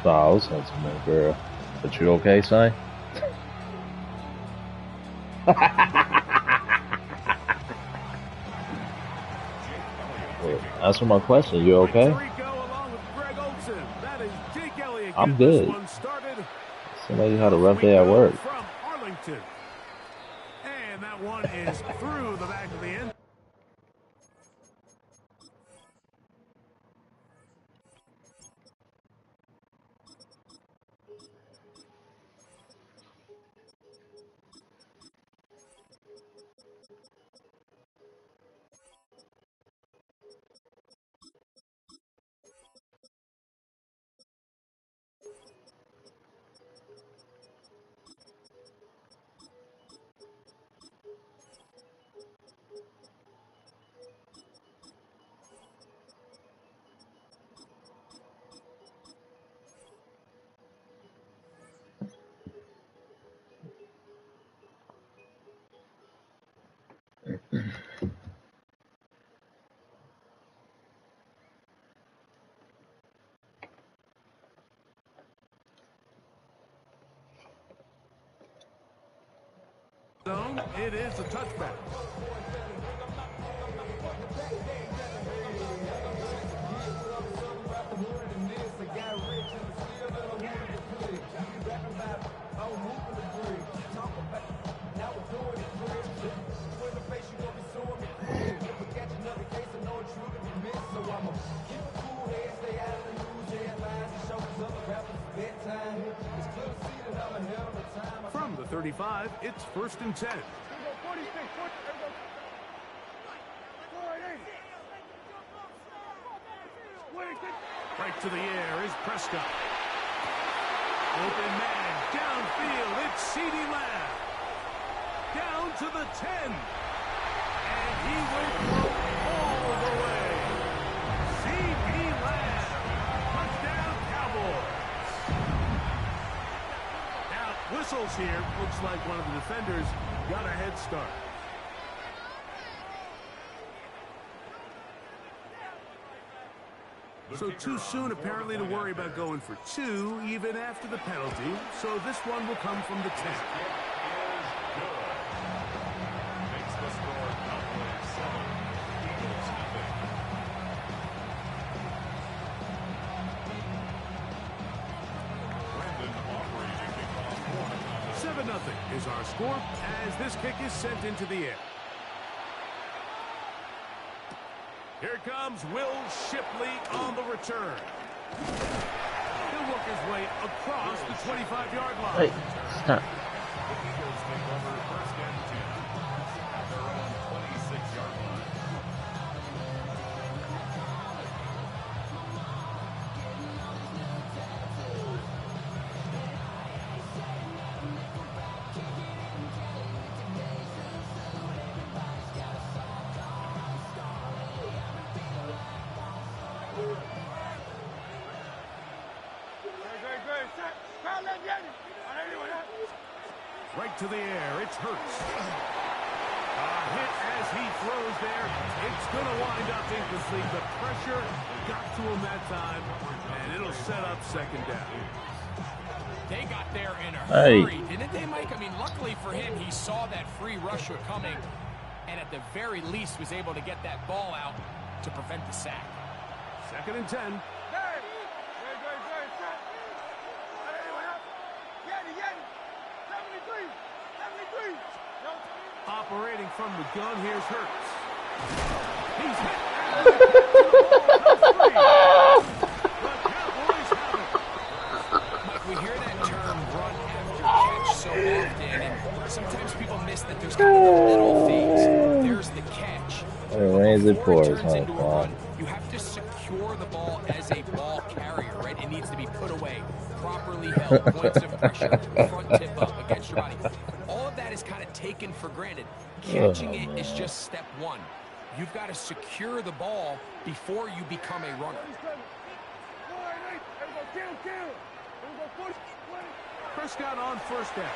thought I was sentiment, girl. But you okay, son? Well, answer my question. You okay? I'm good. Somebody had a rough day at work. And that one is through the back of the end. It is a touchback. From the 35, it's 1st and 10. Right to the air is Prescott. Open man, downfield, it's CeeDee Lamb. Down to the 10. And he went all the way. CeeDee Lamb. Touchdown, Cowboys. Now, whistles here. Looks like one of the defenders got a head start. So too soon, apparently, to worry about going for 2, even after the penalty. So this one will come from the 10. Nothing is our score as this kick is sent into the air. Here comes Will Shipley on the return. He'll work his way across the 25-yard line. Hey, stop. Right to the air, it's Hurts. A hit as he throws there. It's going to wind up incomplete. The pressure got to him that time, and it'll set up 2nd down. They got there in a hurry, didn't they, Mike? I mean, luckily for him, he saw that free rusher coming, and at the very least was able to get that ball out to prevent the sack. 2nd and 10. Operating from the gun, here's Hurts. He's hit. The Cowboys have it. Mike, we hear that term run after catch so often, and sometimes people miss that there's kind of a middle phase. There's the catch. It rains, it pours, You have to secure the ball as a ball carrier, right? It needs to be put away, properly held, points of pressure, front tip up against your body. All of that is kind of taken for granted. Catching it is just step 1. You've got to secure the ball before you become a runner. Prescott on 1st down.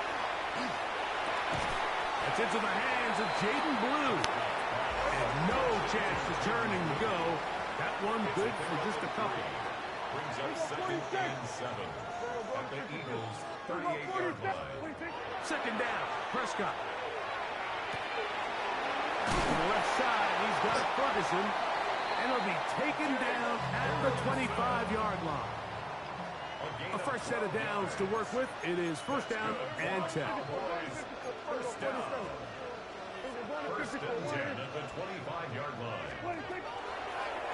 It's into the hands of Jaden Blue. And no chance to turn and go. That one good for just a couple. Brings up 2nd and 7 at the Eagles' 38-yard line. 2nd down, Prescott. To the left side, he's got Ferguson, and he'll be taken down at the 25-yard line. A fresh set of downs to work with. It is 1st down and 10. 1st down. 1st and 10 at the 25-yard line.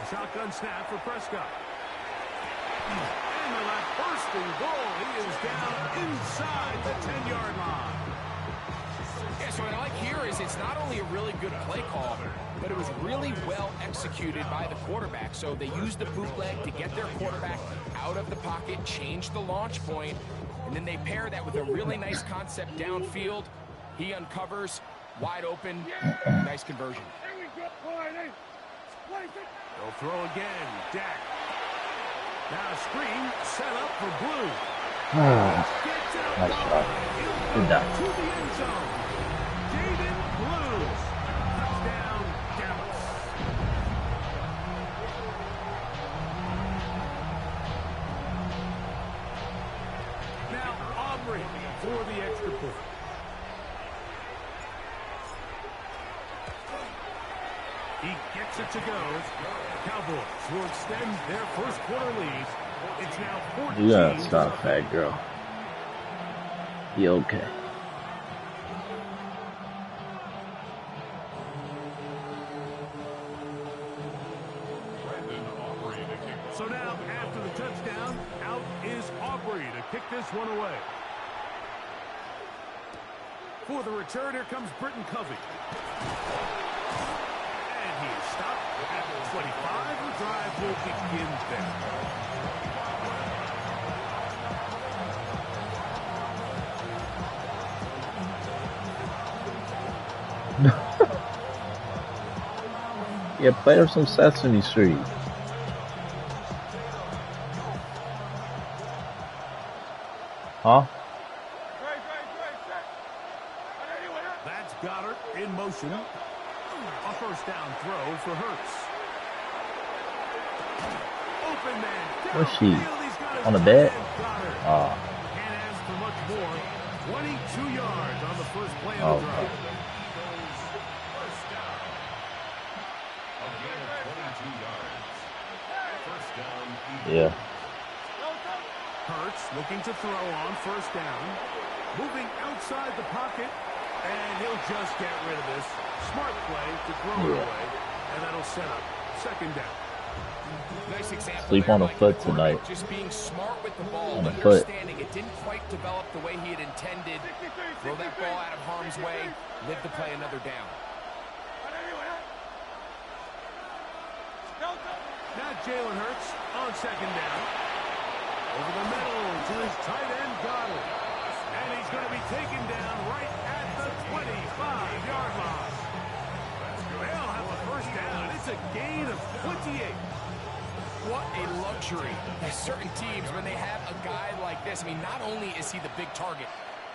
Shotgun snap for Prescott. And with that first and goal, he is down inside the 10-yard line. Yeah, so what I like here is it's not only a really good play call, but it was really well executed by the quarterback. So they used the bootleg to get their quarterback out of the pocket, change the launch point, and then they pair that with a really nice concept downfield. He uncovers, wide open, nice conversion. They'll throw again, Dak. Now a screen set up for Blue. Nice shot. Good down. To the end zone. Jaden Blue. Touchdown, Dallas. Now Aubrey for the extra point. He gets it to go. Cowboys will extend their first quarter lead. It's now 14. You gotta stop, fat girl. You okay? So now, after the touchdown, out is Aubrey to kick this one away. For the return, here comes Britton Covey. And he is stopped at the 25. The drive will begin there. Yeah, play her some Sesame Street. Huh? That's Goddard in motion. A first down throw for Hurts. Open man. Where's she? On the bed? Can't ask for much more. 22 yards on the first play of the drive. First down. A gain of 22 yards. First down. Yeah. Hurts looking to throw on first down. Moving outside the pocket. And he'll just get rid of this. Smart play to throw it away. And that'll set up 2nd down. Nice example. Sleep on the foot tonight. Just being smart with the ball, On the foot. understanding it didn't quite develop the way he had intended. Throw that ball out of harm's way, live to play another down. Now Jalen Hurts on 2nd down. Over the middle to his tight end, Goddard. And he's going to be taken down right at the 25-yard line. They'll have the first down. It's a gain of 28. What a luxury. There's certain teams, when they have a guy like this, I mean, not only is he the big target,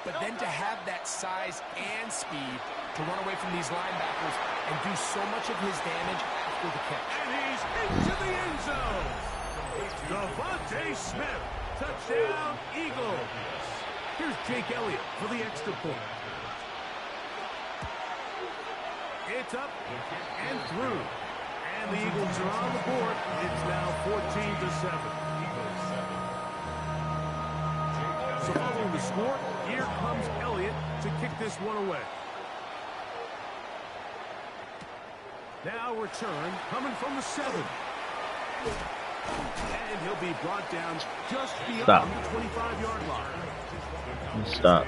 but then to have that size and speed to run away from these linebackers and do so much of his damage after the catch. And he's into the end zone. Devontae Smith. Touchdown, Eagles. Here's Jake Elliott for the extra point. It's up and through. And the Eagles are on the board. It's now 14-7. So following the score, here comes Elliott to kick this one away. Now return coming from the 7. And he'll be brought down just beyond the 25-yard line. Stop.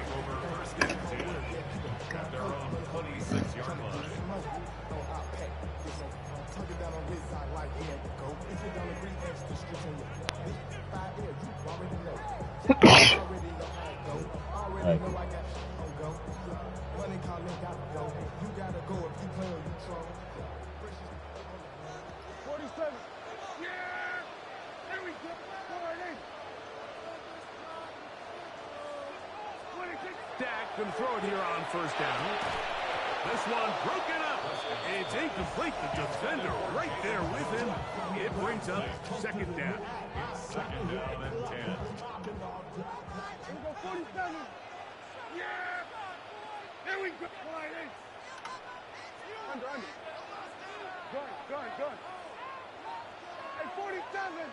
Dak can throw it here on first down. This one broken up. It's incomplete. The defender right there with him. It brings up second down. Second down and 10. Here we go, 47. Yeah! There we go. Quiet. Under. Gun. Hey, 47.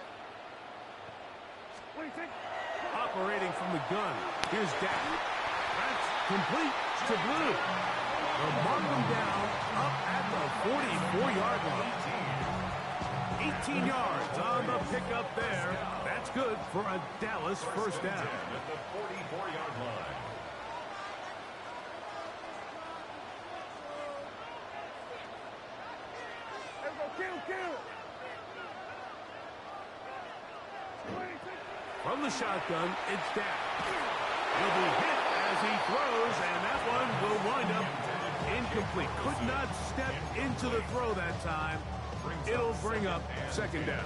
26. Operating from the gun. Here's Dak. That's complete to Blue. They'll mark him down up at the 44-yard line. 18 yards on the pickup there. That's good for a Dallas first down. At the 44-yard line. There we go, kill. From the shotgun, it's Dak. He'll be hit as he throws, and that one will wind up incomplete. Could not step into the throw that time. It'll bring up second down.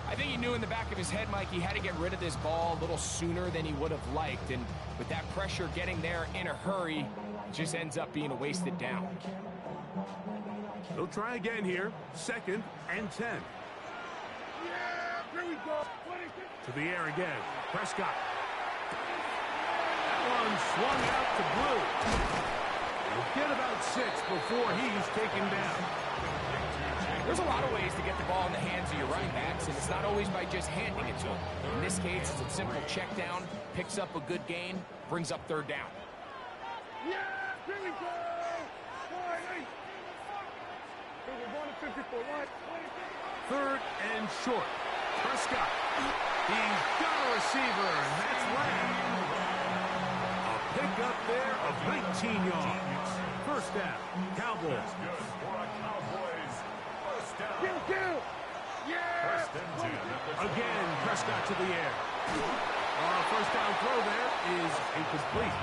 I think he knew in the back of his head, Mike, he had to get rid of this ball a little sooner than he would have liked. And with that pressure getting there in a hurry, it just ends up being a wasted down. He'll try again here. Second and 10. Yeah, here we go. 26. To the air again. Prescott. That one swung out to Blue. He'll get about 6 before he's taken down. There's a lot of ways to get the ball in the hands of your running backs, and it's not always by just handing it to them. In this case, it's a simple check down, picks up a good gain, brings up third down. Yeah, here we go. 48. Here we're going to 54. 26. Third and short. Prescott. He's got a receiver, and that's Lamb. A pickup there of 19 yards. First down. Cowboys. Good for a Cowboys first down. Kill. Yeah. First and 10 at the Again, Prescott to the air. First down throw there is incomplete.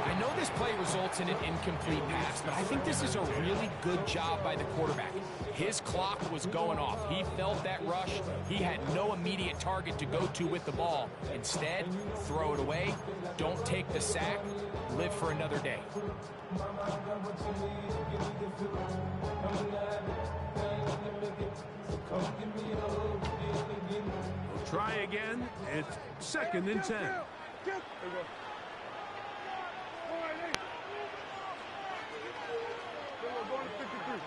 I know this play results in an incomplete pass, but I think this is a really good job by the quarterback. His clock was going off. He felt that rush. He had no immediate target to go to with the ball. Instead, throw it away. Don't take the sack. Live for another day. We'll try again. It's second and 10. There we go. 48. Then we're going to 53.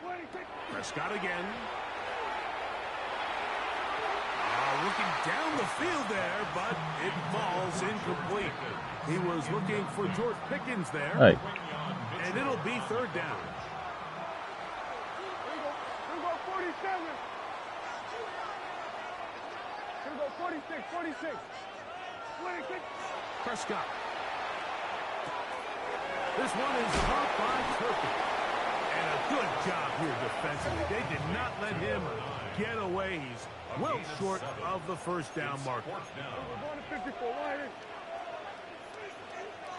26. Prescott again. Looking down the field there, but it falls incomplete. He was looking for George Pickens there. Hey. And it'll be third down. Here we go. 47. Here we go. 46. 26. Prescott. This one is caught by Turpin. And a good job here defensively. They did not let him get away. He's well short of the first down marker. We're going to 54. Here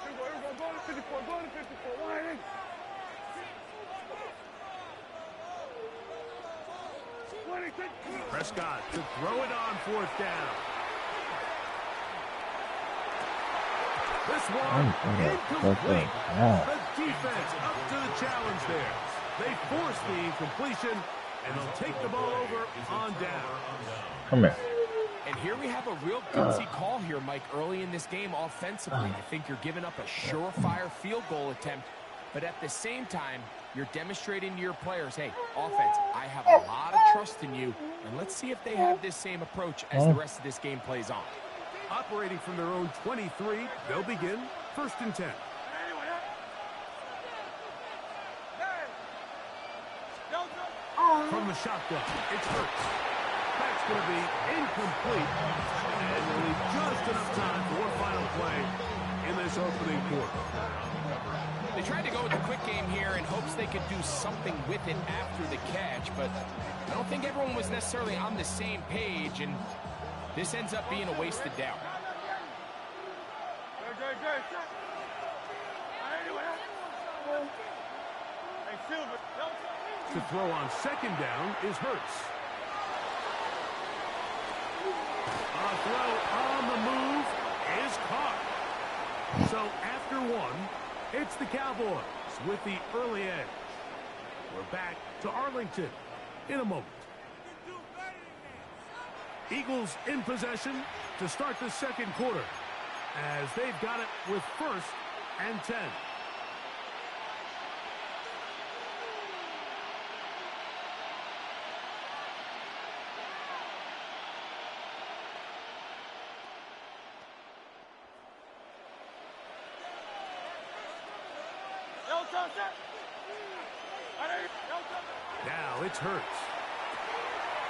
we go. Going to 54. Going to 54. Wide. 26. Prescott to throw it on fourth down. This one incomplete. The defense up to the challenge there. They force the incompletion, and they'll take the ball over on down. Come here. And here we have a real gutsy call here, Mike, early in this game offensively. I think you're giving up a surefire field goal attempt, but at the same time, you're demonstrating to your players, hey, offense, I have a lot of trust in you, and let's see if they have this same approach as the rest of this game plays on. Operating from their own 23, they'll begin first and 10. From the shotgun, it's Hurts. That's going to be incomplete. And we'll leave just enough time for one final play in this opening quarter. They tried to go with the quick game here in hopes they could do something with it after the catch, but I don't think everyone was necessarily on the same page, and this ends up being a wasted down. To throw on second down is Hurts. A throw on the move is caught. So after one, it's the Cowboys. with the early edge. We're back to Arlington in a moment. Eagles in possession to start the second quarter as they've got it with 1st and 10. Now it's Hurts.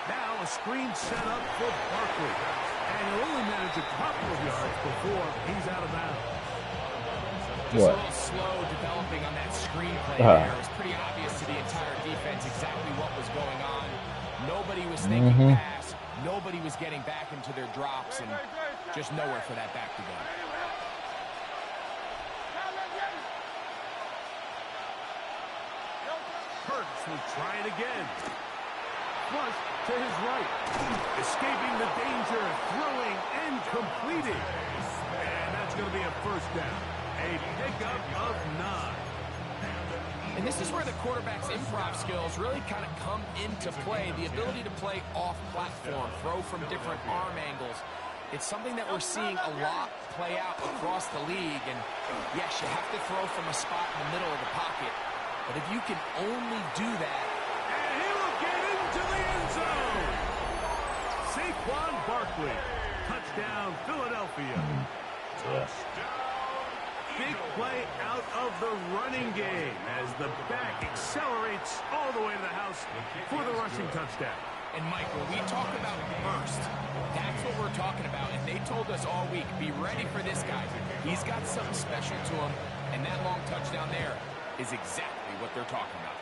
Now a screen set up for Barkley. And he'll only manage a couple of yards before he's out of bounds. Just a little slow developing on that screenplay there. It was pretty obvious to the entire defense exactly what was going on. Nobody was thinking pass. Nobody was getting back into their drops, and just nowhere for that back to go. Hurts will try it again. Flush to his right. Escaping the danger, throwing and completing. And that's going to be a 1st down. A pickup of 9. And this is where the quarterback's improv skills really kind of come into play. The ability to play off-platform, throw from different arm angles. It's something that we're seeing a lot play out across the league. And yes, you have to throw from a spot in the middle of the pocket. But if you can only do that. And he will get into the end zone. Saquon Barkley. Touchdown, Philadelphia. Big play out of the running game as the back accelerates all the way to the house for the rushing touchdown. And, Mike, when we talk about burst, that's what we're talking about. And they told us all week, be ready for this guy. He's got something special to him, and that long touchdown there is exactly what they're talking about.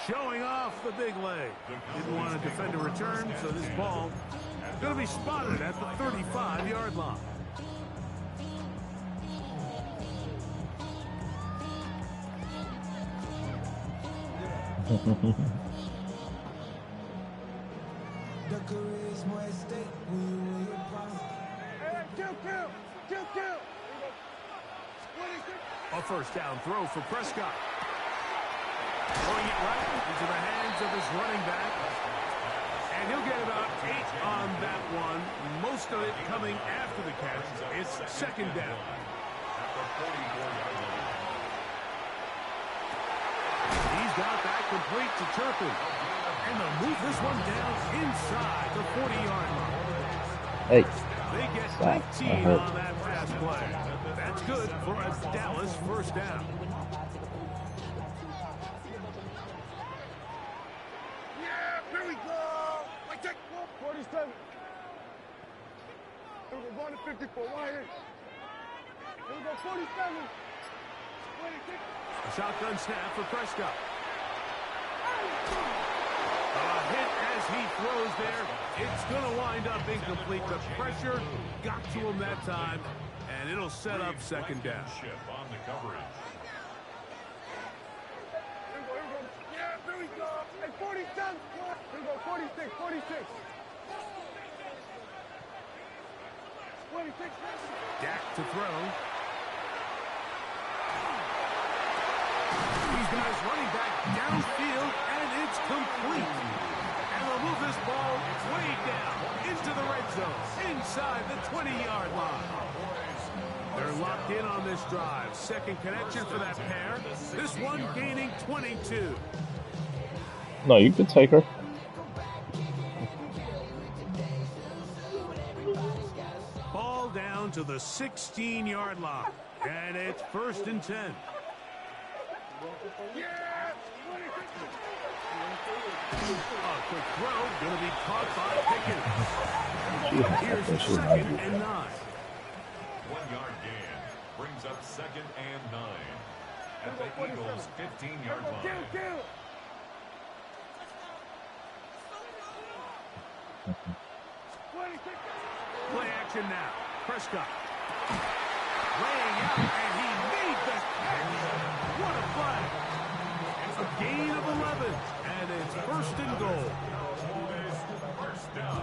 Showing off the big leg. Didn't want to defend a return, so this ball is going to be spotted at the 35-yard line. A 1st down throw for Prescott. Throwing it right into the hands of his running back. And he'll get about 8 on that one. Most of it coming after the catch. It's 2nd down. He's got that complete to Turpin. And they'll move this one down inside the 40-yard line. Hey. They get 19 on that pass play. That's good for a Dallas 1st down. Yeah, here we go. I take 47. We're going to 54. Wide. Here we go, 47. 26. A shotgun snap for Prescott. A hit as he throws there. It's going to wind up incomplete. The pressure got to him that time, and it'll set up 2nd down. On the coverage. Here we go. Yeah, here we go. Hey, 47. Here we go, 46, 46. 26. Dak to throw. He's got his running back downfield, and it's complete. And they'll move this ball way down into the red zone, inside the 20-yard line. They're locked in on this drive. 2nd connection for that pair. This one gaining 22. No, you can take her. Ball down to the 16-yard line. And it's 1st and 10. Yeah, 26. A quick throw, going to be caught by Pickens. Here's 2nd and 9. 1-yard gain brings up 2nd and 9 at the Eagles' 15-yard line. Play action now. Prescott. Laying out, and he made the catch. What a play. It's a gain of 11, and it's 1st and goal. 1st down.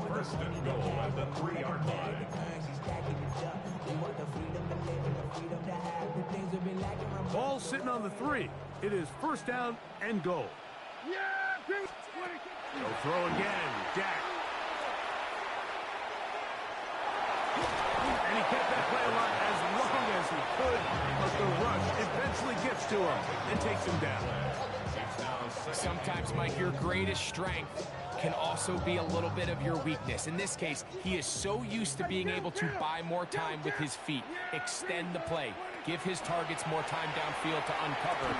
1st and goal at the 3-yard line. Ball sitting on the 3. It is first down and goal. Yeah, bring it. He'll throw again. Jack. And he kept that play alive as long as he could, but the rush eventually gets to him and takes him down. Sometimes, Mike, your greatest strength can also be a little bit of your weakness. In this case, he is so used to being able to buy more time with his feet, extend the play, give his targets more time downfield to uncover.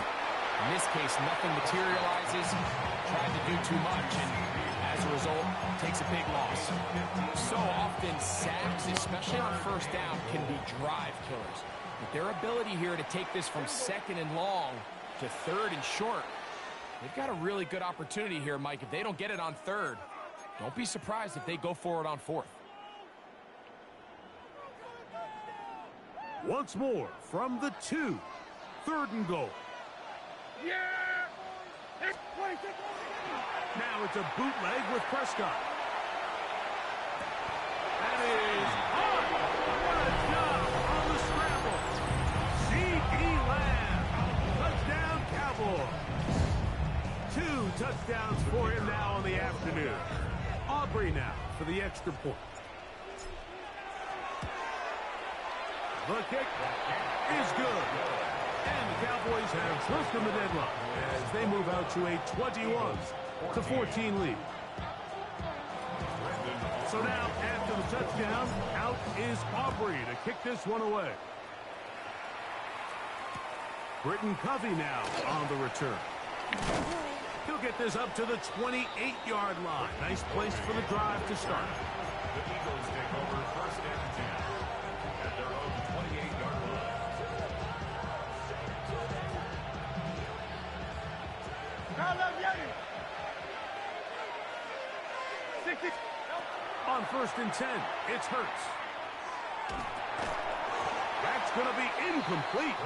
In this case, nothing materializes, tried to do too much, and as a result, takes a big loss. So often, sacks, especially on first down, can be drive killers. But their ability here to take this from second and long to third and short, they've got a really good opportunity here, Mike. If they don't get it on third, don't be surprised if they go for it on fourth. Once more from the 2. 3rd and goal. Yeah. Now it's a bootleg with Prescott. That is hard. What a job on the scramble. C.D. Lamb. Touchdown, Cowboys. 2 touchdowns for him now on the afternoon. Aubrey now for the extra point. The kick is good. And the Cowboys have broken the deadlock as they move out to a 21-14 lead. So now, after the touchdown, out is Aubrey to kick this one away. Britton Covey now on the return. He'll get this up to the 28-yard line. Nice place for the drive to start. The Eagles take over first and 10 at their own 28-yard line. On first and 10, it's Hurts. That's going to be incomplete.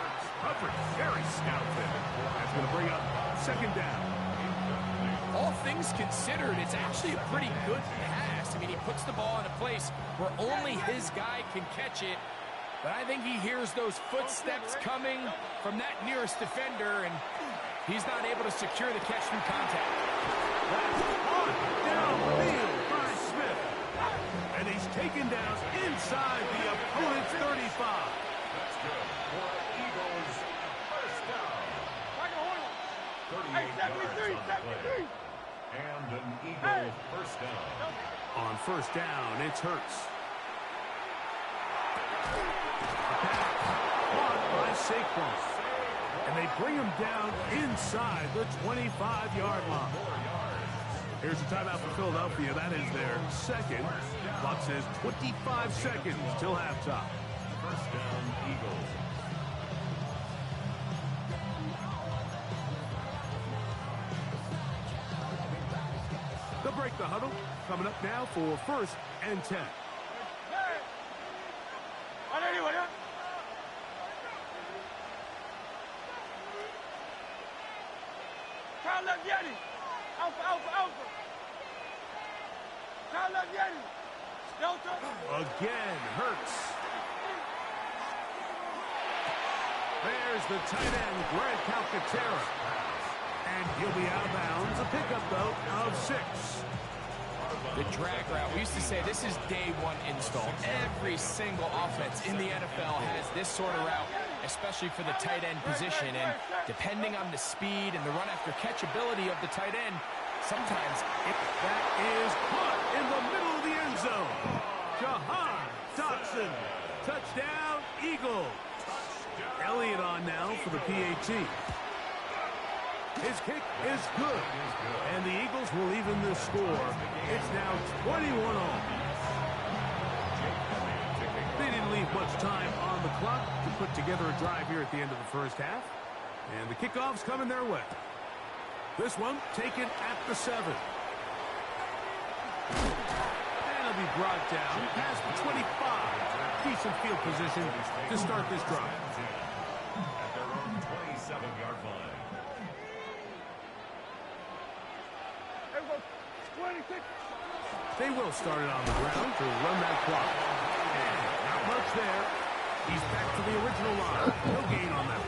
Coverage very stout there. That's going to bring up second down. All things considered, it's actually a pretty good pass. I mean, he puts the ball in a place where only his guy can catch it. But I think he hears those footsteps coming from that nearest defender, and he's not able to secure the catch through contact. That's caught downfield by Smith. And he's taken down inside the opponent's 35. That's good for Eagles first down. 38 yards on the play. And an Eagle first down. On first down, it's Hurts. Caught by Saquon. And they bring him down inside the 25-yard line. Here's a timeout for Philadelphia. That is their second. Clock says 25 seconds till halftime. First down, Eagles. They'll break the huddle. Coming up now for first and 10. Again, Hurts. There's the tight end, Greg Calcaterra. And he'll be out of bounds. A pickup, though, of 6. The drag route. We used to say this is day one install. Every single offense in the NFL has this sort of route, especially for the tight end position. And depending on the speed and the run after catch ability of the tight end, sometimes that is caught in the middle of the end zone. Jahan Dotson. Touchdown, Eagles. Elliott on now for the PAT. His kick is good. And the Eagles will even the score. It's now 21-all. They didn't leave much time on the clock to put together a drive here at the end of the first half. And the kickoff's coming their way. This one taken at the 7. And it'll be brought down past the 25. Decent field position to start this drive. At their own 27-yard line. They will start it on the ground to run that clock. And not much there. He's back to the original line. No gain on that.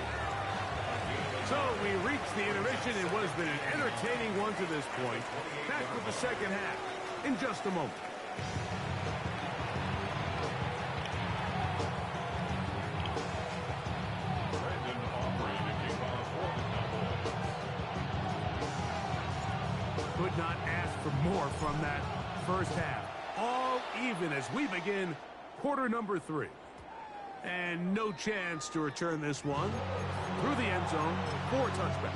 So we reached the intermission in what has been an entertaining one to this point. Back with the second half in just a moment. Could not ask for more from that first half. All even as we begin quarter number 3. And no chance to return this one through the end zone for a touchback.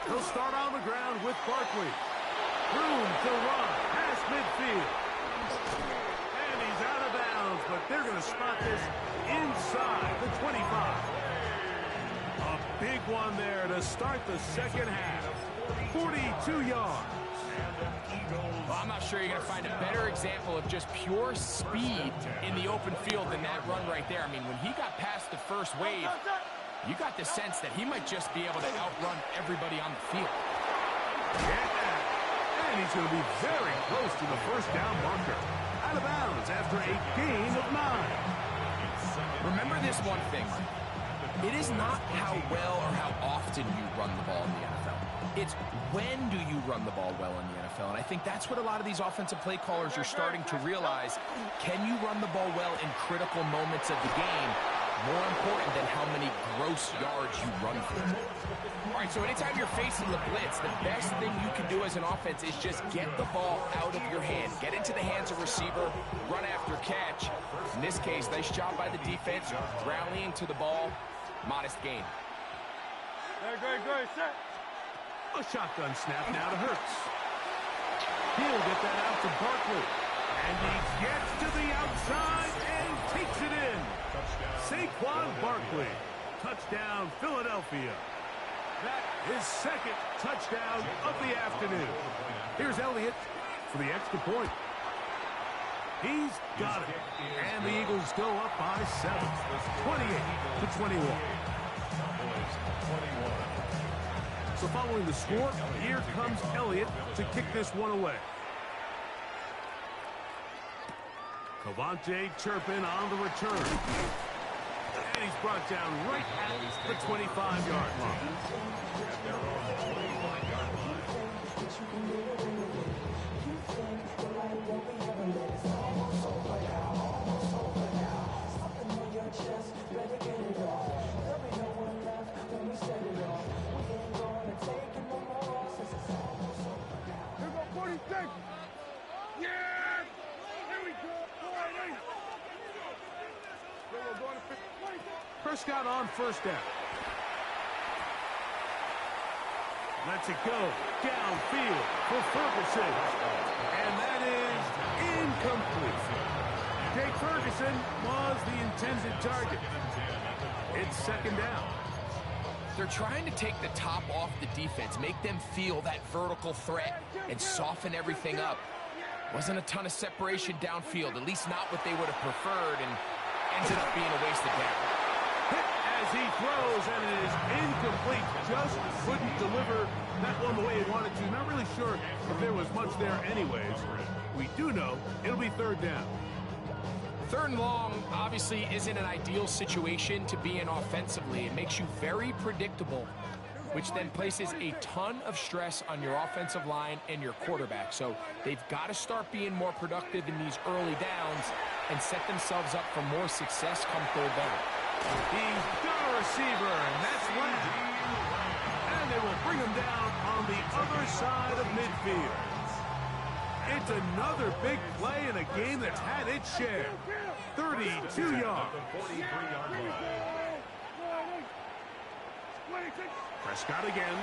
He'll start on the ground with Barkley. Room to run past midfield. And he's out of bounds, but they're going to spot this inside the 25. A big one there to start the second half. 42 yards. Well, I'm not sure you're going to find a better example of just pure speed in the open field than that run right there. I mean, when he got past the first wave, you got the sense that he might just be able to outrun everybody on the field. Yeah, and he's going to be very close to the first down marker. Out of bounds after a gain of 9. Remember this one thing. It is not how well or how often you run the ball in the NFL. It's when do you run the ball well in the NFL. And I think that's what a lot of these offensive play callers are starting to realize. Can you run the ball well in critical moments of the game? More important than how many gross yards you run for. All right, so anytime you're facing the blitz, the best thing you can do as an offense is just get the ball out of your hand. Get into the hands of receiver, run after catch. In this case, nice job by the defense, rallying to the ball. Modest gain. Great, set. A shotgun snap now to Hurts. He'll get that out to Barkley. And he gets to the outside and takes it in. Saquon Barkley. Touchdown, Philadelphia. That is second touchdown of the afternoon. Here's Elliott for the extra point. He's got it. And the Eagles go up by 7. 28-21. So following the score, here comes Elliott to kick this one away. KaVontae Turpin on the return. And he's brought down right at the 25-yard line. Prescott on first down. Lets it go downfield for Ferguson. And that is incomplete. Jake Ferguson was the intended target. It's second down. They're trying to take the top off the defense, make them feel that vertical threat, and soften everything up. Wasn't a ton of separation downfield, at least not what they would have preferred, and ended up being a wasted down. Hit as he throws, and it is incomplete. Just couldn't deliver that one the way he wanted to. Not really sure if there was much there anyways. We do know it'll be third down. Third and long obviously isn't an ideal situation to be in offensively. It makes you very predictable, which then places a ton of stress on your offensive line and your quarterback. So they've got to start being more productive in these early downs and set themselves up for more success come third down. He's got a receiver, and that's Lamb. And they will bring him down on the other side of midfield. It's another big play in a game that's had its share. 32 yards. Prescott again.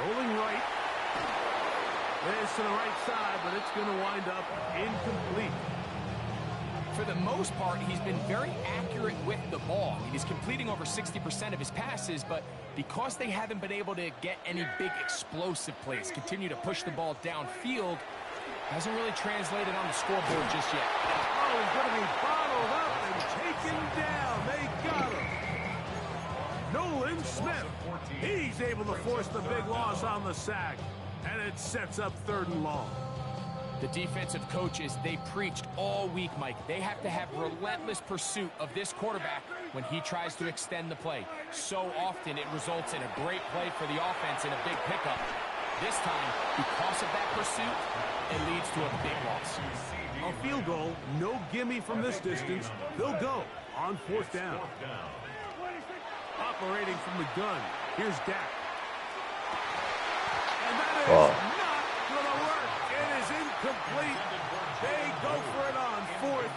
Rolling right. This to the right side, but it's going to wind up incomplete. For the most part, he's been very accurate with the ball. I mean, he's completing over 60% of his passes, but because they haven't been able to get any big explosive plays, continue to push the ball downfield, hasn't really translated on the scoreboard just yet. Oh, he's going to be bottled up and taken down. They got him. Nolan Smith. He's able to force the big loss on the sack. And it sets up 3rd and long. The defensive coaches, they preached all week, Mike. They have to have relentless pursuit of this quarterback when he tries to extend the play. So often it results in a great play for the offense and a big pickup. This time, because of that pursuit, it leads to a big loss. A field goal, no gimme from this distance. They'll go on 4th down. Operating from the gun, here's Dak. And that is not going to work. It is incomplete. They go for it on 4th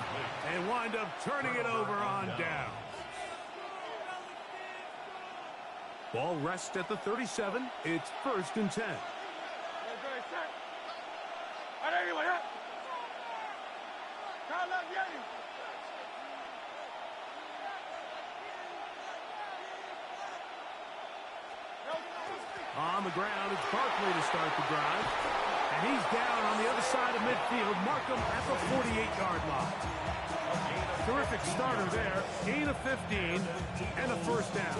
and wind up turning it over on down. Ball rests at the 37. It's 1st and 10. On the ground, it's Barkley to start the drive. And he's down on the other side of midfield. Mark him at the 48-yard line. Terrific starter there. Gain of 15 and a 1st down.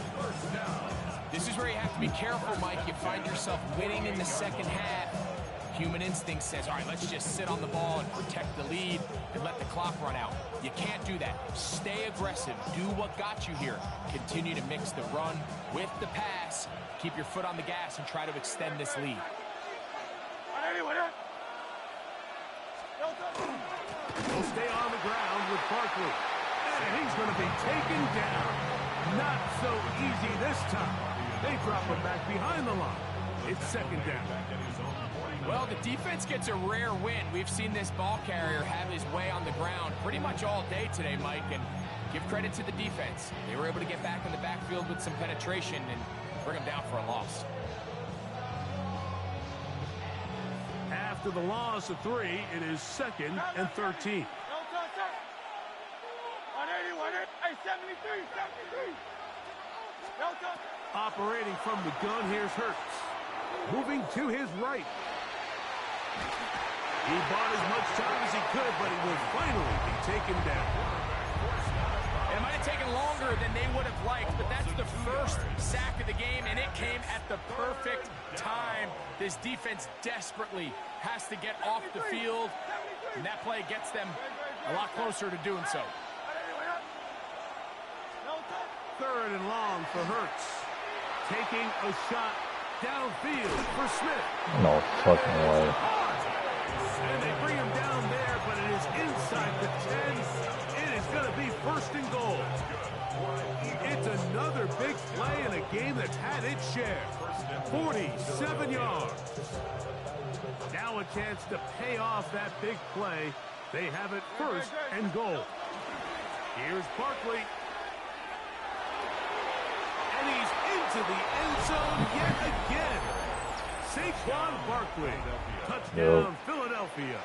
This is where you have to be careful, Mike. You find yourself winning in the 2nd half. Human instinct says, all right, let's just sit on the ball and protect the lead and let the clock run out. You can't do that. Stay aggressive. Do what got you here. Continue to mix the run with the pass. Keep your foot on the gas and try to extend this lead. He'll stay on the ground with Barkley. And he's going to be taken down. Not so easy this time. They drop him back behind the line. It's 2nd down. Well, the defense gets a rare win. We've seen this ball carrier have his way on the ground pretty much all day today, Mike, and give credit to the defense. They were able to get back in the backfield with some penetration and bring them down for a loss. After the loss of 3, it is 2nd and 13. Operating from the gun, here's Hurts. Moving to his right. He bought as much time as he could, but he will finally be taken down. It might have taken longer than they would have liked, but that's the 1st sack of the game, and it came at the perfect time. This defense desperately has to get off the field, and that play gets them a lot closer to doing so. 3rd and long for Hurts. Taking a shot downfield for Smith. No fucking way. And they bring him down there, but it is inside the 10. It is going to be 1st and goal. It's another big play in a game that's had its share. 47 yards. Now a chance to pay off that big play. They have it 1st and goal. Here's Barkley. And he's into the end zone yet again. Saquon Barkley. Touchdown, Philadelphia.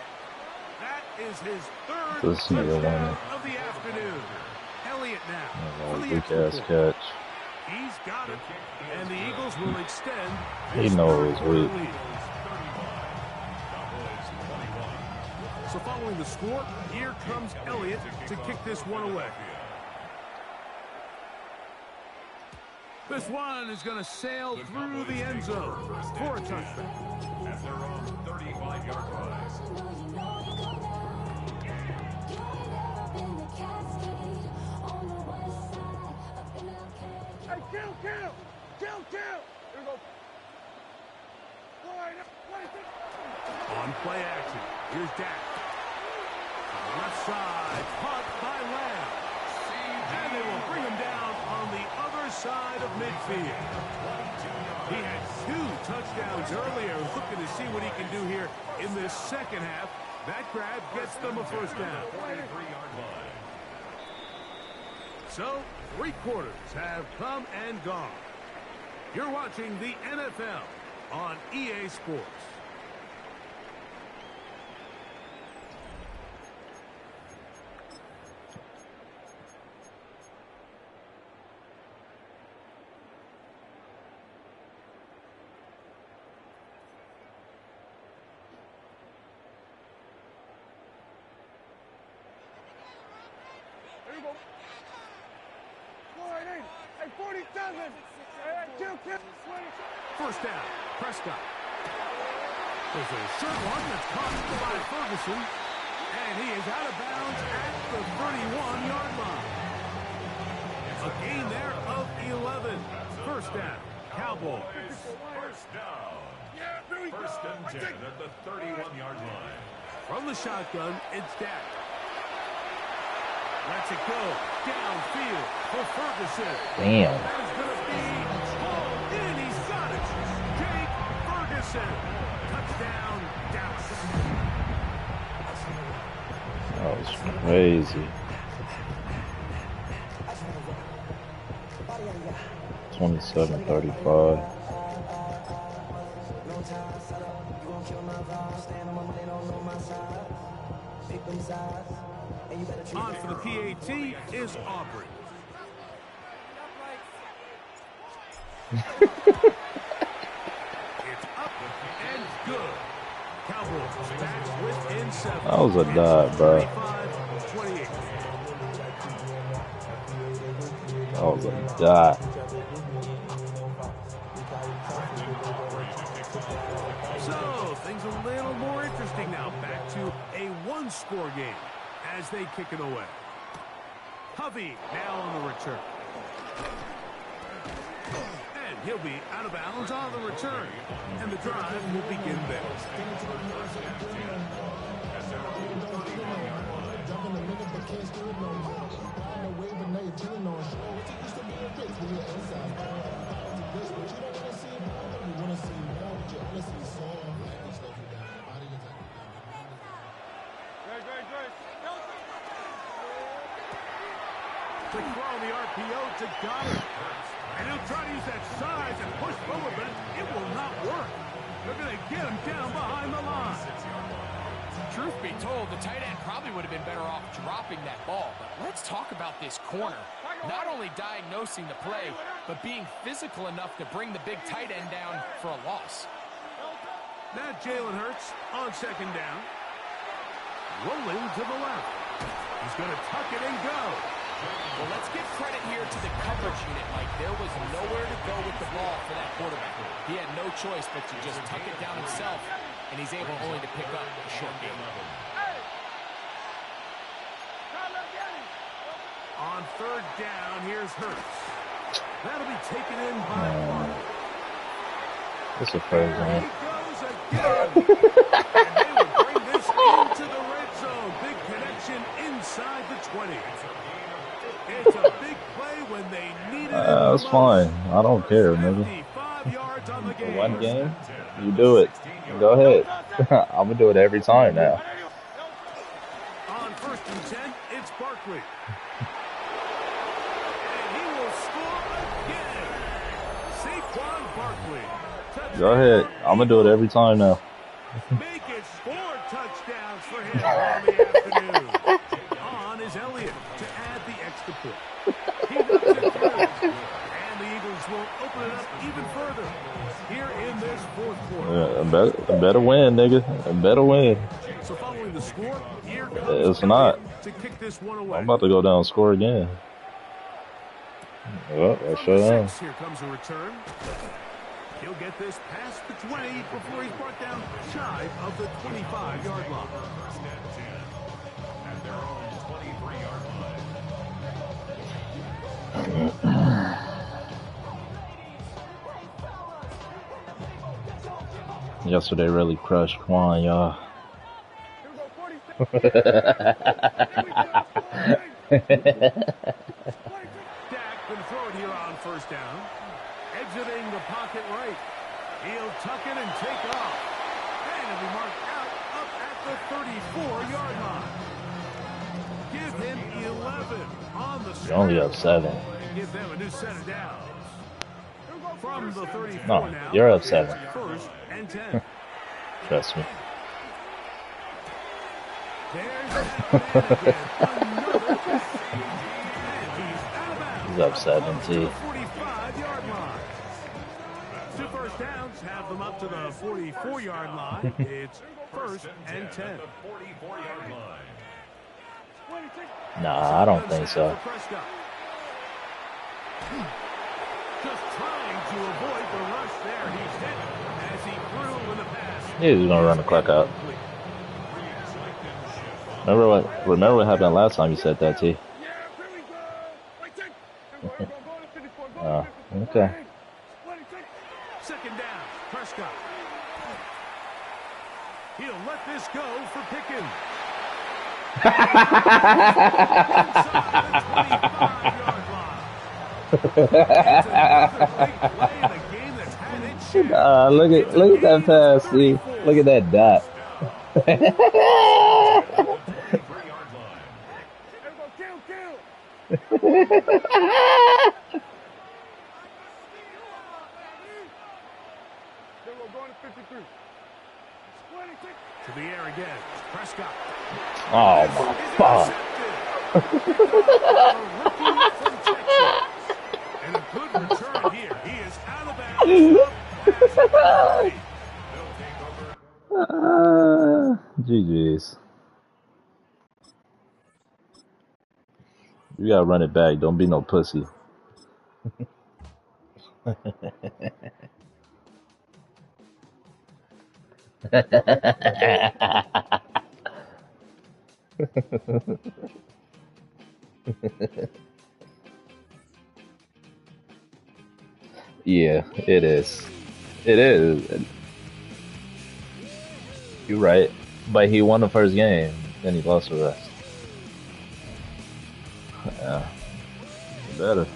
That is his 3rd touchdown of the afternoon. Elliott now for the extra point. Catch. He's got it, and the Eagles will extend. He knows we. So following the score, here comes Elliott to kick this one away. This one is going to sail through the end zone for a touchdown. At their own 35-yard line. Hey, kill! Here we go. On play action, here's Dak. Left side, caught by Lamb. And they will bring him down on the other side of midfield. He had 2 touchdowns earlier, looking to see what he can do here in this 2nd half. That grab gets them a 1st down. So, 3 quarters have come and gone. You're watching the NFL on EA Sports. Here we go. Go right in. Hey, 47. Hey, 2, 20. First down, Prescott. There's a short one that's caught by Ferguson, and he is out of bounds at the 31-yard line. A gain there of 11. First down, Cowboys. First down. First and 10 at the 31-yard line. From the shotgun, it's Dak. Lets it go downfield for Ferguson. Damn. That is going to be hauled in. He's got it. Jake Ferguson. Touchdown, Dallas. That was crazy. 27-35. On for the PAT is Aubrey. It's up and good. Cowboys back within 7. That was a dive, bro. 25-28. That was a dive. So, things a little more interesting now. Back to a one-score game as they kick it away. Hovey now on the return. And he'll be out of bounds on the return. And the drive will begin there. To throw the RPO to Goddard. And he'll try to use that size and push forward, but it will not work. They're going to get him down behind the line. Truth be told, the tight end probably would have been better off dropping that ball. But let's talk about this corner. Not only diagnosing the play, but being physical enough to bring the big tight end down for a loss. Now Jalen Hurts on second down. Rolling to the left. He's going to tuck it and go. Well, let's give credit here to the coverage unit, Mike. There was nowhere to go with the ball for that quarterback. He had no choice but to just tuck it down himself, and he's able only to pick up a short game. On third down, here's Hurts. That'll be taken in by Mark. That's a first There one. he goes again. And they will bring this into the red zone. Big connection inside the 20. It's a big play when they need it. That's fine. I don't care, nigga. 55 yards on the game. One game, you do it. Go ahead. I'm gonna do it every time now. On first and 10, it's Barkley. And he will score again. Saquon Barkley. Go ahead. I'm gonna do it every time now. Make it 4 touchdowns for him on the afternoon. On is Elliott to add the extra point. He runs it through. And the Eagles will open it up even further here in this fourth quarter. I better win, nigga. I better win. So following the score, here comes It's not. to kick this one away. I'm about to go down and score again. Well, I From sure the am. 6, here comes a return. He'll get this past the 20 before he's brought down shy of the 25-yard line. First and 10 at their own 23-yard line. Yesterday really crushed Quan, y'all. Dak can throw it here on first down. Exiting the pocket right. He'll tuck it and take off. And it'll be marked out up at the 34-yard line. Give him 11 on the You only up 7. Give them a new set of downs. From the 34 No, now. you're up 7. First and 10. Trust me. There's that man again. Another catch. And he's out of bounds. He's up 7, To T. the 45-yard line. 2 first downs have them up to the 44-yard line. It's first and 10. The 44-yard line. Nah, I don't think so. Prescott. Just trying to avoid the rush there. He's hit as he threw in the pass. Yeah, he's gonna run the clock out. Remember what happened last time you said that, T? Okay. Second down, Prescott. He'll let this go for Pickens. Look at that pass, see? Look at that dot. To the air again, Prescott. Oh my fuck. And a good return here. He is out of bounds. GG's. You gotta run it back. Don't be no pussy. Yeah, it is. It is. You're right. But he won the first game, then he lost the rest. Yeah. Better.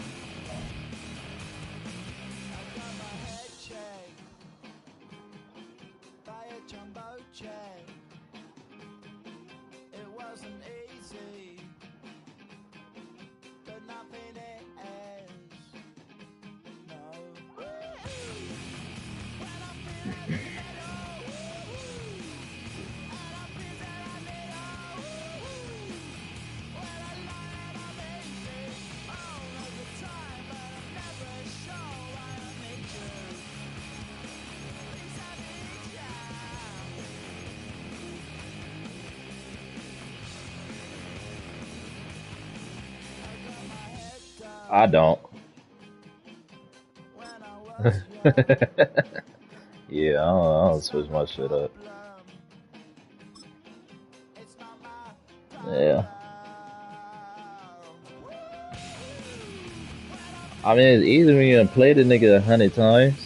I don't. Yeah, I don't switch my shit up. Yeah. I mean, it's easy when you play the nigga 100 times.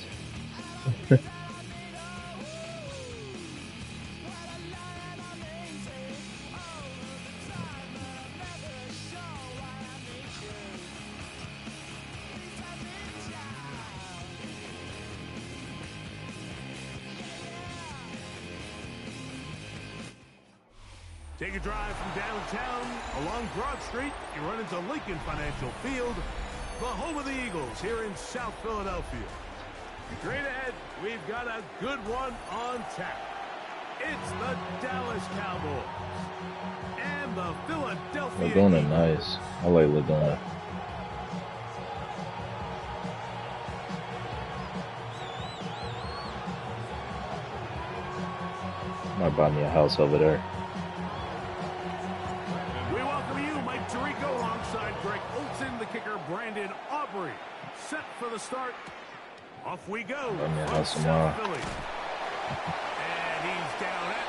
Take a drive from downtown along Broad Street. You run into Lincoln Financial Field, the home of the Eagles here in South Philadelphia. Straight ahead, we've got a good one on tap. It's the Dallas Cowboys and the Philadelphia Laguna, Eagles. nice. I like Laguna. Might buy me a house over there. We welcome you, Mike Tirico, alongside Greg Olson, the kicker, Brandon Aubrey. Set for the start. Off we go from South Philly. And he's down at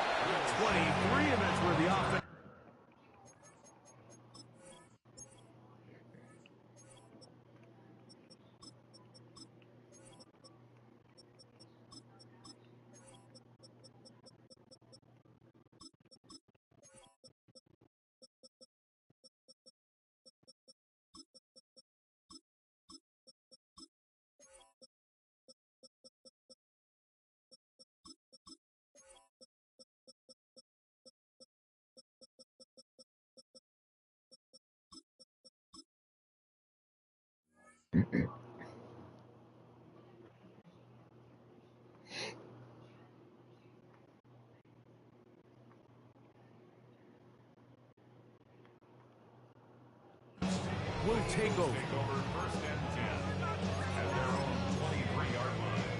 23, and that's where the offense... will take over. First and 10 at their own 23-yard line.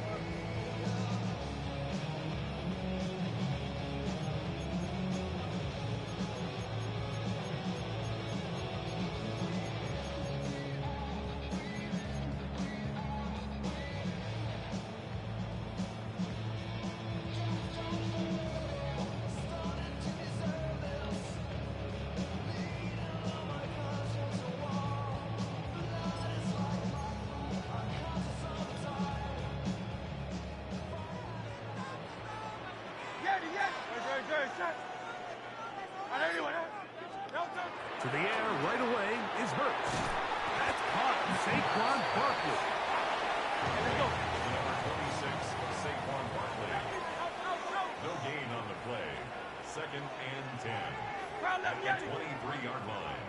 To the air right away is Hurts. That's caught. Saquon Barkley. Number 26, Saquon Barkley. No gain on the play. 2nd and 10. At the 23-yard line.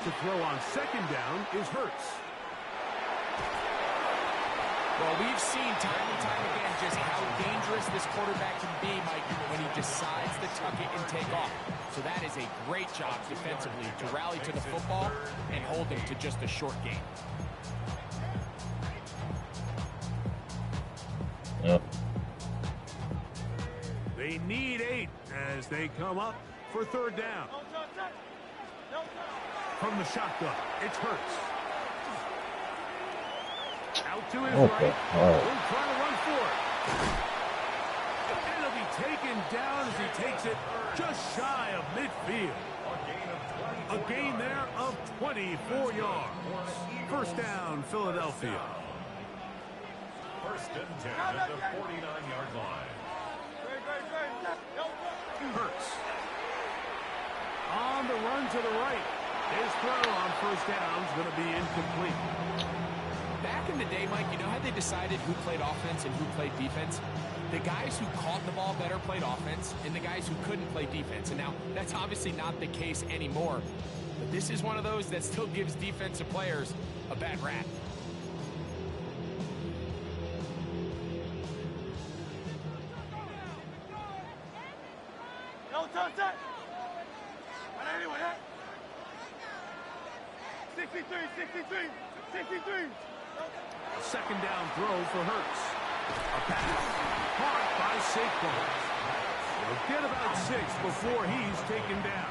To throw on 2nd down is Hurts. Well, we've seen time and time again just how dangerous this quarterback can be, Mike, when he decides to tuck it and take off. So that is a great job defensively to rally to the football and hold him to just a short gain. Yep. They need 8 as they come up for 3rd down. From the shotgun, it's Hurts. Out to his right. He'll try to run for it. And it'll be taken down as he takes it just shy of midfield. A gain there of 24 yards. 1st down, Philadelphia. 1st and 10 at the 49-yard line. Hurts. On the run to the right. His throw on 1st down is going to be incomplete. Back in the day, Mike, you know how they decided who played offense and who played defense? The guys who caught the ball better played offense, and the guys who couldn't play defense. And now, that's obviously not the case anymore. But this is one of those that still gives defensive players a bad rap. A 2nd down throw for Hurts. A pass caught by Saquon. He'll get about 6 before he's taken down.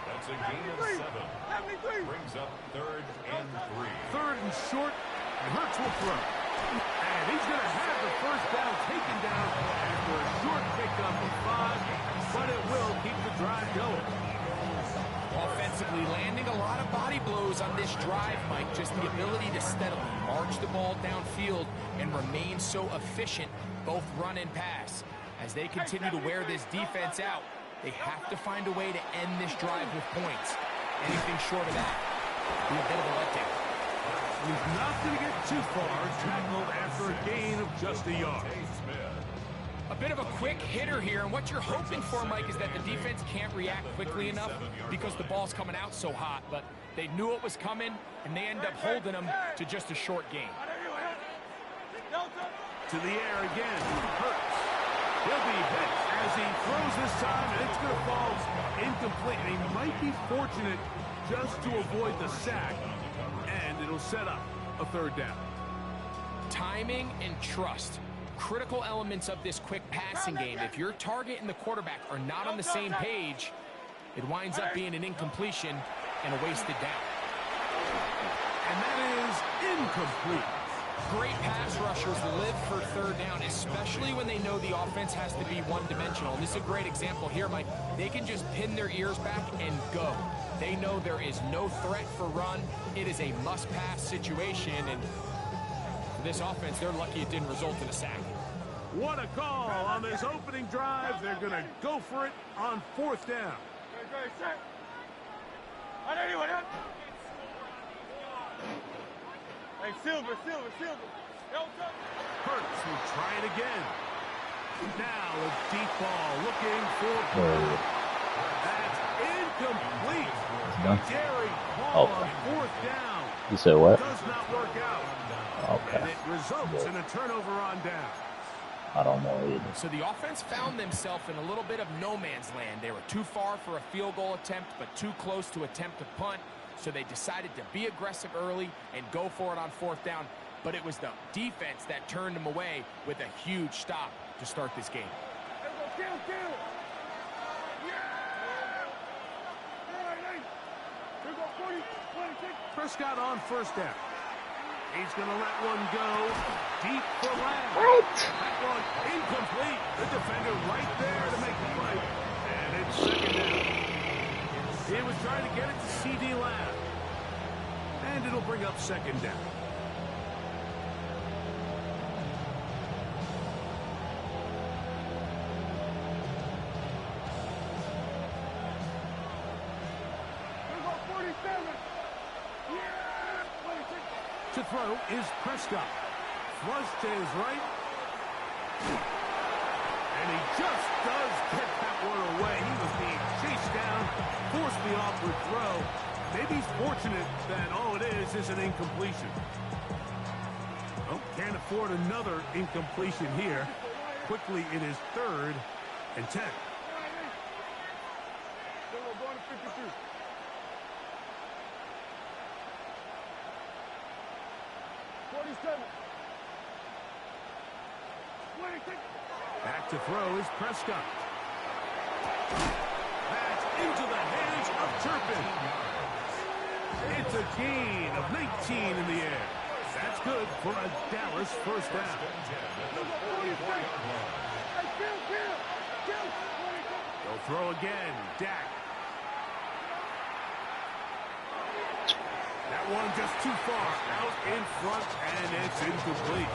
That's a gain of 7. Brings up 3rd and 3. 3rd and short, and Hurts will throw. And he's going to have the 1st down taken down after a short pickup of 5, but it will keep the drive going. Offensively, landing a lot of body blows on this drive, Mike. Just the ability to steadily march the ball downfield and remain so efficient, both run and pass. As they continue to wear this defense out, they have to find a way to end this drive with points. Anything short of that will be a bit of a letdown. He's not going to get too far, tackled after a gain of just a yard. A bit of a quick hitter here, and what you're hoping for, Mike, is that the defense can't react quickly enough because the ball's coming out so hot, but they knew it was coming, and they end up holding them to just a short gain. To the air again, Hurts. He'll be hit as he throws this time, and it's going to fall incomplete. And he might be fortunate just to avoid the sack, and it'll set up a 3rd down. Timing and trust. Critical elements of this quick passing game. If your target and the quarterback are not on the same page, it winds up being an incompletion and a wasted down. And that is incomplete. Great pass rushers live for 3rd down, especially when they know the offense has to be one-dimensional. And this is a great example here, Mike. They can just pin their ears back and go. They know there is no threat for run. It is a must-pass situation, and for this offense, they're lucky it didn't result in a sack. What a call on this opening drive. They're going to go for it on 4th down. Hey, Silver. Hurts will try it again. Now a deep ball looking for goal. That's incomplete. Gary Hall on 4th down. You said what? Does not work out. Okay. And it results in a turnover on down. I don't know either. So the offense found themselves in a little bit of no man's land. They were too far for a field goal attempt, but too close to attempt a punt. So they decided to be aggressive early and go for it on 4th down. But it was the defense that turned them away with a huge stop to start this game. Prescott on 1st down. He's going to let one go deep for Lamb. What? That one incomplete. The defender right there to make the play. And it's 2nd down. He was trying to get it to C.D. Lamb. And it'll bring up second down. To throw is Prescott. Flush to his right. And he just does get that one away. He was being chased down, forced the awkward throw. Maybe he's fortunate that all it is an incompletion. Oh, can't afford another incompletion here. Quickly it is 3rd and 10. Back to throw is Prescott. That's into the hands of Turpin. It's a gain of 19 in the air. That's good for a Dallas first down. They'll throw again. Dak. That one just too far out in front, and it's incomplete.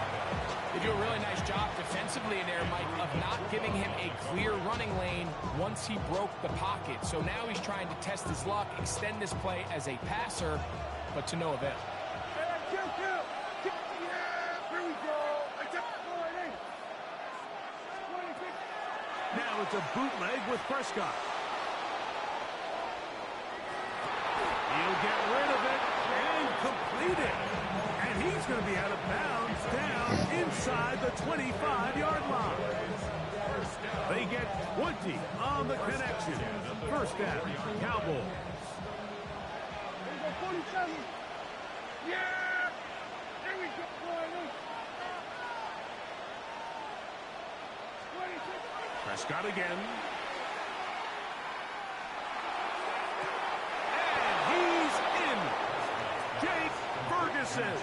They do a really nice job defensively in there, Mike, of not giving him a clear running lane once he broke the pocket. So now he's trying to test his luck, extend this play as a passer, but to no avail. Now it's a bootleg with Prescott. He'll get rid of it and complete it. And he's going to be out of bounds down inside the 25-yard line. They get 20 on the connection. First down, Cowboys. Yeah! There we go, boy. Prescott again. Ferguson.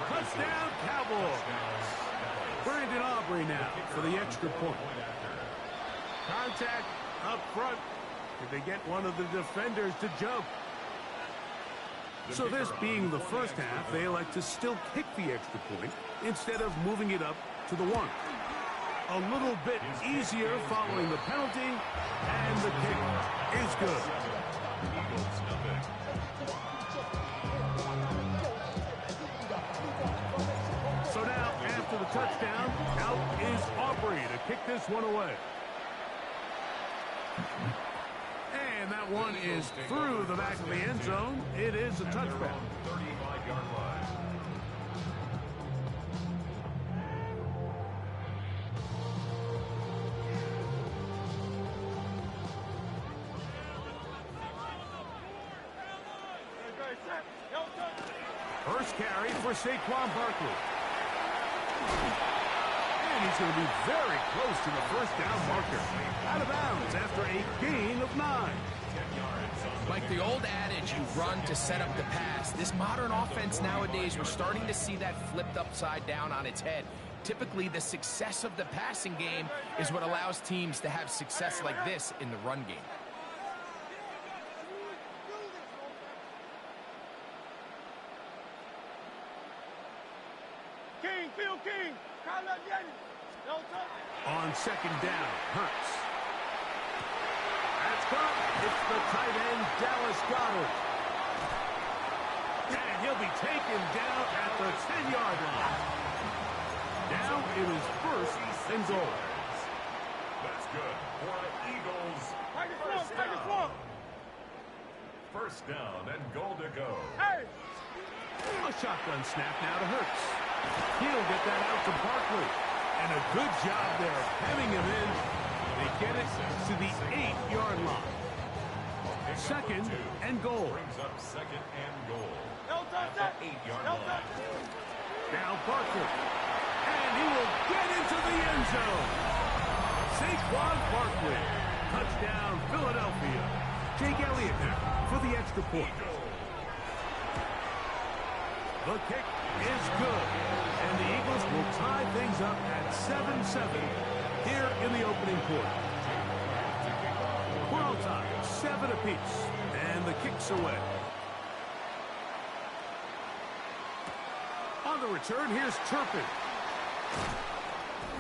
Touchdown, Cowboys. Brandon Aubrey now for the extra point. Contact up front. Did they get one of the defenders to jump? So this being the first half, they elect to still kick the extra point instead of moving it up to the 1. A little bit easier following the penalty, and the kick is good. So now, after the touchdown, out is Aubrey to kick this one away. And that one is through the back of the end zone. It is a touchback. 35-yard line. First carry for Saquon Barkley. And he's going to be very close to the first down marker. Out of bounds after a gain of 9. Like the old adage, you run to set up the pass. This modern offense nowadays, we're starting to see that flipped upside down on its head. Typically, the success of the passing game is what allows teams to have success like this in the run game. King. On second down, Hurts. That's caught. It's the tight end, Dallas Goedert. And he'll be taken down at the 10-yard line. Now it is first and goal. That's good for the Eagles. First down and goal to go. Hey! A shotgun snap now to Hurts. He'll get that out to Barkley. And a good job there of hemming him in. They get it to the 8-yard line. Second and goal. Brings up second and goal. No At the 8-yard line. Now Barkley. And he will get into the end zone. Saquon Barkley. Touchdown, Philadelphia. Jake Elliott now for the extra point. The kick is good. And the Eagles will tie things up at 7-7 here in the opening quarter. We're all tied, 7 apiece. And the kick's away. the return, here's Turpin.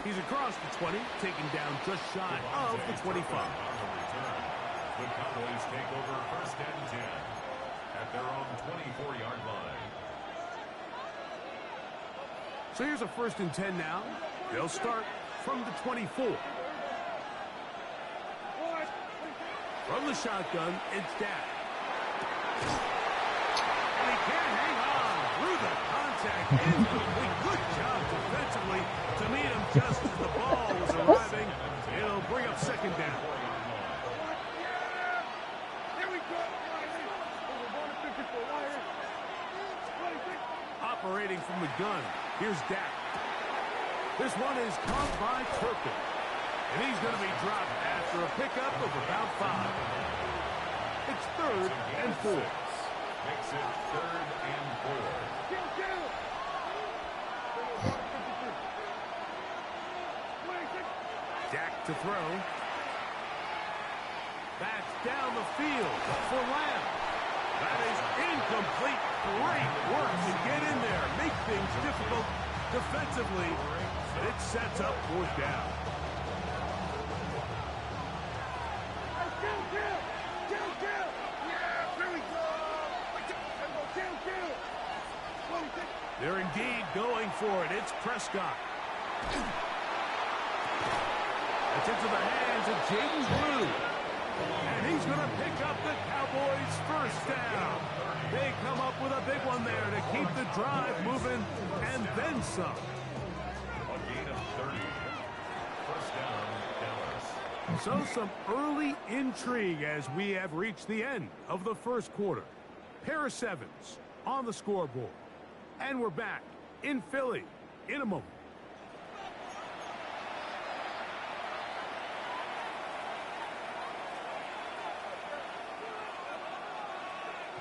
He's across the 20, taken down just shy of the 25. The Cowboys take over 1st and 10 at their own 24-yard line. So here's a 1st and 10 now. They'll start from the 24. From the shotgun, it's Dak. And he can't hang on through the contact. Incomplete. Good job defensively to meet him just as the ball was arriving. It'll bring up 2nd down. Operating from the gun, here's Dak. This one is caught by Turpin. And he's going to be dropped after a pickup of about 5. It's 3rd and 4. Makes it 3rd and 4. Dak to throw. That's down the field for Lamb. That is incomplete. Great work to get in there. Make things difficult defensively. It sets up 4th down. They're indeed going for it. It's Prescott. It's into the hands of Jaden Blue. And he's going to pick up the Cowboys' 1st down. They come up with a big one there to keep the drive moving and then some. A gain of 30. 1st down, Dallas. So some early intrigue as we have reached the end of the 1st quarter. Pair of 7s on the scoreboard. And we're back in Philly in a moment.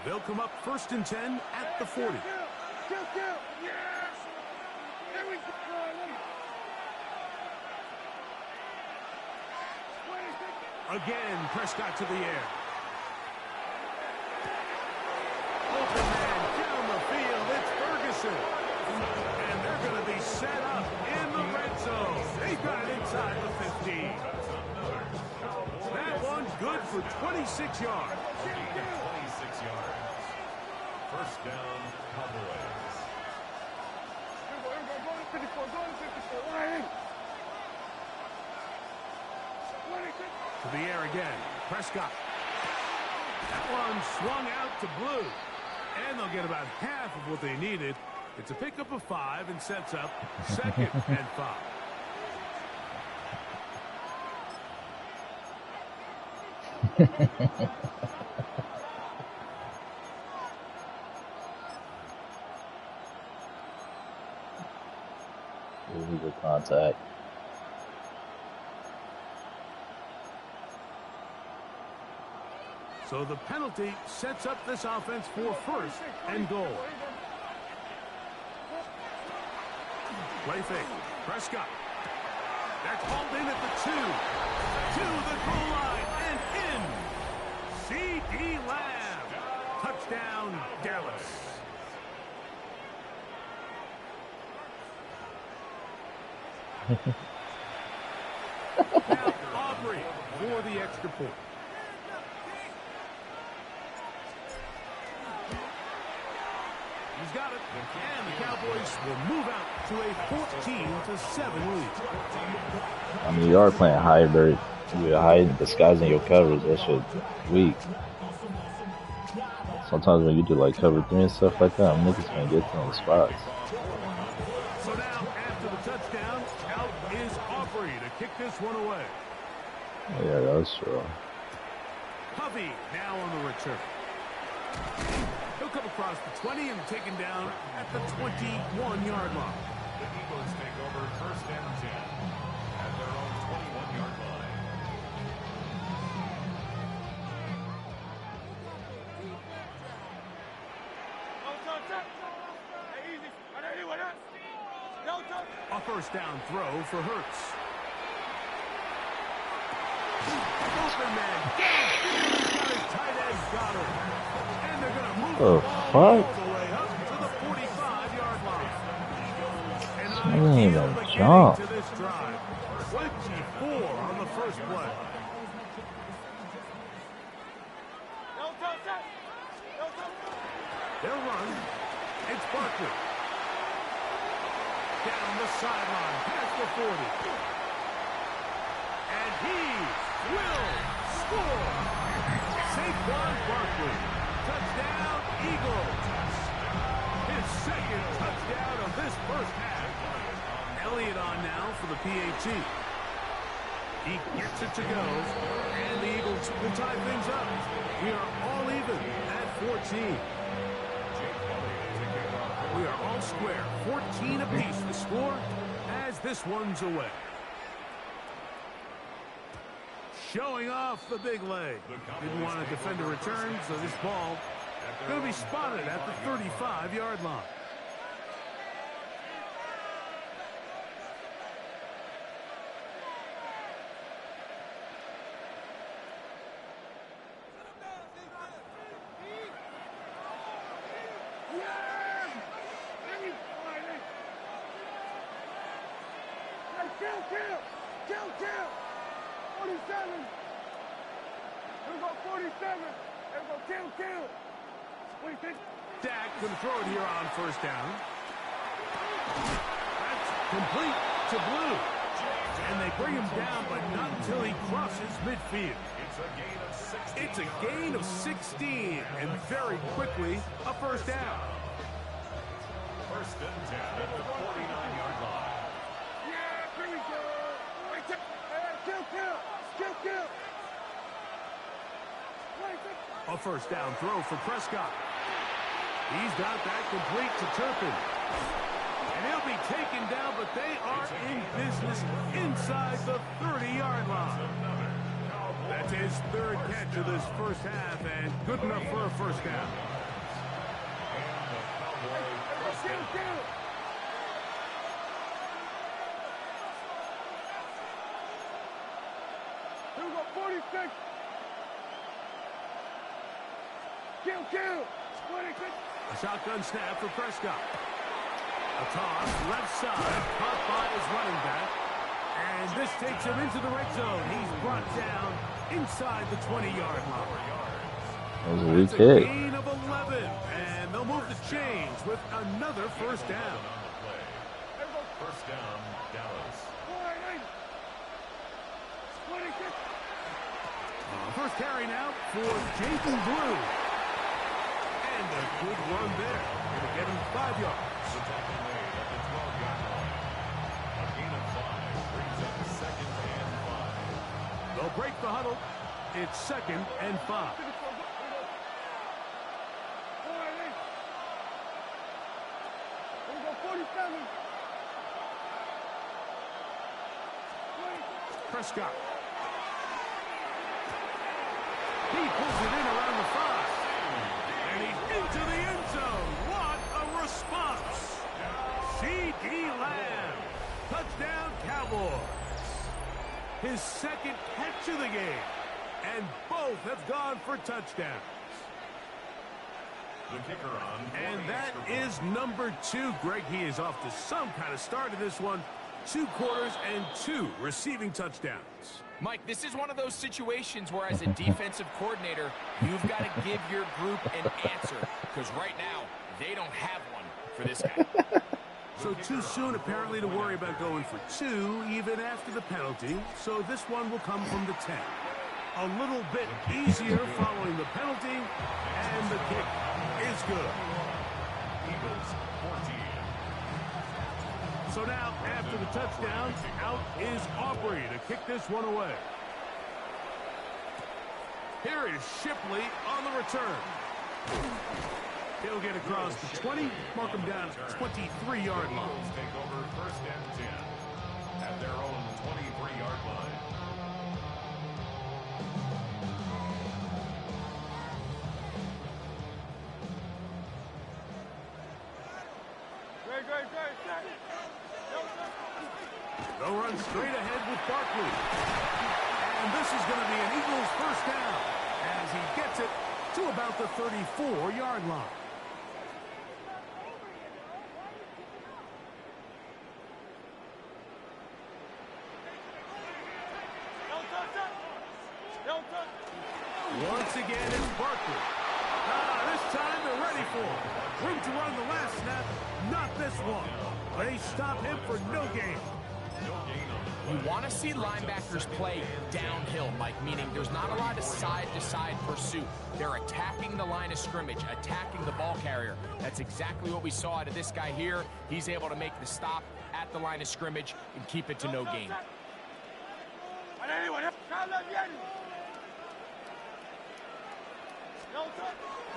They'll come up 1st and 10 at the 40. Again, Prescott to the air. Open man down the field. It's Ferguson. And they're going to be set up in the red zone. They've got it inside the 15. That one good for 26 yards. 26 yards. 1st down, Cowboys. To the air again. Prescott. That one swung out to Blue. And they'll get about half of what they needed. It's a pickup of 5 and sets up 2nd and 5. Illegal contact. So the penalty sets up this offense for 1st and goal. Play fake. Prescott. They're called in at the 2. To the goal line and in. C.D. Lamb. Touchdown, Dallas. Now Aubrey for the extra point. He's got it, and the Cowboys will move out to a 14-7 lead. I mean, you are playing hybrid. You're hiding, disguising your coverage. That shit weak. Sometimes when you do like cover 3 and stuff like that, niggas can get to those spots. So now, after the touchdown, out is Aubrey to kick this one away. Yeah, that's true. Hovey now on the return. He'll come across the 20 and taken down at the 21-yard line. The Eagles take over 1st and 10 at their own 21-yard line. A 1st down throw for Hurts. Open man downfield. He's got his tight end Goddard. And they're going to move the ball all the way up to the 45-yard line. 9 Didn't here even beginning jump. to this drive. 24 on the first play. They'll run. It's Barkley. Down the sideline, past the 40. And he will score. Saquon Barkley. Touchdown, Eagles. His second touchdown of this first half. Elliott on now for the PAT. He gets it to go, and the Eagles will tie things up. We are all even at 14. We are all square, 14 apiece the score as this one's away. Showing off the big leg. Didn't want to defend a return, so this ball going to be spotted at the 35-yard line. Kill! 47! Here we go, 47! Here we go, kill! 26! Dak can throw it here on first down. That's complete to Blue. And they bring him down, but not until he crosses midfield. It's a gain of 16, and very quickly, a first down. First and 10 at the 49-yard line. Yeah, here we go! Kill! A first down throw for Prescott. He's got that complete to Turpin. And he'll be taken down, but they are in business inside the 30-yard line. That's his third catch of this first half, and good enough for a first down. Kill! Here we go, 46! Kill! 26! A shotgun snap for Prescott. A toss, left side, caught by his running back. And this takes him into the red zone. He's brought down inside the 20-yard line. That was a weak It's a hit. gain of 11, and they'll move the chains with another first down. First down, Dallas. 26! First carry now for Jason Blue. And a good run there. Going to get him 5 yards. The tackle made at the 12-yard line. A gain of 5 brings up second and 5. They'll break the huddle. It's second and 5. Here we go, 47! Prescott. He pulls it in around the 5. And he's into the end zone. What a response. C.D. Lamb. Touchdown Cowboys. His second catch of the game. And both have gone for touchdowns. The kicker on. And that is number 2. Greg, he is off to some kind of start in this one. 2 quarters and 2 receiving touchdowns. Mike, this is one of those situations where as a defensive coordinator, you've got to give your group an answer. Because right now, they don't have one for this guy. So too soon, apparently, to worry about going for 2, even after the penalty. So this one will come from the 10. A little bit easier following the penalty, and the kick is good. Eagles 14. So now, after the touchdown, out is Aubrey to kick this one away. Here is Shipley on the return. He'll get across the 20, mark him down at the 23-yard line. Eagles take over first and 10 at their own 23-yard line. Great. They'll run straight ahead with Barkley. And this is going to be an Eagles first down as he gets it to about the 34-yard line. Once again, it's Barkley. This time they're ready for it. Room to run the last snap, not this one. They stop him for no gain. You want to see linebackers play downhill, Mike, meaning there's not a lot of side-to-side pursuit. They're attacking the line of scrimmage, attacking the ball carrier. That's exactly what we saw out of this guy here. He's able to make the stop at the line of scrimmage and keep it to no gain.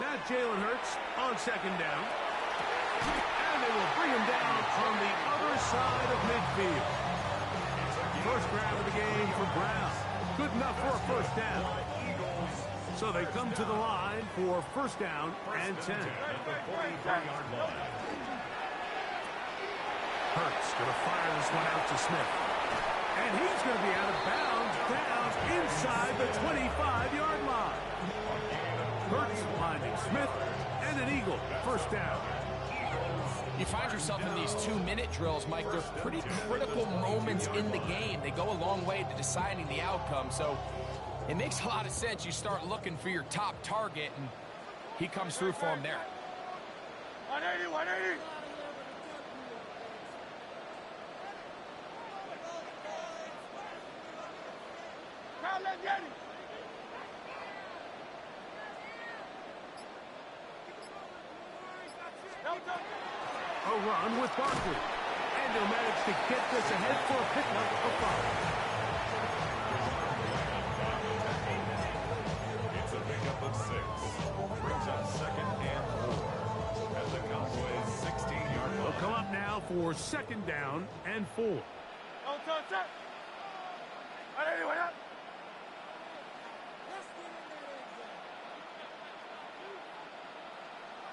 Now Jalen Hurts on second down. And they will bring him down on the other side of midfield. First grab of the game for Brown. Good enough for a first down. So they come to the line for first down and 10. Hurts going to fire this one out to Smith. And he's going to be out of bounds down inside the 25-yard line. Hurts finding Smith and an Eagle. First down. You find yourself in these 2-minute drills, Mike. They're pretty critical moments in the game. They go a long way to deciding the outcome. So it makes a lot of sense. You start looking for your top target, and he comes through for him there. 180, 180. A run with Barkley. And he'll manage to get this ahead for a pickup of 5. It's a pickup of 6. Brings up second and 4. At the Cowboys' 16-yard line. They'll come up now for second down and 4.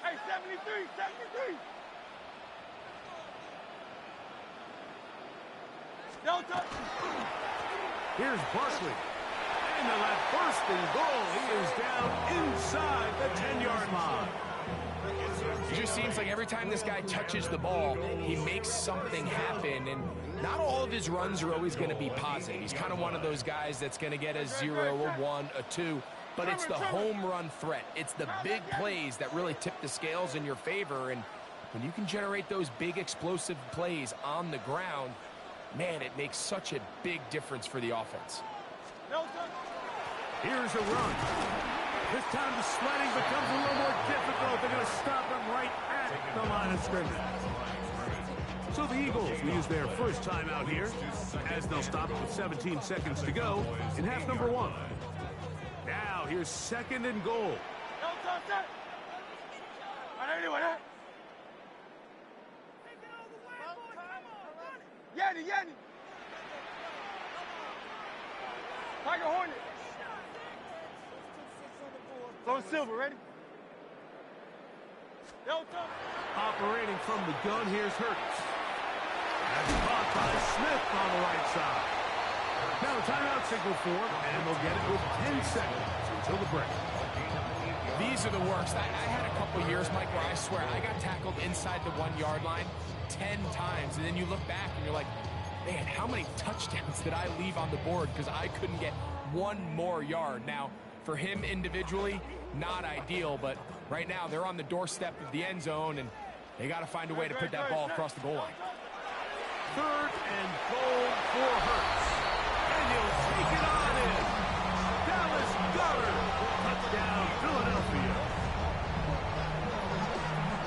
Hey, 73, 73. Here's Barkley. And they'll have first and goal. He is down inside the 10-yard line. It just seems like every time this guy touches the ball, he makes something happen. And not all of his runs are always going to be positive. He's kind of one of those guys that's going to get a 0, a 1, a 2. But it's the home run threat. It's the big plays that really tip the scales in your favor. And when you can generate those big explosive plays on the ground, man, it makes such a big difference for the offense. Here's a run. This time the sledding becomes a little more difficult. They're going to stop him right at the line of scrimmage. So the Eagles will use their first timeout here as they'll stop with 17 seconds to go in half number 1. Now here's second and goal. Yanni. Tiger Hornet. Low Silver, ready? Operating from the gun, here's Hurts. That's caught by Smith on the right side. Now a timeout signal for him, and they'll get it with 10 seconds until the break. These are the worst. I had a couple years, Mike, where I swear I got tackled inside the 1-yard line 10 times, and then you look back and you're like, man, how many touchdowns did I leave on the board because I couldn't get one more yard? Now, for him individually, not ideal, but right now they're on the doorstep of the end zone, and they got to find a way to put that ball across the goal line. Third and goal for Hurts. And he'll take it on in. Dallas Goedert. Touchdown, Philadelphia.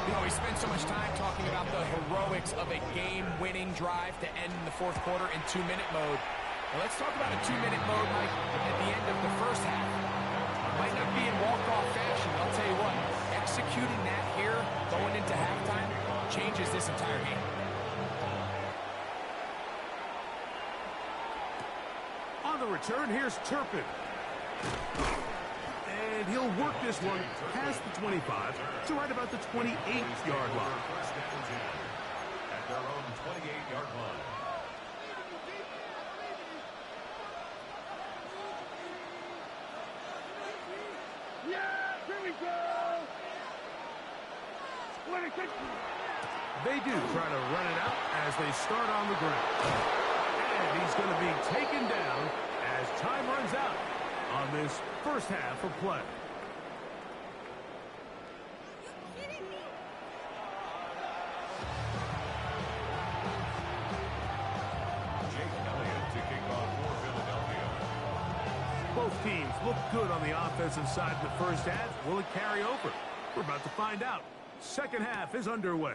You know, we spend so much time talking about the heroics of a game-winning drive to end in the fourth quarter in 2-minute mode. Well, let's talk about a 2-minute mode, Mike, at the end of the first half. Might not be in walk-off fashion, but I'll tell you what, executing that here, going into halftime, changes this entire game. On the return, here's Turpin. And he'll work this one past the 25 to right about the 28-yard line. At their own 28-yard line. Yeah, here we go. They do try to run it out as they start on the ground. And he's going to be taken down as time runs out on this first half of play. Both teams look good on the offensive side in the first half. Will it carry over? We're about to find out. Second half is underway.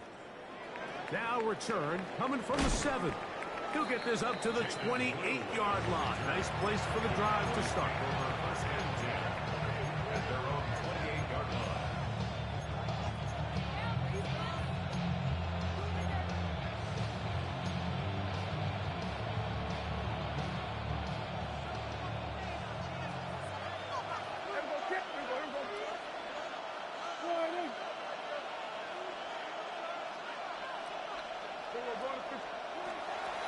Now return coming from the 7. He'll get this up to the 28-yard line. Nice place for the drive to start. First and 10 at their own 28-yard line.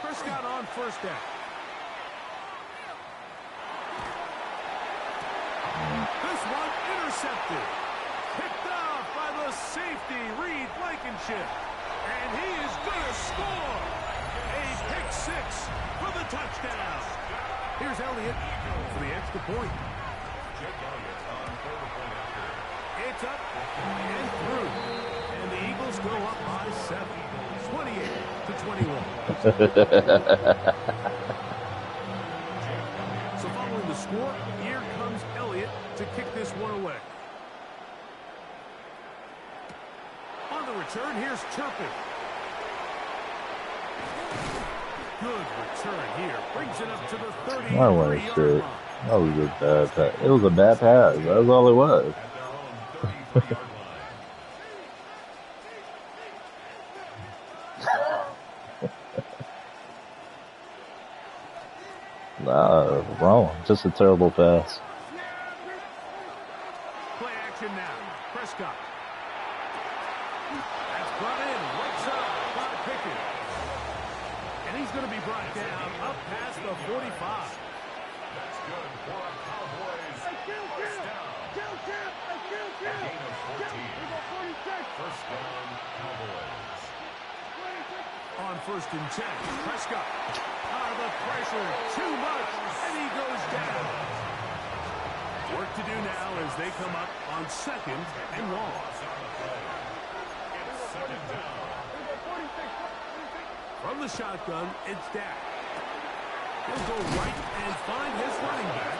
Prescott on first down. This one intercepted. Picked off by the safety, Reed Blankenship. And he is going to score. A pick 6 for the touchdown. Here's Elliott for the extra point. Jake Elliott on for the point after. It's up and through. And the Eagles go up by 7. 28-21. So following the score, here comes Elliott to kick this one away. On the return, here's Turpin. Good return here. Brings it up to the 30. I want to shit. That was a bad pass. It was a bad pass. That's all it was. At their own 33-yard line. Nah, wrong. Just a terrible pass. Play action now. Prescott. That's brought in. Right side by Pickett. And he's going to be brought down up past the 45. That's good for a Cowboys first down. Gain of 14. First down, Cowboys. On first and 10, Prescott. The pressure, too much, and he goes down. Work to do now as they come up on second and long. It's second down. From the shotgun, it's Dak. He'll go right and find his running back.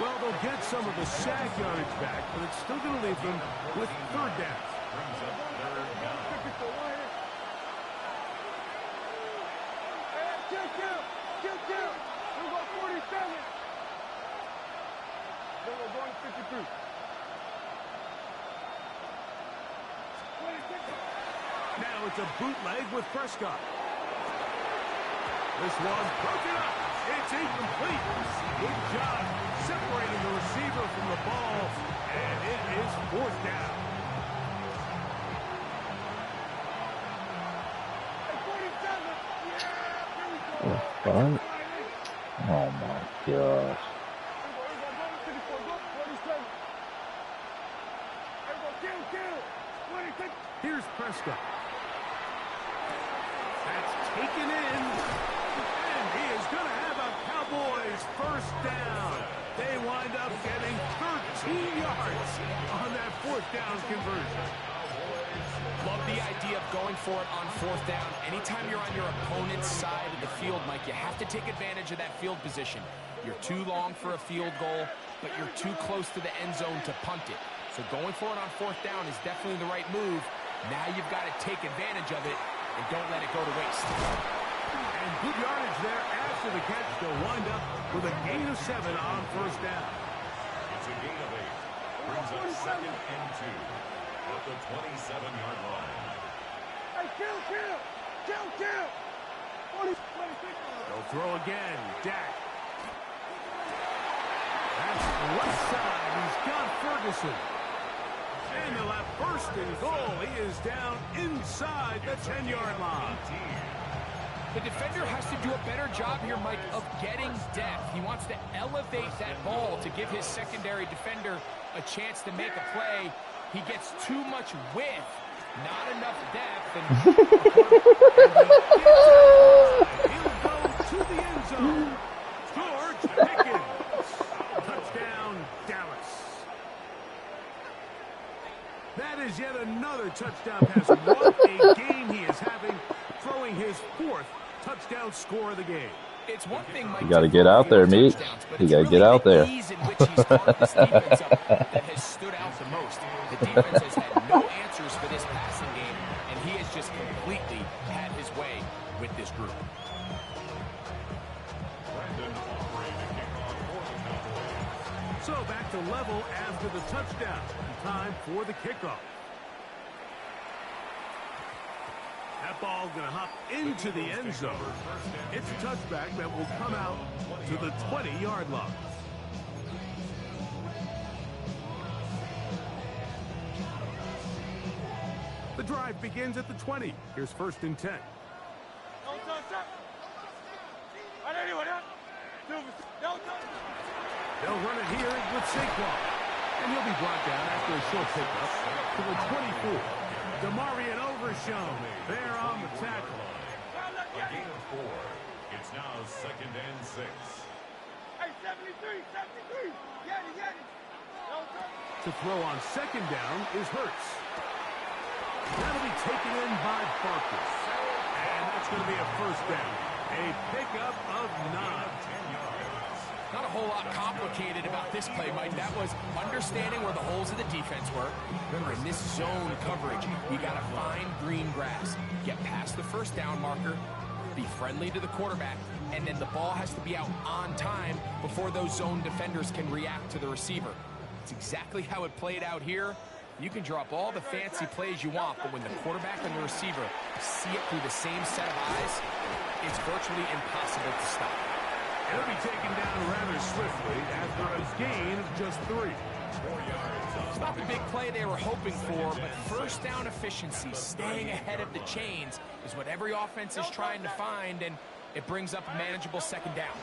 Well, they'll get some of the sack yardage back, but it's still going to leave them with third down. Brings up third down. Now it's a bootleg with Prescott. This one broken up. It's incomplete. Good job separating the receiver from the ball, and it is fourth down. What? Oh my gosh. Here's Prescott. That's taken in. And he is going to have a Cowboys first down. They wind up getting 13 yards on that fourth down conversion. Love the idea of going for it on fourth down. Anytime you're on your opponent's side of the field, Mike, you have to take advantage of that field position. You're too long for a field goal, but you're too close to the end zone to punt it. So going for it on fourth down is definitely the right move. Now you've got to take advantage of it and don't let it go to waste. And good yardage there after the catch. They'll wind up with a gain of 7 on first down. It's a gain of 8. Brings up second and 2 at the 27-yard line. They'll throw again. Dak. That's left side. He's got Ferguson. And they'll have first and goal. He is down inside the 10-yard line. The defender has to do a better job here, Mike, of getting depth. He wants to elevate that ball to give his secondary defender a chance to make a play. He gets too much width, not enough depth. And he'll go to the end zone. George Pickens. Touchdown, Dallas. That is yet another touchdown pass. What a game he is having, throwing his 4th touchdown score of the game. It's one thing, Mike, You got to get out there, Meat. You got to get out there. The ease in which he's carved this defense up that has stood out the most. The defense has had no answers for this passing game, and he has just completely had his way with this group. So back to level after the touchdown. Time for the kickoff. That ball going to hop into the end zone. It's a touchback that will come out to the 20-yard line. The drive begins at the 20. Here's 1st and 10. They'll run it here with Saquon. And he'll be brought down after a short pickup to the 24. Demarion Overshown there on the tackle. A gain of 4. It's now 2nd and 6. Hey, 73, 73. Get it. To throw on 2nd down is Hurts. That'll be taken in by Barkley. And that's going to be a 1st down. A pickup of 9. 10 yards. Not a whole lot complicated about this play, Mike. That was understanding where the holes of the defense were. Remember, in this zone coverage, you got to find green grass. Get past the 1st down marker, be friendly to the quarterback, and then the ball has to be out on time before those zone defenders can react to the receiver. It's exactly how it played out here. You can draw up all the fancy plays you want, but when the quarterback and the receiver see it through the same set of eyes, it's virtually impossible to stop. It'll be taken down rather swiftly after a gain of just 3. 4 yards. It's not the big play they were hoping for, but 1st down efficiency, staying ahead of the chains, is what every offense is trying to find, and it brings up a manageable 2nd down.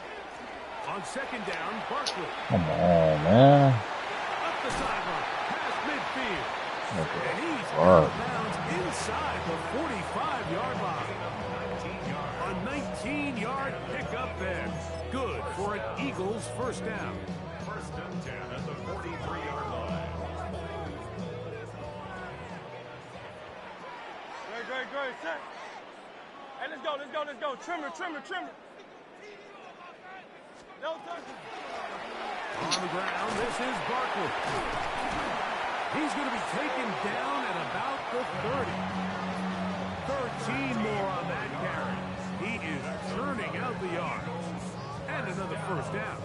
On 2nd down, Barkley. Come on, man. Up the sideline, past midfield. Okay. And he's Wow. out of bounds inside the 45-yard line. A 19-yard pickup there. Good for an Eagles 1st down. 1st and 10 at the 43-yard line. Great, set. Hey, let's go. Trimmer. No touching. On the ground, this is Barkley. He's going to be taken down at about the 30. 13 more on that carry. He is churning out the yards. And another 1st down.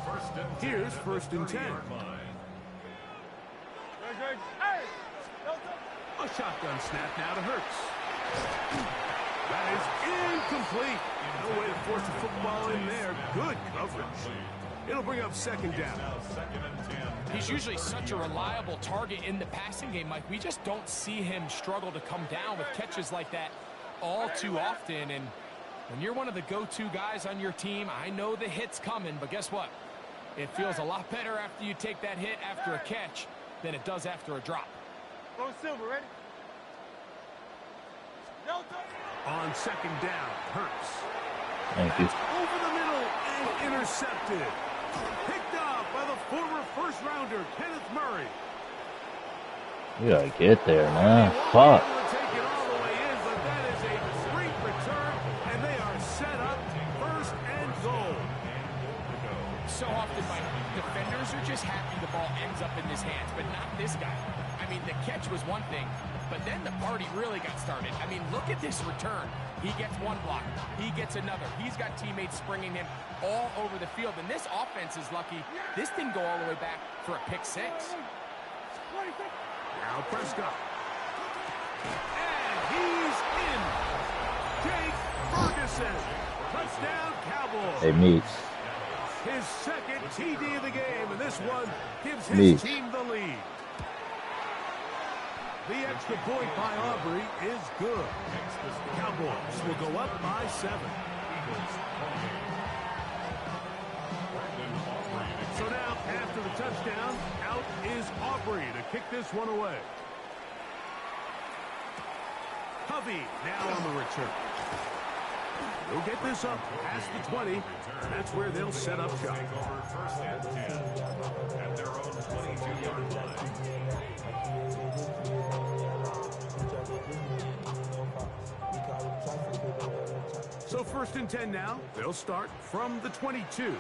1st and 10 Here's at 1st and 10. 30-yard line. Great. Hey, no touching. A shotgun snap now to Hurts. That is incomplete. No way to force the football in there. Good coverage. It'll bring up 2nd down. Now 2nd and 10. He's usually such a reliable target in the passing game, Mike. We just don't see him struggle to come down with catches like that all too often. And when you're one of the go-to guys on your team, I know the hit's coming, but guess what? It feels a lot better after you take that hit after a catch than it does after a drop. Go Silver, ready? No touching. On 2nd down, Hurts. Thank you. Over the middle and intercepted. Picked off by the former 1st rounder, Kenneth Murray. You got to get there, man. He won't Fuck. be able to take it all the way in, but that is a great return, and they are set up 1st and goal. So often, Mike, defenders are just happy the ball ends up in his hands, but not this guy. I mean, the catch was one thing, but then the party really got started. I mean, look at this return. He gets one block. He gets another. He's got teammates springing him all over the field, and this offense is lucky. This didn't go all the way back for a pick 6. Now Prescott. And he's in. Jake Ferguson. Touchdown, Cowboys. Hey, Meat. His 2nd TD of the game, and this one gives his Meat. team the lead. The extra point by Aubrey is good. Cowboys will go up by 7. So now, after the touchdown, out is Aubrey to kick this one away. Hovey now on the return. They'll get this up past the 20. That's where they'll set up shop. Take over 1st and 10 at their own 22-yard line. So 1st and 10 now. They'll start from the 22.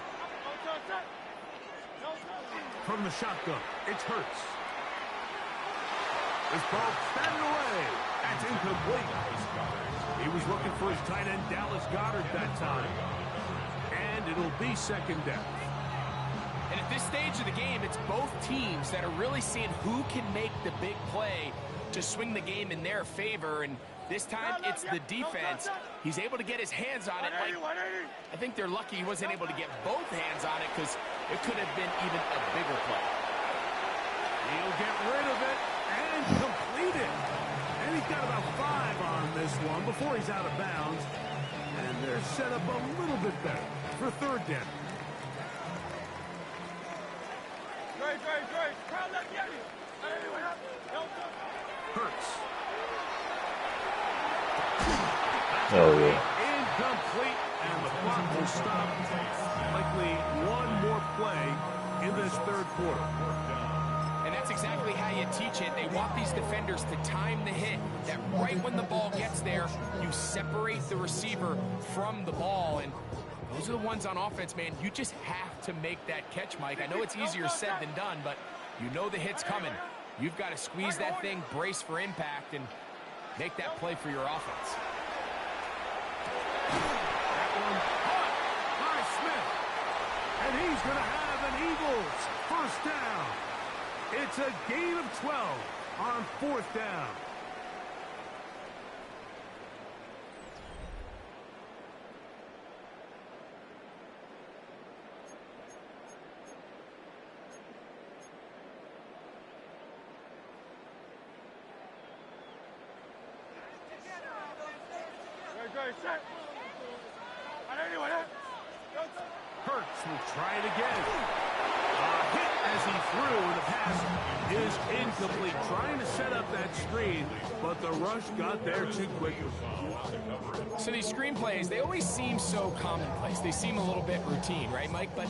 From the shotgun, it's Hurts. This ball batted away. That's incomplete. He was looking for his tight end, Dallas Goedert, that time. And it'll be 2nd down. And at this stage of the game, it's both teams that are really seeing who can make the big play to swing the game in their favor. And this time, it's the defense. He's able to get his hands on it. I think they're lucky he wasn't able to get both hands on it because it could have been even a bigger play. He'll get rid of it and complete it. And he's got about 5 on this one before he's out of bounds. And they're set up a little bit better for 3rd down. Hurts. Oh, yeah. Incomplete, and the clock will stop. Likely one more play in this 3rd quarter. And that's exactly how you teach it. They want these defenders to time the hit, that right when the ball gets there, you separate the receiver from the ball. And those are the ones on offense, man. You just have to make that catch, Mike. I know it's easier said than done, but you know the hit's coming. You've got to squeeze that thing, brace for impact, and make that play for your offense. That one caught by Smith. And he's going to have an Eagles 1st down. It's a gain of 12 on 4th down. Hurts will try it again. A hit as he threw. The pass is incomplete. Trying to set up that screen, but the rush got there too quickly. So these screen plays, they always seem so commonplace. They seem a little bit routine, right, Mike? But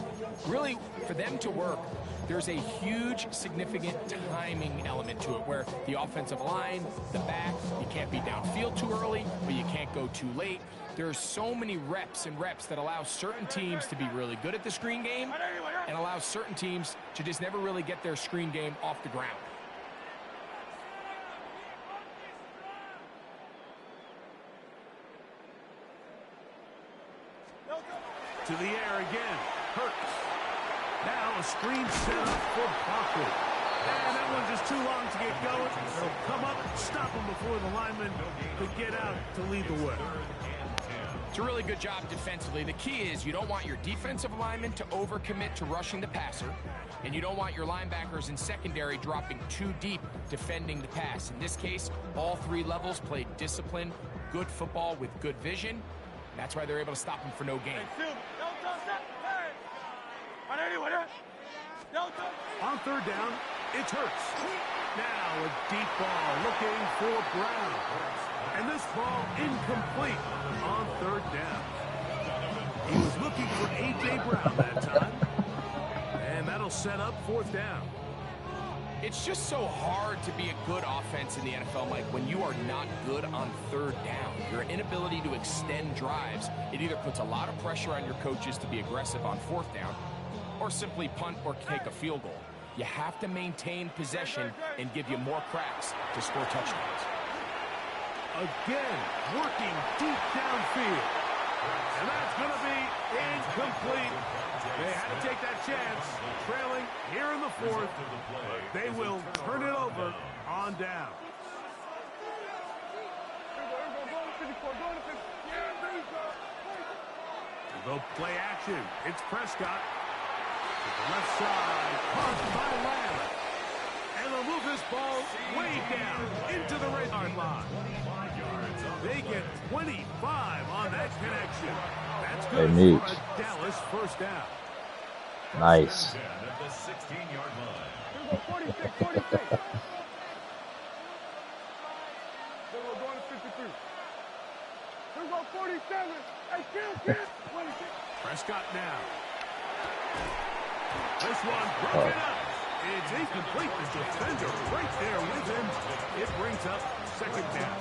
really, for them to work, there's a huge, significant timing element to it where the offensive line, the back, you can't be downfield too early, but you can't go too late. There's so many reps and reps that allow certain teams to be really good at the screen game and allow certain teams to just never really get their screen game off the ground. To the air again. Hurts. Now a screen set up for Barkley. And that one's just too long to get going. They'll come up and stop him before the lineman could get out to lead the way. It's a really good job defensively. The key is you don't want your defensive linemen to overcommit to rushing the passer, and you don't want your linebackers in secondary dropping too deep defending the pass. In this case, all 3 levels played disciplined, good football with good vision. That's why they're able to stop him for no gain. On 3rd down, it's Hurts. Now a deep ball looking for Brown. And this ball incomplete on 3rd down. He was looking for A.J. Brown that time. And that'll set up 4th down. It's just so hard to be a good offense in the NFL, Mike, when you are not good on 3rd down. Your inability to extend drives, it either puts a lot of pressure on your coaches to be aggressive on 4th down or simply punt or take a field goal. You have to maintain possession and give you more cracks to score touchdowns. Again, working deep downfield. And that's going to be incomplete. They had to take that chance, trailing here in the 4th. They will turn it over on down. They'll play action. It's Prescott. To the left side, caught by Lamb. And they'll move this ball way down into the red yard line. They get 25 on that connection. That's good for a Dallas 1st down. Nice. At the 16-yard line. 46. They're going to 53. They're going 47. Hey, kill. Prescott now. This one broken up. It's incomplete. The defender right there with him. It brings up 2nd down.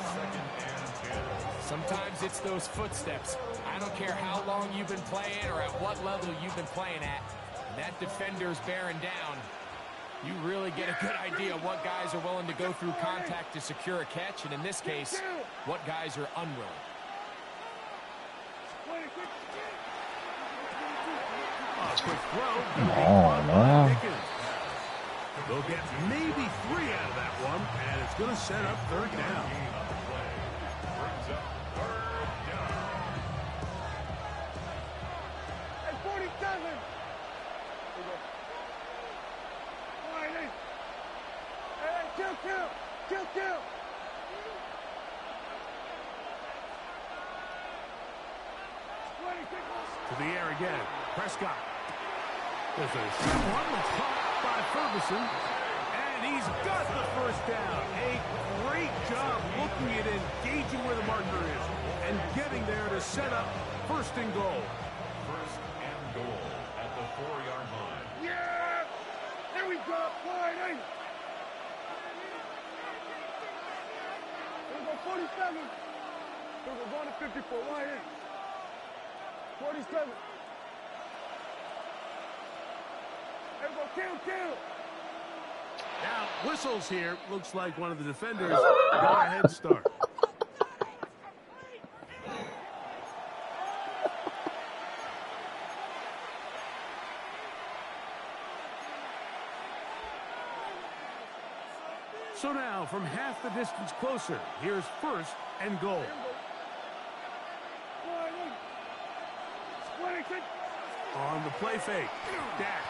Sometimes it's those footsteps. I don't care how long you've been playing or at what level you've been playing at, that defender's bearing down. You really get a good idea of what guys are willing to go through contact to secure a catch, and in this case, what guys are unwilling. Quick throw. Oh, man. They'll get maybe 3 out of that one, and it's going to set up third down. At 47. Hey, kill. To the air again. Prescott. There's a short one that's caught by Ferguson. And he's got the first down. A great job looking at engaging where the marker is and getting there to set up first and goal. First and goal at the 4-yard line. Yeah! There we go. Wide eight. Here we go, 47. Here we go, going to 54. Wide eight. 47. There we go, kill. Now, whistles here. Looks like one of the defenders got a head start. So now, from half the distance closer, here's first and goal. On the play fake, Dak.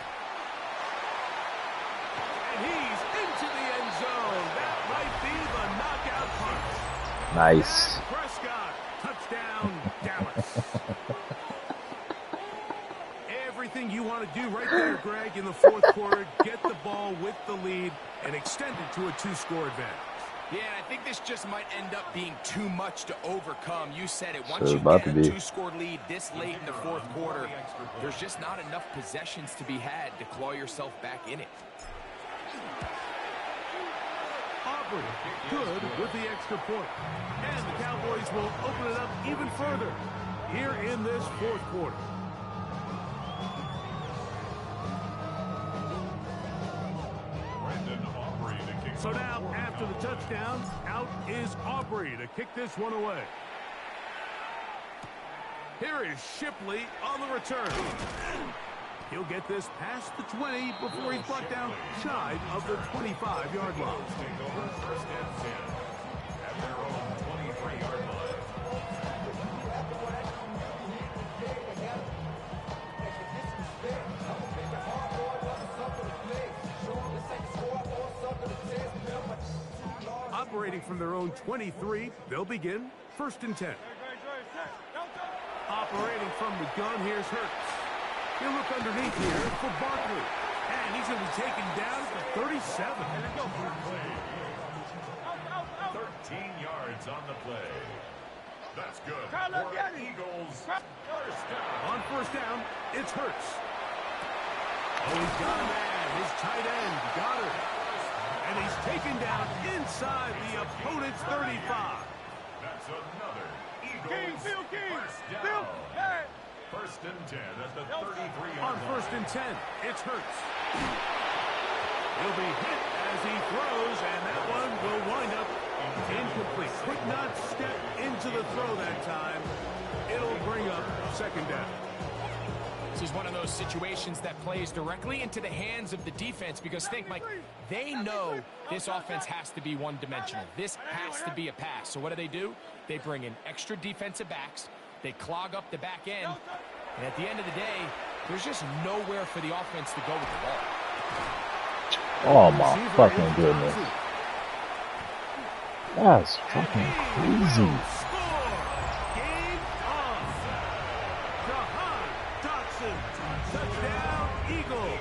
And he's into the end zone. That might be the knockout punch. Nice. Prescott, touchdown, Dallas. Everything you want to do right there, Greg, in the fourth quarter, get the ball with the lead and extend it to a 2-score advantage. Yeah, and I think this just might end up being too much to overcome. You said it. Once So you about get to a be. 2-score lead this late in the fourth quarter, there's just not enough possessions to be had to claw yourself back in it. Aubrey, good with the extra point. And the Cowboys will open it up even further here in this fourth quarter. Brandon Aubrey to kick. So now, after the touchdown, out is Aubrey to kick this one away. Here is Shipley on the return. He'll get this past the 20 before he's brought down shy of the 25-yard line. Take over first and 10 at their own 23-yard line. Operating from their own 23, they'll begin first and 10. Operating from the gun, here's Hurts. He'll look underneath here for Barkley. And he's going to be taken down at the 37. 13 yards on the play. That's good. For Eagles, first down. On first down, it's Hurts. Oh, he's got a man. His tight end, Goddard. And he's taken down inside the opponent's 35. That's another Eagles Phil King. first down. Phil, hey. First and 10 at the 33-yard On line. first and 10, it's Hurts. He'll be hit as he throws, and that one will wind up incomplete. Could not step into the throw that time. It'll bring up second down. This is one of those situations that plays directly into the hands of the defense because think, Mike, they know this offense has to be one-dimensional. This has to be a pass. So what do? They bring in extra defensive backs. They clog up the back end. And at the end of the day, there's just nowhere for the offense to go with the ball. Oh my fucking goodness. That's fucking crazy. Score! Game on! Jahan Dotson. Touchdown, Eagles.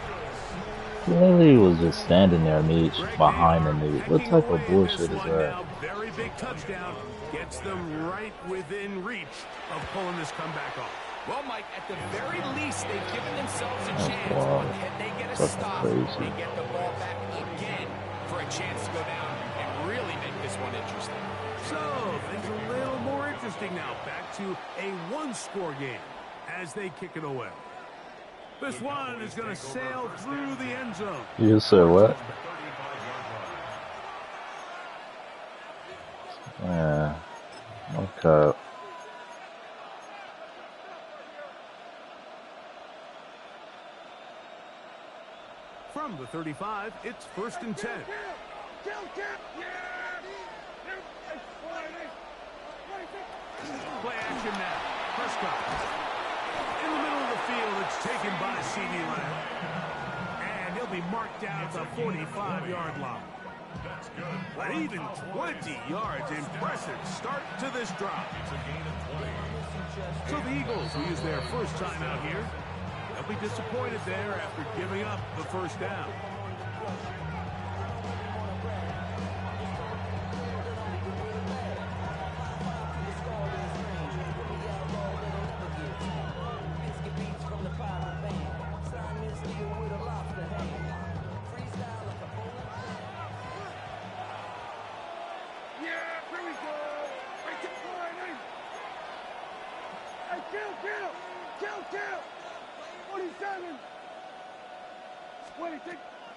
He literally was just standing there, Meech, behind the knee. What type of bullshit is One that? now, very big touchdown. Gets them right within reach of pulling this comeback off. Well, Mike, at the very least, they've given themselves a That's chance. wild. But can they get a That's stop crazy. and get the ball back again for a chance to go down and really make this one interesting? So, things a little more interesting Shifting now back to a one-score game as they kick it away. This one is going to sail through the end zone. You said what? Yeah. Okay. From the 35, it's 1st and 10. Play action now. Prescott. In the middle of the field, it's taken by CeeDee Lamb. And he'll be marked down at the 45-yard line. But even 20 yards, impressive start to this drive. So the Eagles will use their first time out here. They'll be disappointed there after giving up the first down.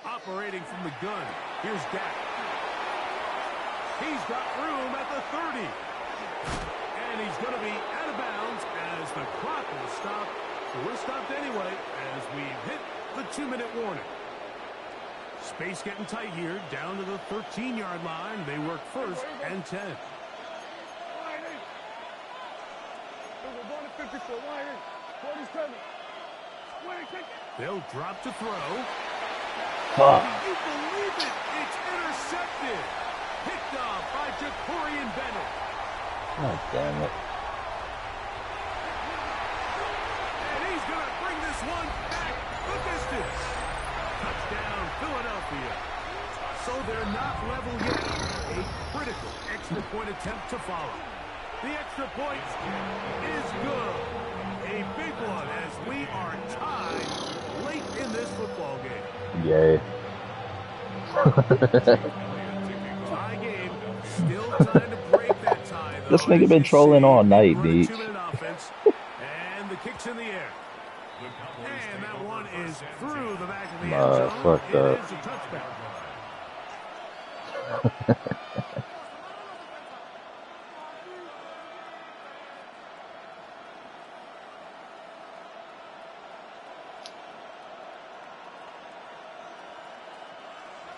Operating from the gun, here's Dak. He's got room at the 30. And he's going to be out of bounds as the clock will stop. We're stopped anyway as we've hit the 2-minute warning. Space getting tight here, down to the 13-yard line. They work 1st and 10. They'll drop to throw. Fuck. Can you believe it? It's intercepted. Picked off by Jacorian Bennett. God damn it. And he's going to bring this one back the distance. Touchdown, Philadelphia. So they're not level yet. A critical extra point attempt to follow. The extra point is good. A big one as we are tied late in this football game. Yay. Tie game. Still trying to break that tie, though. This nigga been trolling all night, B. And the kick's in the air. And that one is through the back of the end zone. Fuck It that. is a touchdown.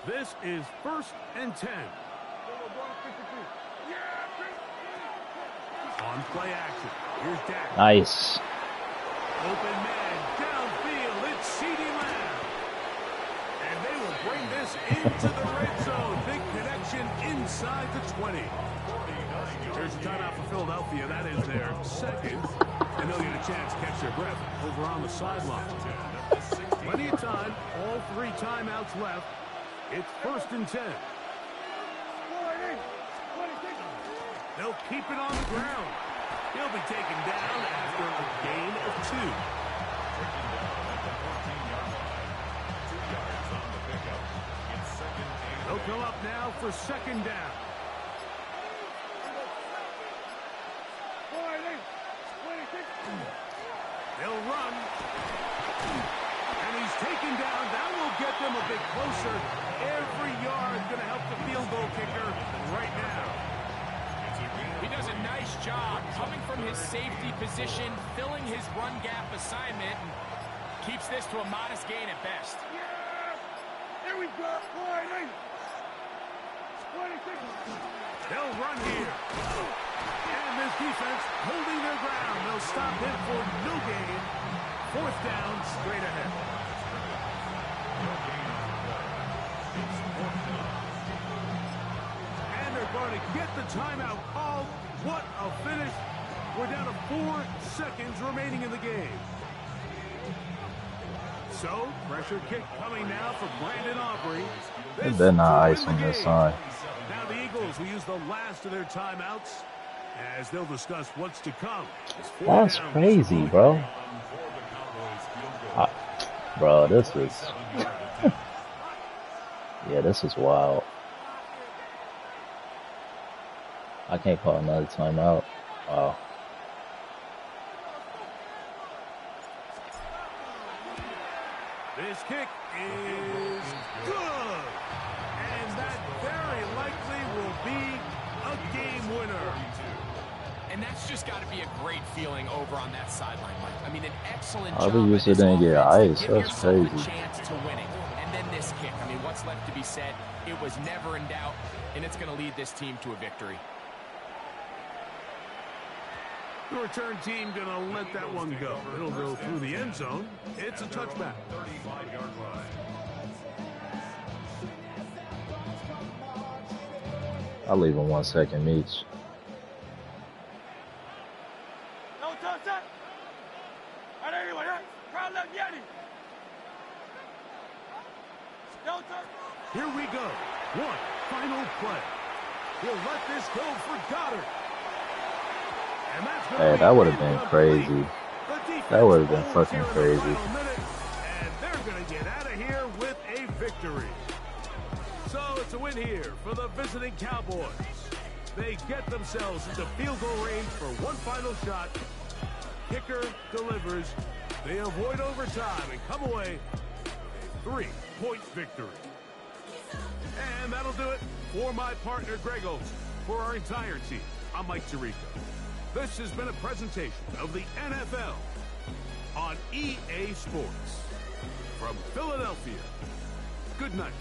This is 1st and 10. On play action. Here's Dak. Nice. Open man downfield. It's CeeDee Lamb. And they will bring this into the red zone. Big connection inside the 20. Here's a timeout for Philadelphia. That is their second. And they'll get a chance to catch their breath over on the sideline. Plenty of time. All 3 timeouts left. It's 1st and 10. They'll keep it on the ground. He'll be taken down after a gain of 2. They'll come up now for 2nd down. They'll run. And he's taken down. That will get them a bit closer. Every yard going to help the field goal kicker right now. He does a nice job coming from his safety position, filling his run gap assignment, and keeps this to a modest gain at best. There we go. They'll run here. And this defense holding their ground. They'll stop him for no gain. 4th down, straight ahead. And they're going to get the timeout called. What a finish. We're down to 4 seconds remaining in the game. So, pressure kick coming now for Brandon Aubrey. They're not ice on this side. Now the Eagles will use the last of their timeouts as they'll discuss what's to come. That's crazy, bro. Bro, this is... yeah, this is wild. I can't call another timeout. Wow. This kick is good. And that very likely will be a game winner. And that's just got to be a great feeling over on that sideline, Mike. I mean, an excellent How job they by used to this didn't get offense to ice. give That's yourself a crazy. chance to winning. And then this kick. I mean, what's left to be said? It was never in doubt, and it's going to lead this team to a victory. The return team going to let that one go. It'll go through the end zone. It's a touchback. 35-yard line. I'll leave him 1 second each. No touch that. All right, anyway, crowd left Yeti. No touch. Here we go. One final play. He'll let this go for Goddard. And that's gonna Hey, be that would have been incomplete. crazy. The defense That would have been holds fucking here in the crazy. final minute, and they're going to get out of here with a victory. So it's a win here for the visiting Cowboys. They get themselves into field goal range for one final shot. Kicker delivers. They avoid overtime and come away with a 3-point victory. And that'll do it for my partner, Greg Olson. For our entire team, I'm Mike Tirico. This has been a presentation of the NFL on EA Sports. From Philadelphia, good night.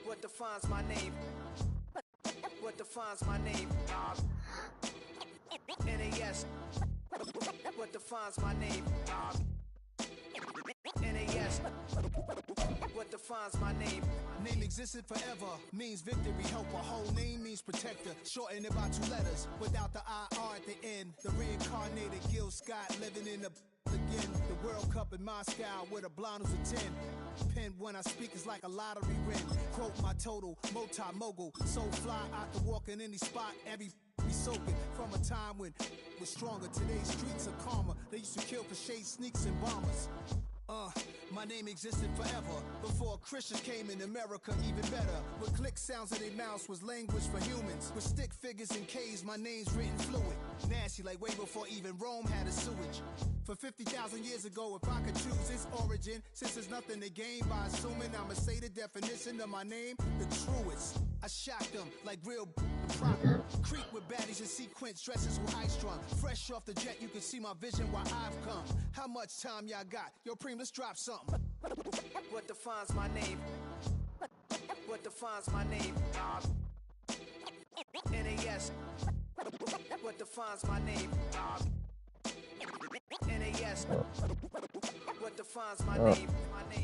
What defines my name? What defines my name? NAS. What defines my name? NAS. What defines my name? Name existed forever, means victory, helper. Whole name means protector, shortened it by 2 letters, without the IR at the end. The reincarnated Gil Scott living in the again. The World Cup in Moscow with a blind who's a 10. Pen when I speak is like a lottery win. Quote my total, multi-mogul. So fly, I can walk in any spot, every be soaking. From a time when was stronger. Today's streets are calmer. They used to kill for shade sneaks and bombers. My name existed forever. Before Christians came in America, even better. With click sounds in their mouths was language for humans. With stick figures and K's, my name's written fluid. Nasty like way before even Rome had a sewage. For 50,000 years ago, if I could choose its origin, since there's nothing to gain by assuming, I'ma say the definition of my name, the truest. I shocked them like real proper. Creep with baddies in sequence, dresses with high strung. Fresh off the jet, you can see my vision where I've come. How much time y'all got? Yo, Preem, let's drop something. What defines my name? What defines my name? NAS. What defines my name? NAS. What defines my name?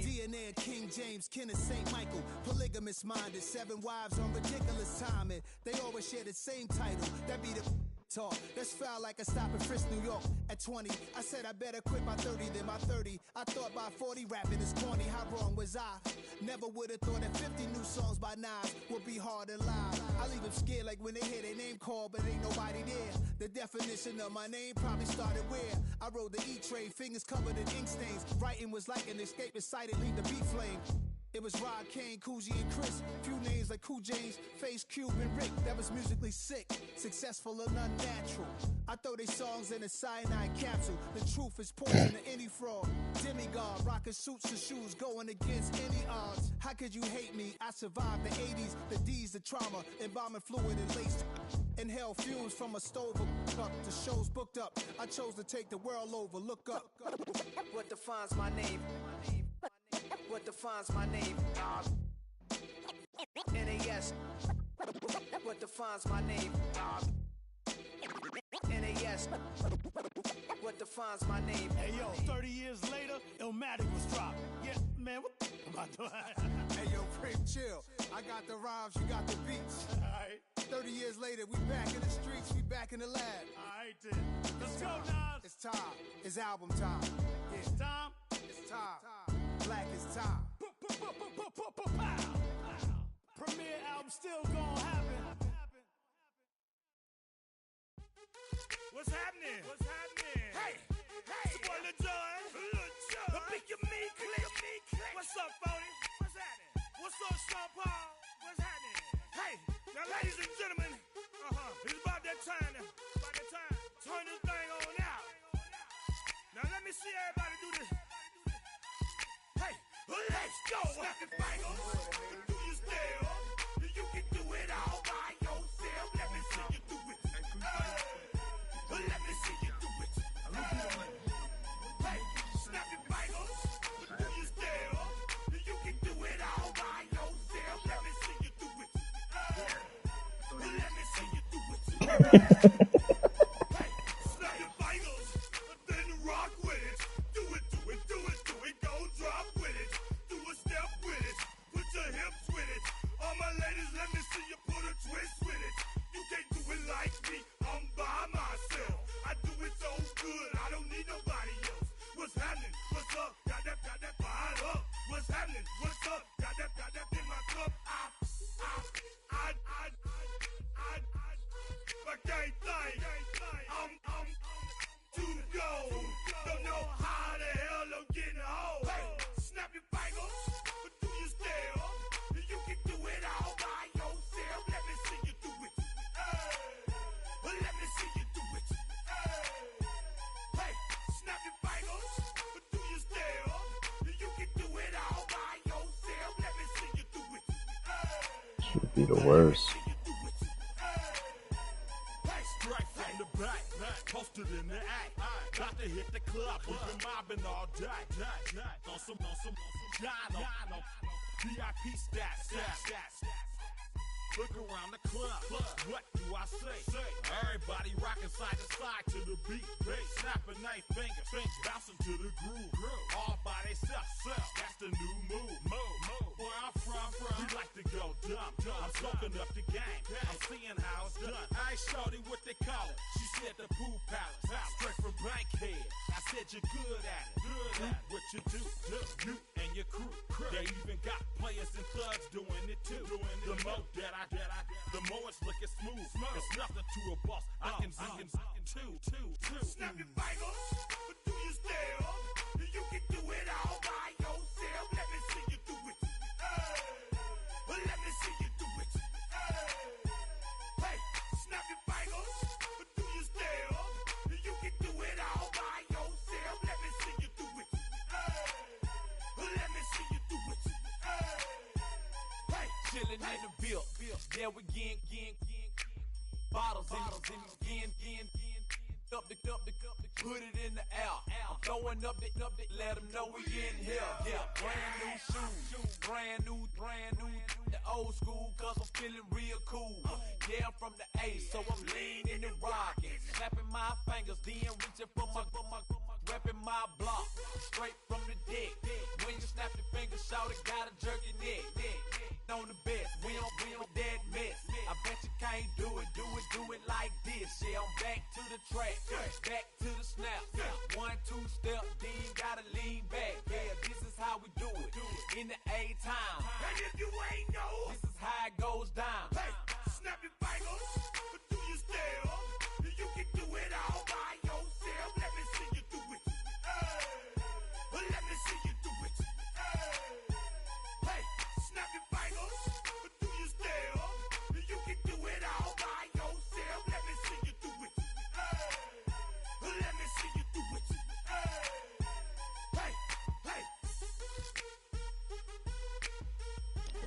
DNA of King James, kin of St. Michael. Polygamous minded, 7 wives on ridiculous timing. They always share the same title. That be the talk. That's foul like a stop in Frisk, New York. At 20, I said I better quit by 30 than my 30. I thought by 40 rapping is corny. How wrong was I? Never would have thought that 50 new songs by Nas would be hard to live. I leave them scared like when they hear their name called, but ain't nobody there. The definition of my name probably started where I rode the E-train, fingers covered in ink stains. Writing was like an escape inside it, leave the beat flame. It was Rod Kane, Coogee, and Chris. Few names like Cool James, Face, Cube, and Rick. That was musically sick, successful and unnatural. I throw they songs in a cyanide capsule. The truth is poison to any fraud. Demigod, rocking suits and shoes, going against any odds. How could you hate me? I survived the 80s, the D's, the trauma, embalming fluid and laced. Inhale fumes from a stove up to shows booked up. I chose to take the world over. Look up. What defines my name? What defines my name? NAS. What defines my name? NAS. What defines defines my name. Hey yo, 30 years later, Illmatic was dropped. Yeah, man, what the am I doing? Hey yo, Prim, chill. I got the rhymes, you got the beats. Alright, 30 years later, we back in the streets, we back in the lab. alright then. Let's go, Nas. It's time. It's album time. Yeah, It's time. it's time. Black is time. Pow. Premiere album still gonna happen. What's happening? What's happening? Hey, it's your boy Lil Jon. The Pick Your Me Click. What's up, Phony? What's happening? What's up, Sean Paul? What's happening? Hey, now ladies and gentlemen, it's about that time. Turn this thing on out. Now let me see everybody do this. Hey, let's go. Snap your fingers. Do you still? You can do it all by yourself. Let me see you do it. Let me see you do it. Hey, snap your fingers. Do you still? You can do it all by yourself. Let me see you do it. Let me see you do it. Hey, snap your fingers. Then rock with it. Do it. Go drop with it. Do a step with it. Put your hips with it. All my ladies, let me see you put a twist with it. You can't do it like me. I'm by myself. I do it so good. I don't need nobody else. What's happening? What's up? Got that fired up. What's happening? What's up? Got that in my cup. I can't think. I'm too go. Don't know how the hell I'm getting home. Hey, snap your fingers. But do you still? You can do it all by yourself. Let me see you do it. Let me see you do it. Hey, snap your fingers. But do you still? You can do it all by yourself. Let me see you do it. Should be the worst. Straight from the back, posted in the act. Got to hit the club, we've been mobbing all day. On some Jono, VIP stats. Look around the club, what do I say? Everybody rocking side to side to the beat. Snapping their fingers, bouncing to the groove. All by themselves, that's the new move. Where I'm from, we like to go dumb. I'm soaking up the game, I'm seeing how it's done. I ain't shorty what they call it. She said the pool palace, straight from Bankhead. I said you're good at it. What you do, you and your crew. They even got players and thugs doing it too. The more the more it's looking smooth. It's nothing to a boss. I can two. Snap your fingers, but do you still? You can do it all by yourself. Let me see you do it. Let me see you do it. Hey, snap your fingers, but do you still? You can do it all by yourself. Let me see you do it. Let me see you do it. Hey, chillin' in the bill. There we again. Bottles in again. Up the put it in the air. I'm throwing up the, let them know we in here. Yeah, brand new shoes, brand new. The old school, cause I'm feeling real cool. Yeah, I'm from the A, so I'm leaning and rocking. Snapping my fingers, then reaching for my repping my block. Straight from the deck. When you snap your fingers, shout it, gotta jerk your neck. On the best, we don't dead mess. I bet you can't do it like this. Yeah, I'm back to the track, back to the snap. 1, 2 step, then you gotta lean back. Yeah, this is how we do it. In the A time. And if you ain't know, this is how it goes down. Hey, snap your fingers, but do you still? You can do it all by yourself. Let me see you do it. Let me see you do it. Hey, snap your fingers, but do you still? You can do it all by yourself. Let me see you do it. Let me see you do it. Hey.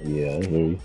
Yeah, I hear you.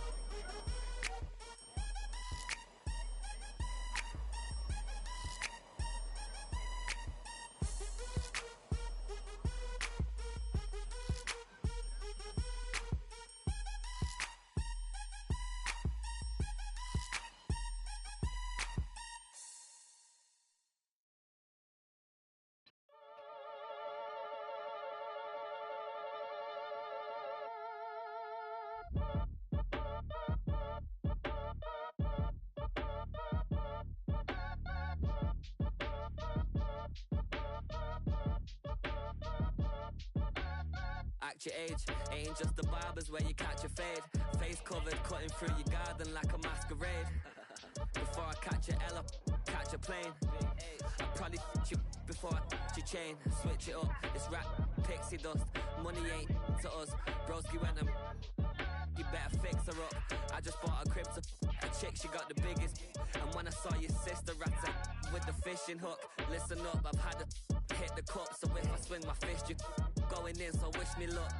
match your age. Ain't just the barbers where you catch a fade. Face covered, cutting through your garden like a masquerade. Before I catch a L up, catch a plane. I probably you before I your chain. Switch it up, it's rap, pixie dust. Money ain't to us. Broski went and you better fix her up. I just bought a crib to a chick, she got the biggest. And when I saw your sister rat with the fishing hook, listen up, I've had to hit the cup. So if I swing my fist, you going in, so wish me luck.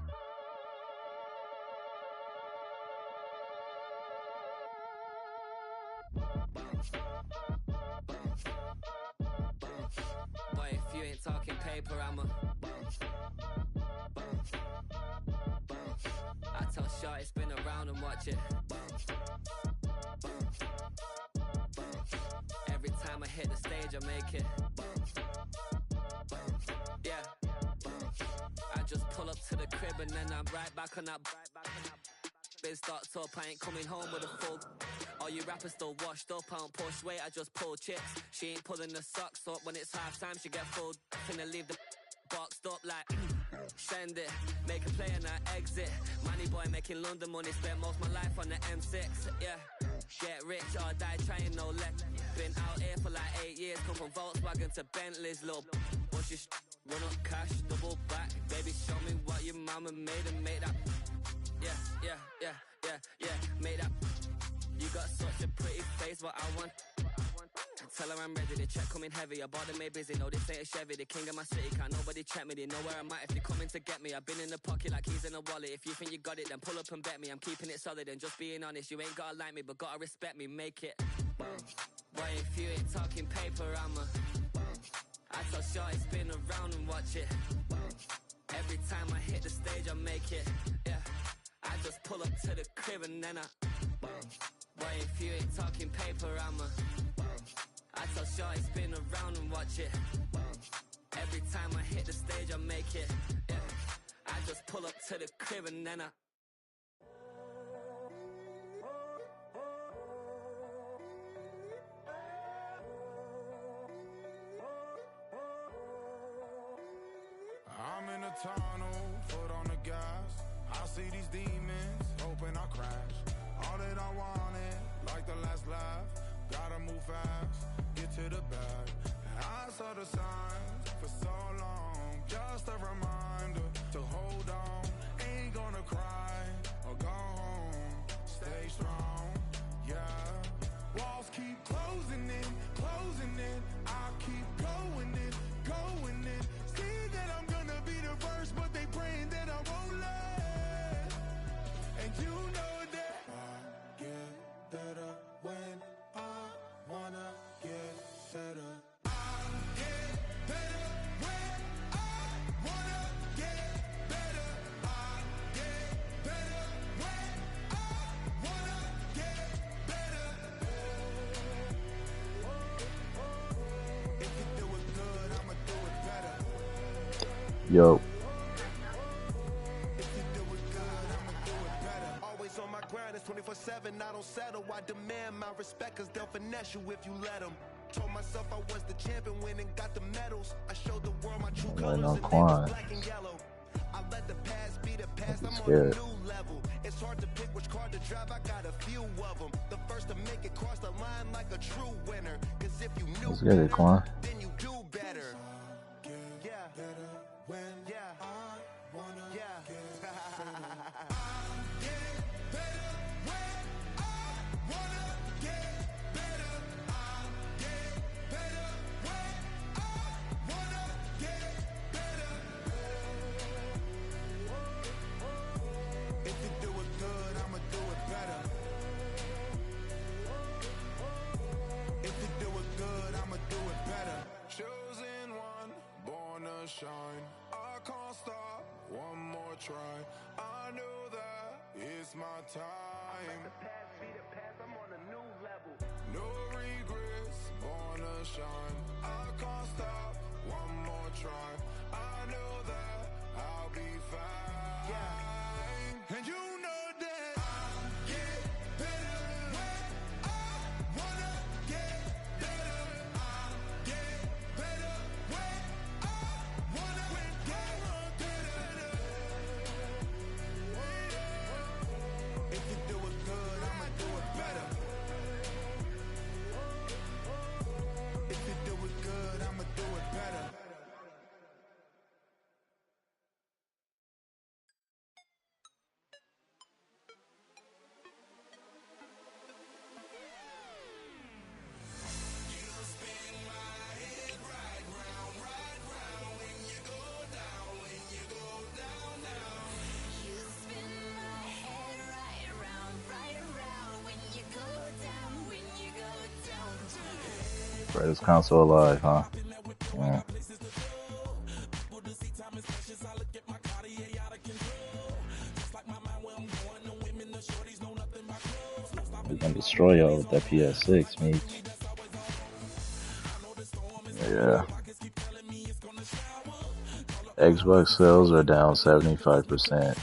Boy, if you ain't talking paper, I'm a I tell Shorty spin around and watch it. Every time I hit the stage, I make it. Yeah. I just pull up to the crib and then I'm right back on that. Biz starts up, I ain't coming home with a full. All you rappers still washed up, I don't push weight, I just pull chips. She ain't pulling the socks up, when it's half time she get full. Finna leave the boxed up like send it, make a play and I exit. Money boy making London money, spent most of my life on the M6. Yeah, get rich or die trying, no let. Been out here for like 8 years, come from Volkswagen to Bentley's, little bushes, run up cash, double back. Baby, show me what your mama made and make that. Yeah, made that. You got such a pretty face, but I want. Tell her I'm ready, the check coming heavy. I bought them made busy, no this ain't a Chevy. The king of my city, can't nobody check me. They know where I'm at if you're coming to get me. I've been in the pocket like keys in a wallet. If you think you got it, then pull up and bet me. I'm keeping it solid and just being honest. You ain't gotta like me, but gotta respect me, make it. Boy, if you ain't talking paper, I'm a I tell Shorty spin around and watch it. Every time I hit the stage, I make it. Yeah, I just pull up to the crib and then I boy, if you ain't talking paper, I'm a I tell Shorty spin around and watch it. Every time I hit the stage, I make it. Yeah, I just pull up to the crib and then I I'm in a tunnel, foot on the gas. I see these demons, hoping I crash. All that I wanted, like the last laugh. Gotta move fast, get to the bag. And I saw the signs for so long. Just a reminder to hold on. Ain't gonna cry or go home. Stay strong, yeah. Walls keep closing in, closing in. I keep going in, going in. See that I'm gonna be the first, but they praying that I won't let. And you know that I get better when I wanna get better. I get better when I wanna get better. I get better when I wanna get better. If you do it good, I'ma do it better. Yo. If you do it good, I'ma do it better. Always on my grind, it's 24/7, I don't settle. I demand my respect, cause they'll finesse you if you let them. Told myself I was the champion, went and got the medals. I showed the world my true colors, no and they Quan. was black and yellow. I let the past be the past, I'm on a scared. new level. It's hard to pick which car to drive, I got a few of them. The first to make it cross the line like a true winner. Cause if you knew Let's get it, better, Quan. then you do better. Yeah. When yeah. I wanna yeah. Get better. I get better when I wanna get better. I get better when I wanna get better. If you do it good, I'ma do it better. If you do it good, I'ma do it better. Chosen one, born to shine. I can't stop, one more try. I know that it's my time. Let the past be the past, I'm on a new level. No regrets, born to shine. I can't stop, one more try. I know that I'll be fine. Yeah. And you know that I get better when I wanna get better. I get better when I wanna get better. Greatest console alive, huh? Yeah. We can destroy y'all with that PS6, mate. Yeah. Xbox sales are down 75%.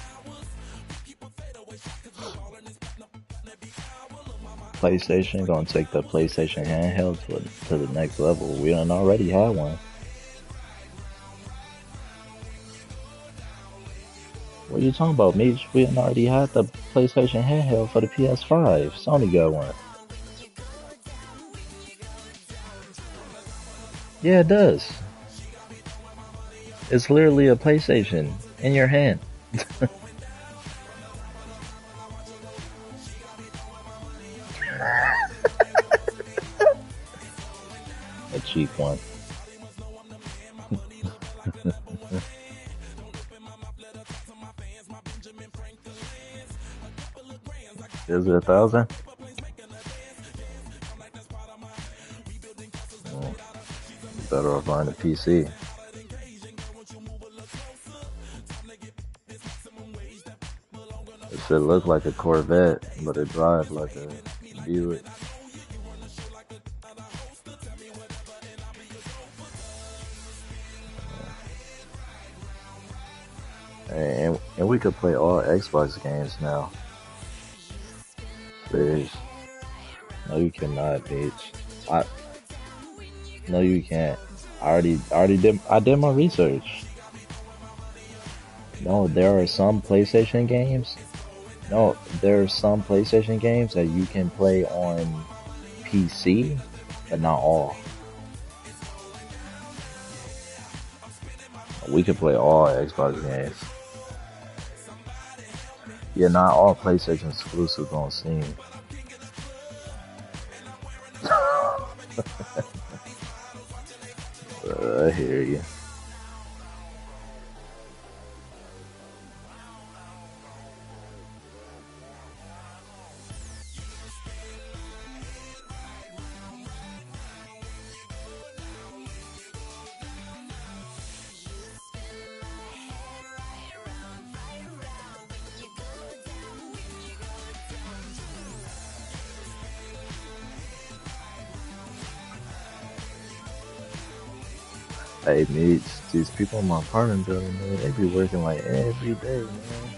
PlayStation gonna take the PlayStation handheld to the next level. We done already had one. What are you talking about, Meech? We done already had the PlayStation handheld for the PS5. Sony got one. Yeah, it does. It's literally a PlayStation in your hand. A cheap one. Is it 1,000? Oh, better off buying a PC. It should look like a Corvette, but it drives like a Buick. And we could play all Xbox games now. Serious. No, you cannot, bitch. No, you can't. I did my research. No, there are some PlayStation games. No, there are some PlayStation games that you can play on PC, but not all. We could play all Xbox games. Yeah, not all PlayStation exclusives on Steam. I hear you. Hey, Meech, these people in my apartment building, man, they be working like every day, man.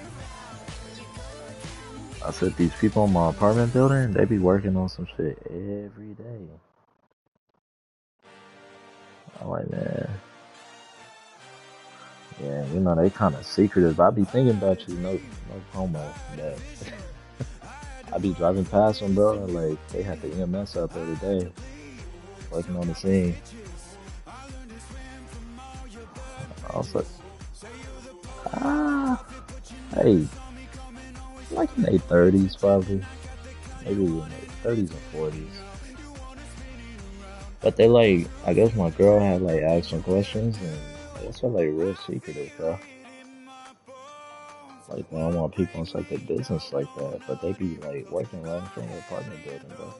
I said these people in my apartment building, they be working on some shit every day. I'm like, man. Yeah, you know, they kind of secretive. I be thinking about you, no promo, but I be driving past them, bro, and like, they had the EMS up every day, working on the scene. I was like, hey, like in their 30s probably, maybe in their 30s and 40s. But they like, I guess my girl had like asked some questions, and that's why like real secretive, bro. Like they don't want people inside their business like that, but they be like working right in front of the apartment building, bro.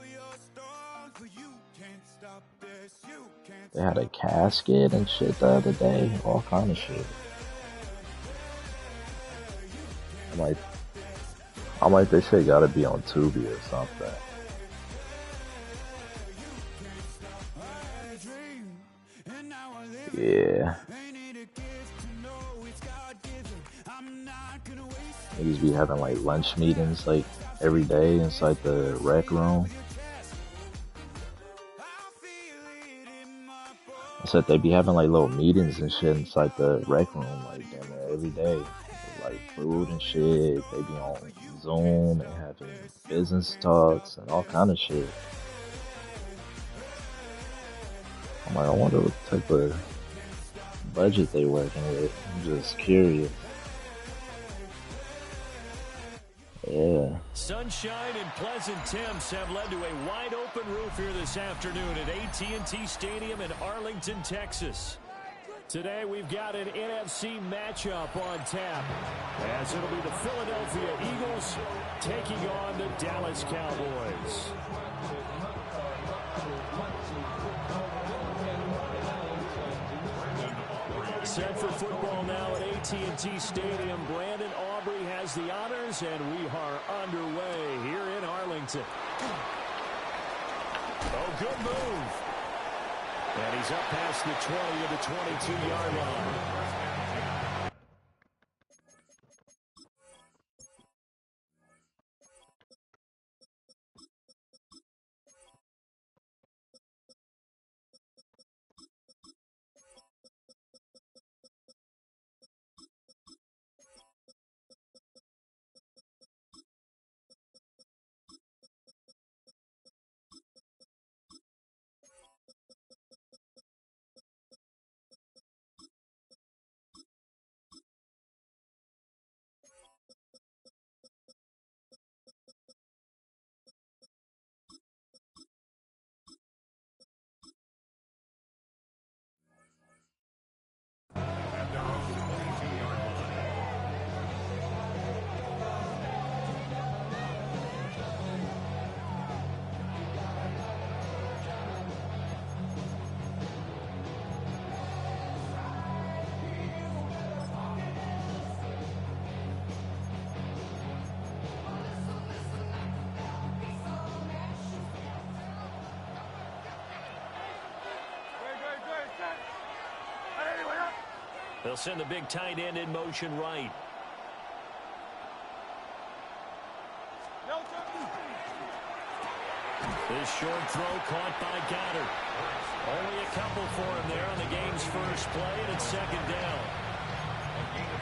They had a casket and shit the other day, all kind of shit. I'm like, this shit gotta be on Tubi or something. Yeah. Niggas be having like lunch meetings like every day inside the rec room. I said they be having like little meetings and shit inside the rec room like damn near every day. With, like food and shit. They be on Zoom and having business talks and all kind of shit. I'm like, I wonder what type of budget they working with. I'm just curious. Yeah. Sunshine and pleasant temps have led to a wide open roof here this afternoon at AT&T Stadium in Arlington, Texas. Today we've got an NFC matchup on tap, as it'll be the Philadelphia Eagles taking on the Dallas Cowboys. set for football now at AT&T Stadium. Brandon Aubrey has the honors, and we are underway here in Arlington. Oh, good move. And he's up past the 20 to the 22-yard line. They'll send the big tight end in motion right. This short throw caught by Goddard. Only a couple for him there on the game's first play, and it's second down.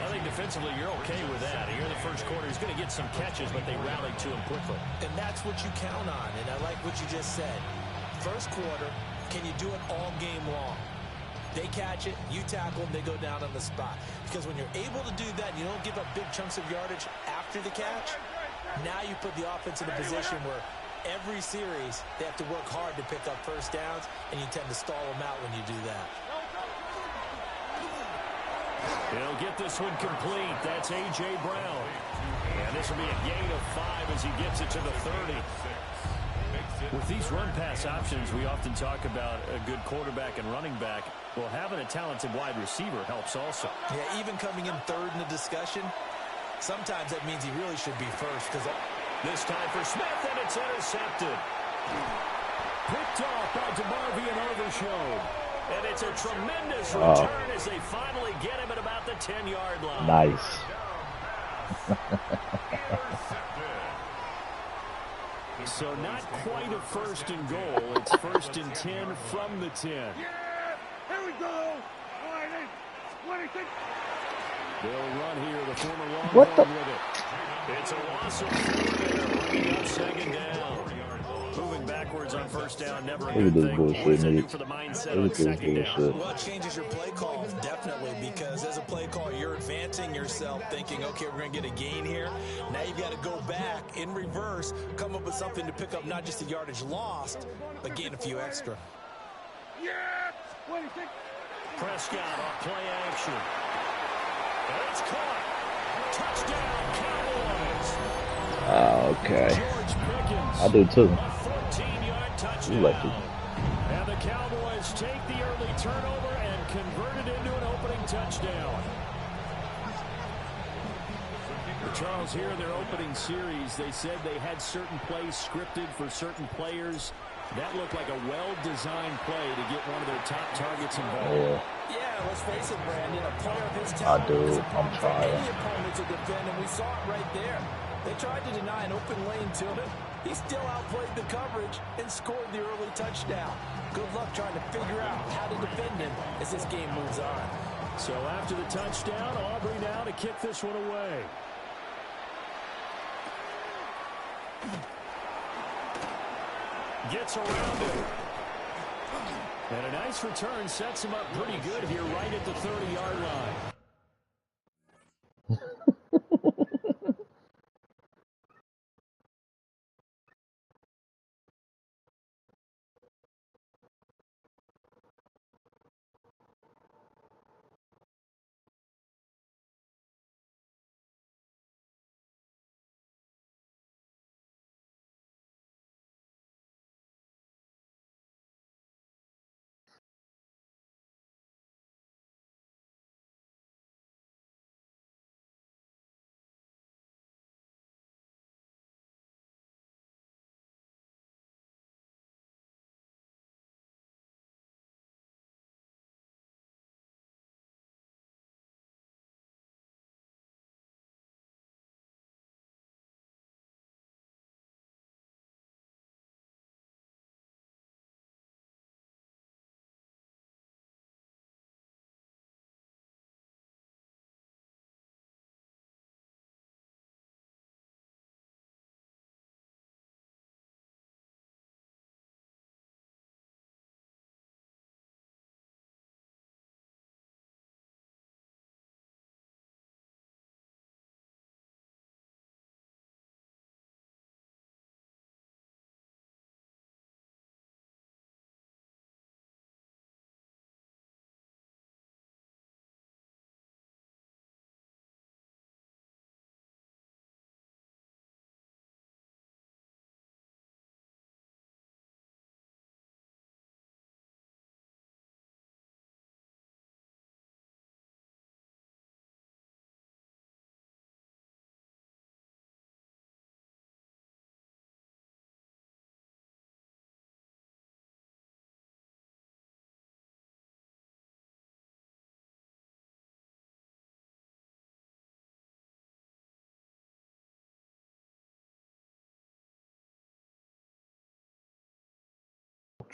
I think defensively you're okay with that. Here in the first quarter, he's going to get some catches, but they rallied to him quickly. And that's what you count on, and I like what you just said. First quarter, can you do it all game long? They catch it, you tackle them, they go down on the spot. Because when you're able to do that and you don't give up big chunks of yardage after the catch, now you put the offense in a position where every series they have to work hard to pick up first downs, and you tend to stall them out when you do that. He'll get this one complete. That's A.J. Brown. And this will be a gain of 5 as he gets it to the 30. With these run-pass options, we often talk about a good quarterback and running back. Well, having a talented wide receiver helps also. Yeah, even coming in third in the discussion, sometimes that means he really should be first. Because this time for Smith, and it's intercepted. Picked off by DeMarvion Overshown. And it's a tremendous return as they finally get him at about the 10-yard line. Nice. So not quite a first and goal. It's first and 10 from the 10. Yeah, here we go. 26. They'll run here, the former What the? Longhorn with it. It's a loss of 4 there, bringing up second down. Moving backwards on first down, never a good thing. What does it do for the mindset on second down? Well, it changes your play call, definitely, because as a play call, you're advancing yourself, thinking, okay, we're going to get a gain here. Now you've got to go back in reverse, come up with something to pick up not just the yardage lost, but gain a few extra. Yeah, 26. Prescott off play action. And it's caught. Touchdown, Cowboys. Okay. George Pickens. I do too. A 14-yard touchdown. You lucky. And the Cowboys take the early turnover and convert it into an opening touchdown. Charles, here in their opening series, they said they had certain plays scripted for certain players. That looked like a well-designed play to get one of their top targets involved. Yeah, let's face it, Brandon. A player of his I talent do. is a I'm problem for any trying. opponent to defend, and we saw it right there. They tried to deny an open lane to him. He still outplayed the coverage and scored the early touchdown. Good luck trying to figure out how to defend him as this game moves on. So after the touchdown, Aubrey now to kick this one away. Gets around it. And a nice return sets him up pretty good here right at the 30-yard line.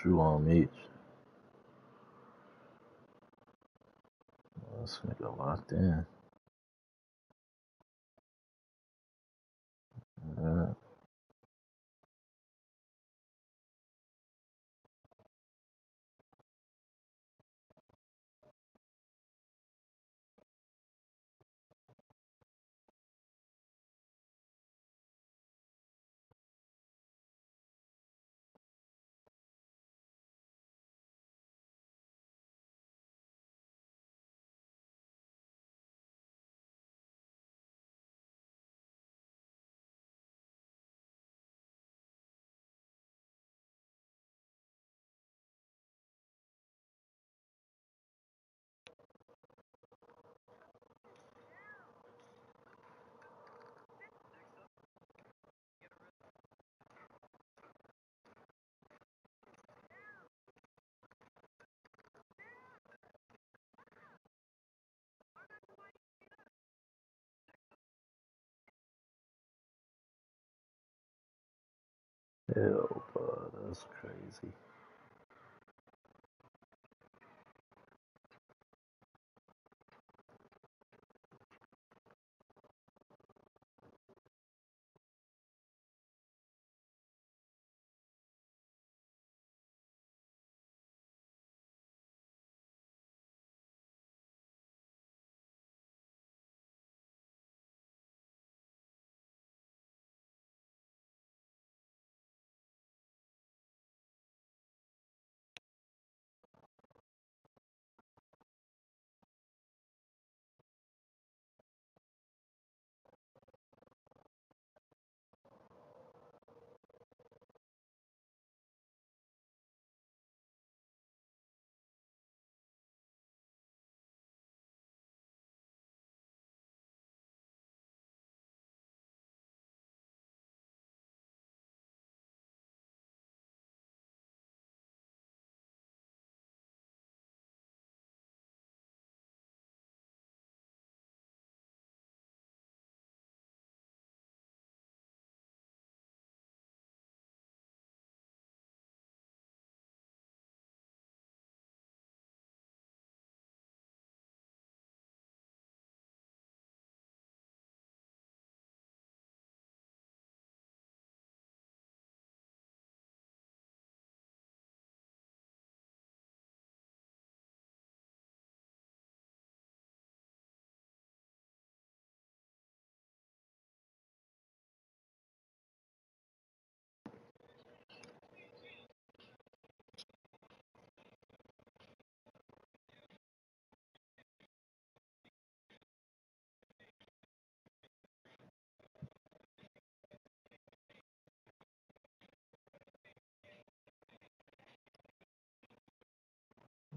Drew on Meach. This nigga locked in. Hell, bro, that's crazy.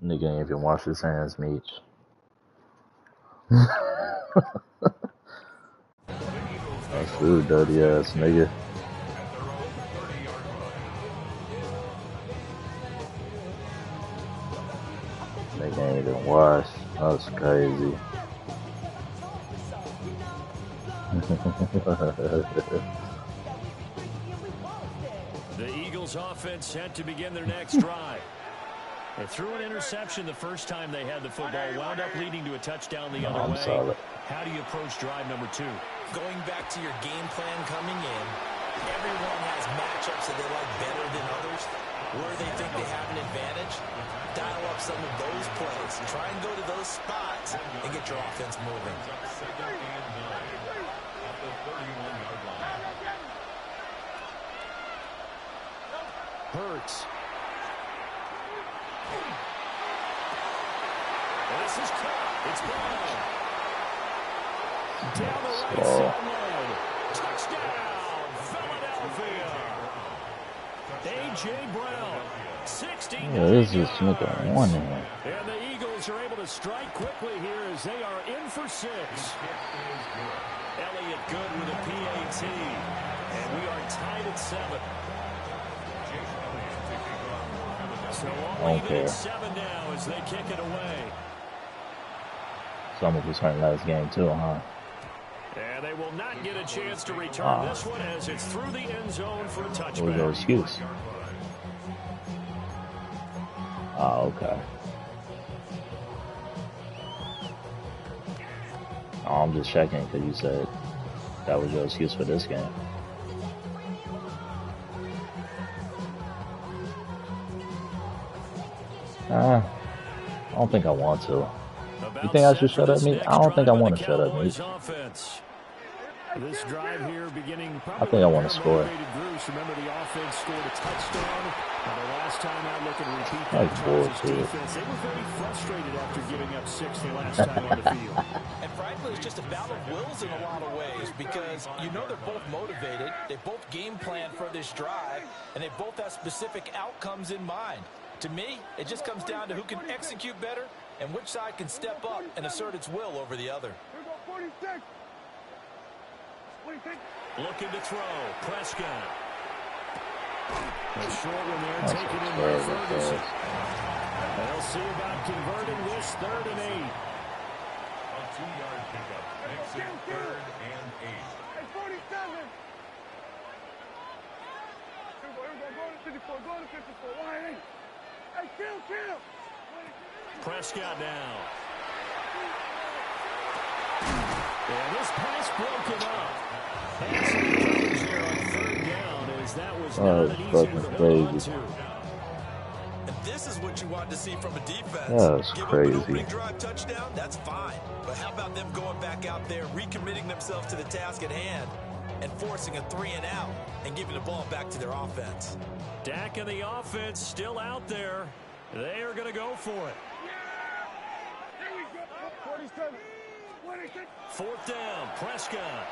Nigga ain't even wash his hands, Meach. That's food, dirty ass nigga. Nigga ain't even wash. That's crazy. The Eagles offense set to begin their next drive. They threw an interception the first time they had the football, wound up leading to a touchdown the other way. Solid. How do you approach drive number 2? Going back to your game plan coming in, everyone has matchups that they like better than others. Where they think they have an advantage, dial up some of those plays. Try and go to those spots and get your offense moving. Second and 9 at the 31-yard line. Hurts. This is caught. It's Brown. Down the right sideline. Touchdown, Philadelphia. A.J. Brown, 16. Yeah, this is nigga one in here. And the Eagles are able to strike quickly here as they are in for 6. Elliott good with a PAT. And we are tied at 7. So only at 7 now as they kick it away. Some of us heard last game too, huh? And they will not get a chance to return this one as it's through the end zone for a touchback. What was your excuse? Oh, okay. Oh, I'm just checking because you said that was your excuse for this game. I don't think I want to. You think I should shut up, me? I don't think I want to shut up, me. This drive here beginning I think I want to score. Remember the offense scored a touchdown. The last time I look and repeat that bullshit. Defense, they were very frustrated after giving up 6 the last time on the field. And frankly, it's just a battle of wills in a lot of ways because you know they're both motivated, they both game plan for this drive, and they both have specific outcomes in mind. To me, it just comes down to who can execute better and which side can step up and assert its will over the other. Looking to throw, Prescott. A short one there, taken in by Ferguson. They'll see about converting this 3rd and 8. A 2-yard pickup makes it 3rd and 8. Hey, 47. Here we go, go to 54, line 8. Hey, kill. Prescott now. And this pass broken up. And some coverage here on 3rd down as that was not an easy one to hold on to. And this is what you want to see from a defense. That's Give crazy. up an opening drive touchdown, that's fine. But how about them going back out there, recommitting themselves to the task at hand, and forcing a 3-and-out and giving the ball back to their offense. Dak and the offense still out there. They are going to go for it. 4th down, Prescott.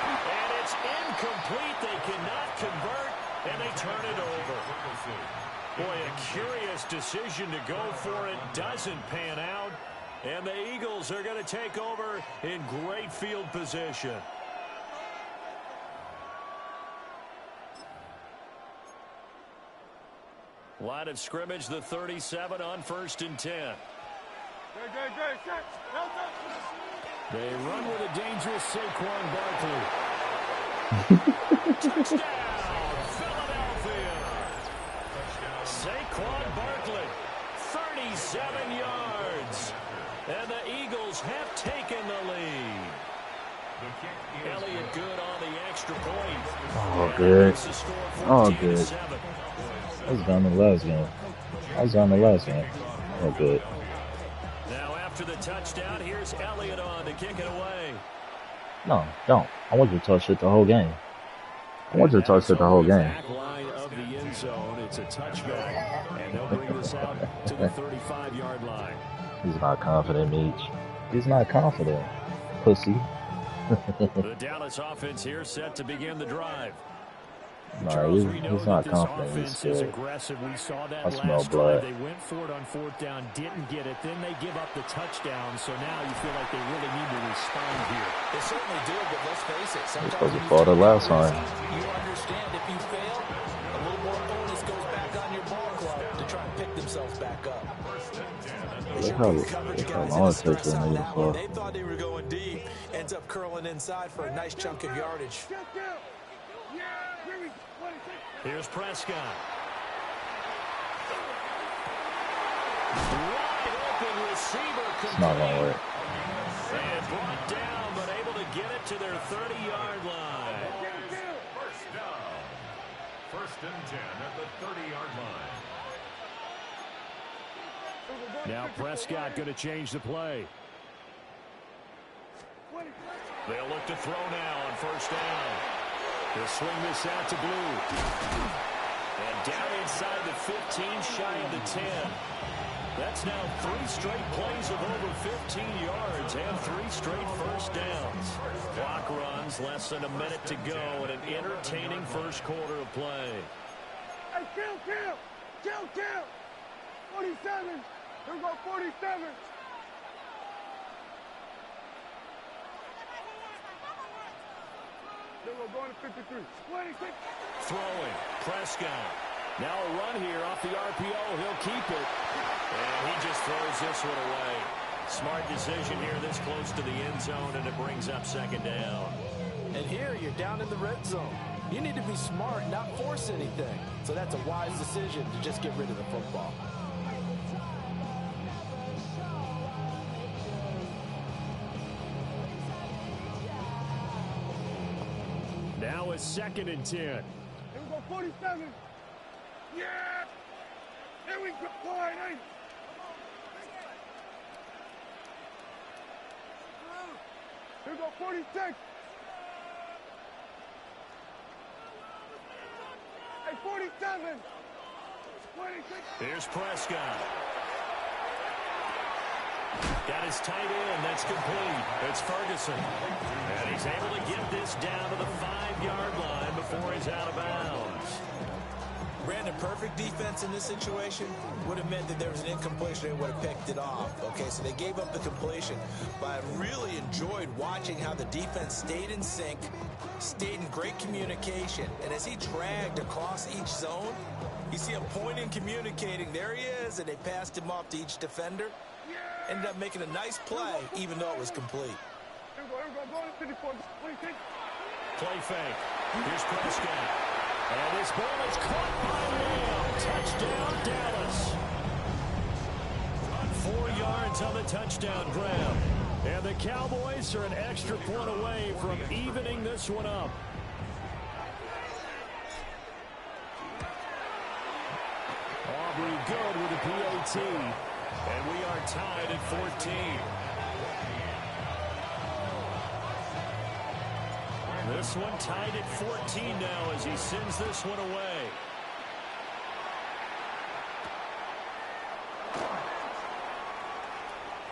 And it's incomplete. They cannot convert, and they turn it over. Boy, a curious decision to go for it. Doesn't pan out. And the Eagles are going to take over in great field position. Line of scrimmage, the 37 on 1st and 10. They run with a dangerous Saquon Barkley. Touchdown, Philadelphia. Saquon Barkley, 37 yards. And the Eagles have taken the lead. Elliott good on the extra point. Oh, good. Oh, good. I was down the last game. Oh, good. Now after the touchdown, here's Elliott on to kick it away. No, don't. I want you to touch it the whole game. I want you to touch it the whole game. Back line of the end zone. It's a touchback, and they'll bring this out to the 35-yard line. He's not confident, Meech. He's not confident. Pussy. The Dallas offense here set to begin the drive. No, he's not confident. He's scared. Aggressive. We saw that I smell last blood. drive. They went for it on 4th down, didn't get it. Then they give up the touchdown. So now you feel like they really need to respond here. They certainly do, but let's face it. They're Sometimes supposed to when fall you the take last risks, time. you understand if you fail, a little more onus goes back on your ball club to try and pick themselves back up. Look how long it takes them to get far. They thought they were going deep, ends up curling inside for a nice chunk of yardage. Here's Prescott. Wide open receiver. It's not going to work. And brought down, but able to get it to their 30-yard line. First down. 1st and 10 at the 30-yard line. Now Prescott going to change the play. They'll look to throw now on 1st down. They'll swing this out to Blue. And down inside the 15, shy of the 10. That's now 3 straight plays of over 15 yards and 3 straight first downs. Clock runs, less than a minute to go, and an entertaining first quarter of play. Hey, kill! 47! Here we go, 47! We're going to 53. 26. Throwing, Prescott. Now a run here off the RPO. He'll keep it. And he just throws this one away. Smart decision here this close to the end zone, and it brings up second down. And here you're down in the red zone. You need to be smart, not force anything. So that's a wise decision to just get rid of the football. Now it's 2nd and 10. Here we go, 47. Yeah! Here we go, boy, nice. Here we go, 46. Hey, 47. 26. Here's Prescott. Got his tight end. That's complete. It's Ferguson. And he's able to get this down to the 5-yard line before he's out of bounds. Brandon, perfect defense in this situation would have meant that there was an incompletion. They would have picked it off. Okay, so they gave up the completion. But I really enjoyed watching how the defense stayed in sync, stayed in great communication. And as he dragged across each zone, you see him pointing, communicating. There he is, and they passed him off to each defender. Ended up making a nice play, even though it was complete. Here we go, 54, 26. Play fake. Here's Prescott. And this ball is caught by Lamb. Touchdown, Dallas. 4 yards on the touchdown grab. And the Cowboys are an extra point away from evening this one up. Aubrey good with the PAT. And we are tied at 14. This one tied at 14 now as he sends this one away.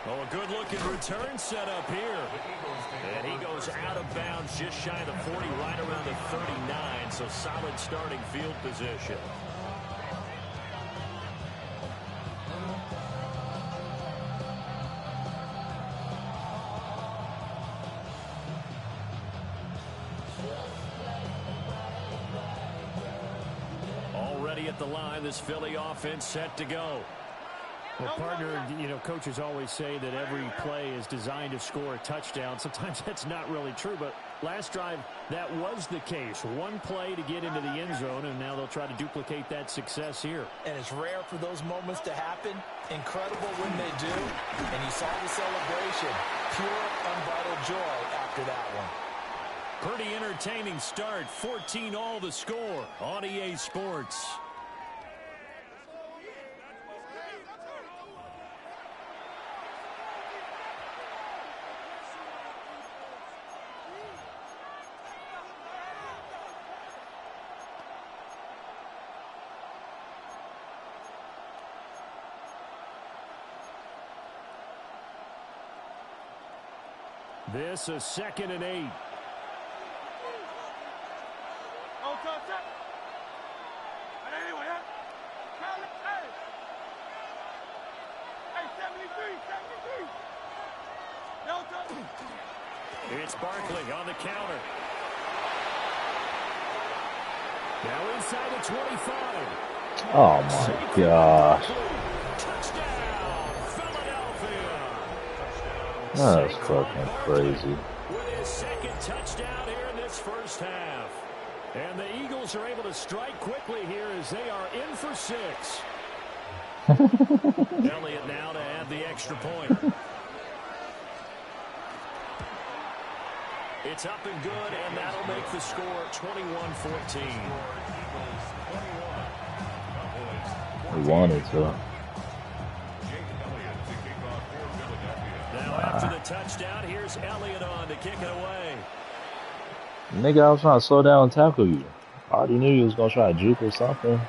Oh, a good-looking return set up here. And he goes out of bounds just shy of the 40, right around the 39, so solid starting field position. Already at the line, this Philly offense set to go. Well, partner, you know, coaches always say that every play is designed to score a touchdown. Sometimes that's not really true, but last drive, that was the case. One play to get into the end zone, and now they'll try to duplicate that success here. And it's rare for those moments to happen. Incredible when they do. And you saw the celebration. Pure, unbridled joy after that one. Pretty entertaining start. 14 all the score on EA Sports. This is 2nd and 8. Oh, touch it. And anyway, hey, 73. No touch. It's Barkley on the counter. Now inside the 25. Oh my gosh. Touchdown, Philadelphia. That's fucking crazy. With his 2nd touchdown here in this first half. And the Eagles are able to strike quickly here as they are in for 6. Elliott now to add the extra point. It's up and good, and that'll make the score 21-14. We wanted to. Now after the touchdown, here's Elliott on to kick it away. Nigga, I was trying to slow down and tackle you. I already knew you was going to try to juke or something.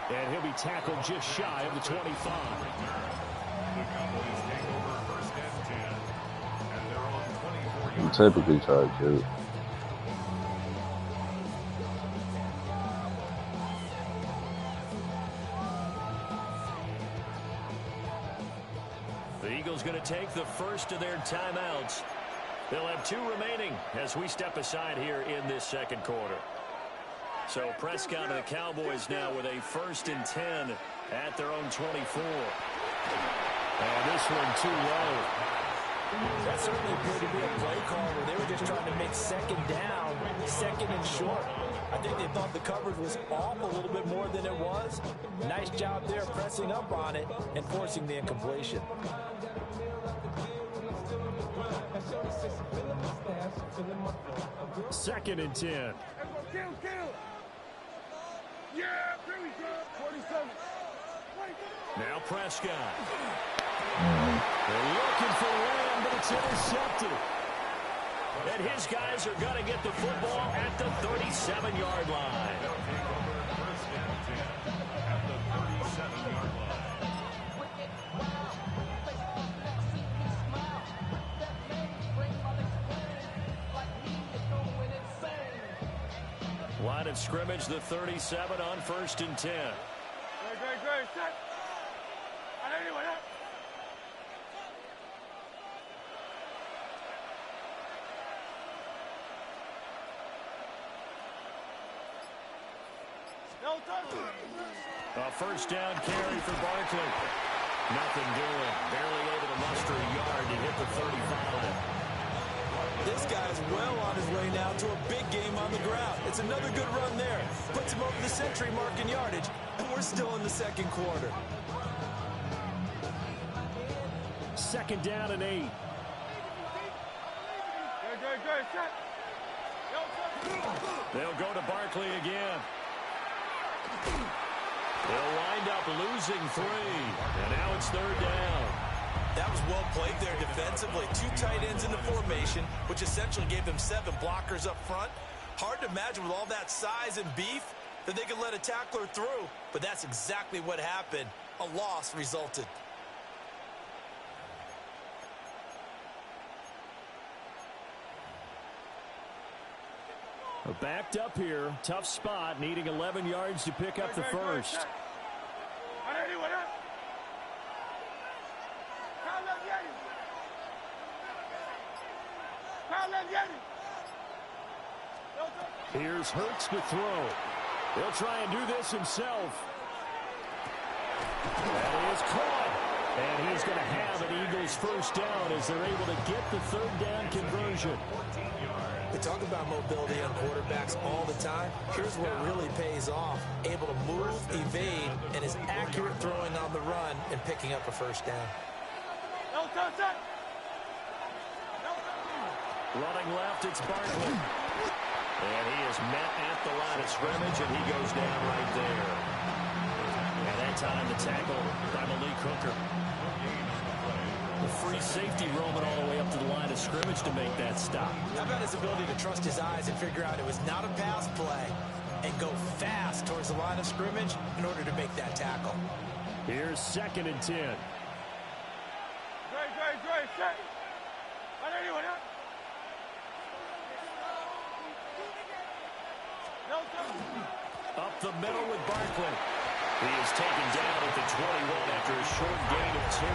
And he'll be tackled just shy of the 25. You typically try to juke. The Eagles going to take the first of their timeouts. They'll have 2 remaining as we step aside here in this second quarter. So Prescott and the Cowboys now with a 1st and 10 at their own 24. And this one too low. That certainly appeared to be a play call where they were just trying to make second down, second and short. I think they thought the coverage was off a little bit more than it was. Nice job there pressing up on it and forcing the incompletion. Second and 10. Kill. Yeah, there we go. 47. Now Prescott. They're looking for Lamb, but it's intercepted. And his guys are going to get the football at the 37-yard line. First and 10 at the 37-yard line. Line of scrimmage, the 37 on 1st and 10. Great. Set. Anyway, A first down carry for Barkley. Nothing doing. Barely able to muster a yard to hit the 35. This guy's well on his way now to a big game on the ground. It's another good run there. Puts him over the century mark in yardage, and we're still in the second quarter. Second down and 8. Great. Set. They'll go to Barkley again. They'll wind up losing 3. And now it's third down. That was well played there defensively. 2 tight ends in the formation, which essentially gave them 7 blockers up front. Hard to imagine with all that size and beef that they could let a tackler through. But that's exactly what happened. A loss resulted. We're backed up here. Tough spot, needing 11 yards to pick up the first. Here's Hurts to throw. He'll try and do this himself. That is caught. And he's going to have an Eagles first down as they're able to get the third down conversion. We talk about mobility on quarterbacks all the time. Here's where it really pays off. Able to move, evade, and is accurate throwing on the run and picking up a first down. Running left, it's Barkley. And he is met at the line of scrimmage, and he goes down right there. And that time the tackle by Malik Hooker. The free safety roaming all the way up to the line of scrimmage to make that stop. How about his ability to trust his eyes and figure out it was not a pass play and go fast towards the line of scrimmage in order to make that tackle. Here's second and 10. Great. Set. Up the middle with Barkley. He is taken down at the 21 after a short gain of 2.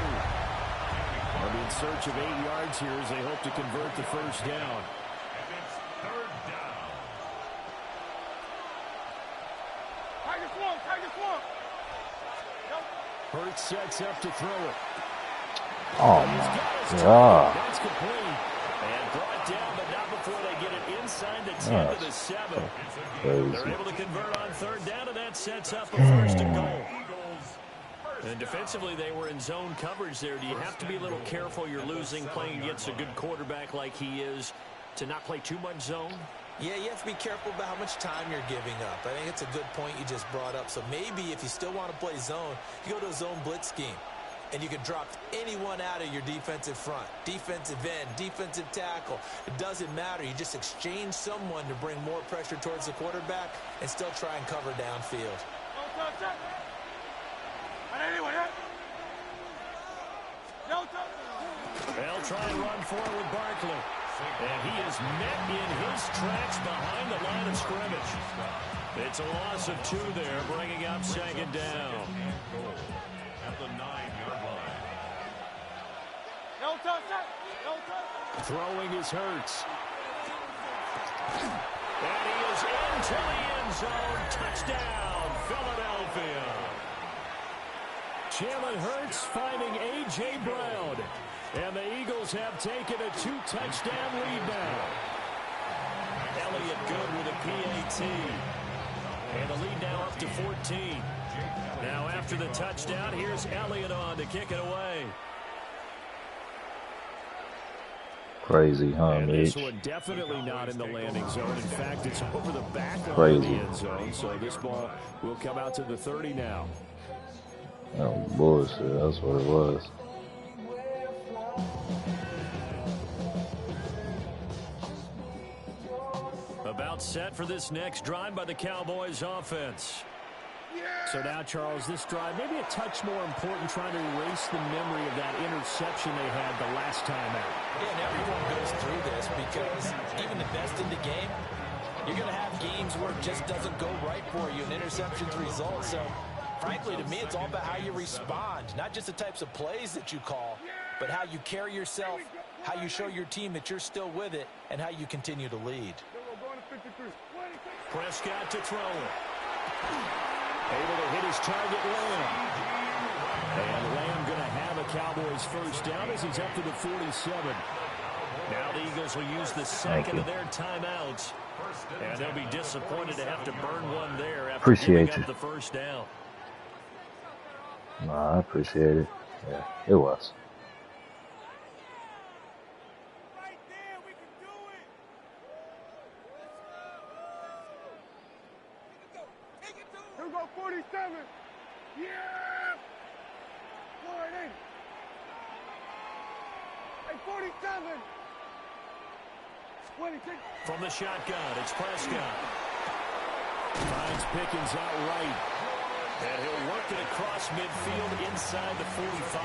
They'll be in search of 8 yards here as they hope to convert the first down. And it's third down. Tiger swamp. Hurts sets up to throw it. Oh my God. That's complete. And brought down, but not before they get it inside the 10 to the 7. They're able to convert on third down, and that sets up a first and goal. And defensively, they were in zone coverage there. Do you have to be a little careful? You're losing, playing against a good quarterback like he is, to not play too much zone? Yeah, you have to be careful about how much time you're giving up. I think it's a good point you just brought up. So maybe if you still want to play zone, you go to a zone blitz scheme. And you can drop anyone out of your defensive front. Defensive end, defensive tackle. It doesn't matter. You just exchange someone to bring more pressure towards the quarterback and still try and cover downfield. They'll try and run forward with Barkley. And he is met in his tracks behind the line of scrimmage. It's a loss of 2 there, bringing up second down. At the 9-yard line. Throwing is Hurts. And he is into the end zone. Touchdown, Philadelphia. Jalen Hurts finding A.J. Brown. And the Eagles have taken a 2-touchdown lead now. Elliott good with a PAT. And the lead now up to 14. Now after the touchdown, here's Elliott on to kick it away. Crazy, huh, And Mitch? this one definitely not in the landing zone. In fact, it's over the back of Crazy. the end zone. So this ball will come out to the 30 now. Oh, bullshit. That's what it was. About set for this next drive by the Cowboys offense. So now, Charles, this drive maybe a touch more important, trying to erase the memory of that interception they had the last time out. Yeah, and everyone goes through this because even the best in the game, you're going to have games where it just doesn't go right for you, and interceptions result. So, frankly, to me, it's all about how you respond, not just the types of plays that you call, but how you carry yourself, how you show your team that you're still with it, and how you continue to lead. Prescott to throw it. Able to hit his target, Lamb. And Lamb going to have a Cowboys first down as he's up to the 47. Now the Eagles will use the second of their timeouts. And they'll be disappointed to have to burn one there after giving up the first down. No, I appreciate it. Yeah, it was. Here we go, 47. Yeah! Boy, hey. Hey, 47. 26. From the shotgun, it's Prescott. Finds Pickens out right. And he'll work it across midfield inside the 45.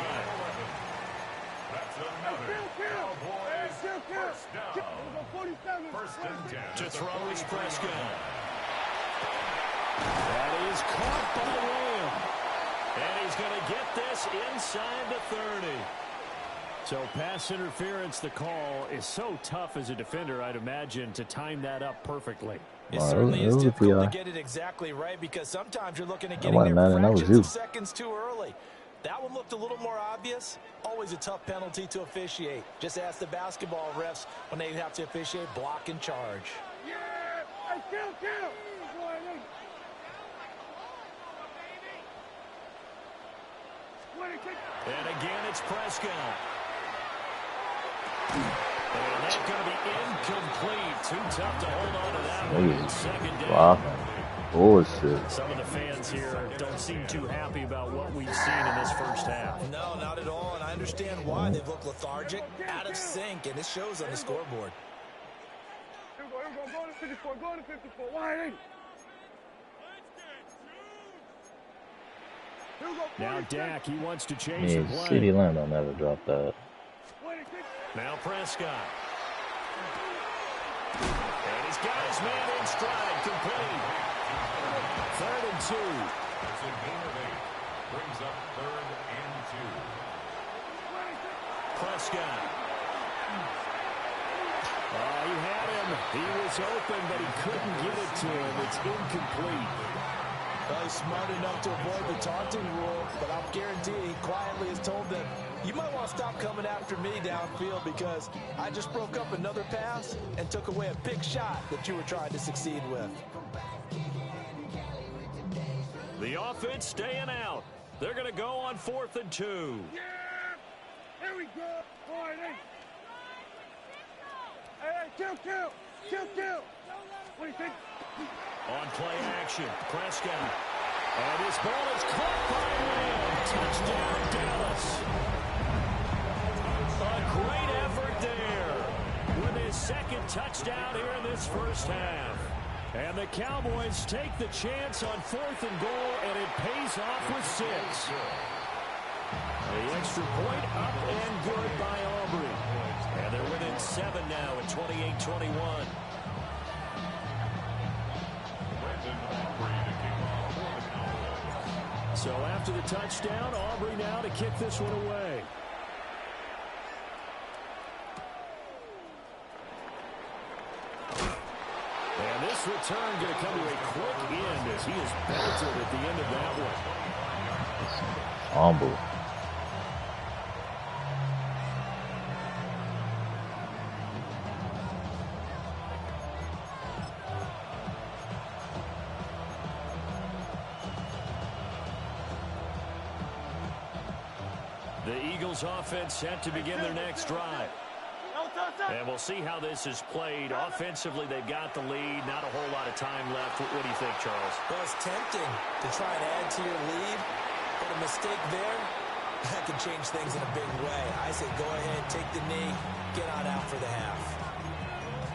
That's another Cowboys first down. First and 10. To throw is Prescott. That is caught by Lamb. And he's going to get this inside the 30. So pass interference, the call is so tough as a defender, I'd imagine, to time that up perfectly. It certainly is difficult to get it exactly right because sometimes you're looking at getting there fractions of seconds too early. That one looked a little more obvious. Always a tough penalty to officiate. Just ask the basketball refs when they have to officiate block and charge. Yeah! Hey, kill! Boy, hey. 26. And again, it's Prescott. And that's going to be incomplete. Too tough to hold on to that one. Second down. Wow. Bullshit. Some of the fans here don't seem too happy about what we've seen in this first half. No, not at all, and I understand why. They've looked lethargic, out of sync, and it shows on the scoreboard. Here we go, go to 54, go to 54. Why, hey. Now Dak, he wants to change the play. CeeDee Lamb will never drop that. Now Prescott. And he's got his man in stride, complete. 3rd and 2. It's a gain of 8. Brings up 3rd and 2. Prescott. Oh, he had him. He was open, but he couldn't get it to him. It's incomplete. Well, he's smart enough to avoid the taunting rule, but I'll guarantee he quietly has told them, you might want to stop coming after me downfield because I just broke up another pass and took away a big shot that you were trying to succeed with. The offense staying out. They're going to go on 4th and 2. Yeah! Here we go. Boy, hey. Hey, kill. 26. On play action, Prescott. And his ball is caught by Lamb. Touchdown, Dallas. A great effort there with his 2nd touchdown here in this first half. And the Cowboys take the chance on 4th and goal, and it pays off with 6. The extra point up and good by Aubrey. And they're within 7 now at 28-21. So after the touchdown, Aubrey now to kick this one away. And this return going to come to a quick end as he is belted at the end of that one. Humble. The Eagles offense set to begin their next drive. And we'll see how this is played. Offensively, they've got the lead. Not a whole lot of time left. What do you think, Charles? Well, it's tempting to try and add to your lead, but a mistake there, that could change things in a big way. I say go ahead, take the knee, get on out for the half.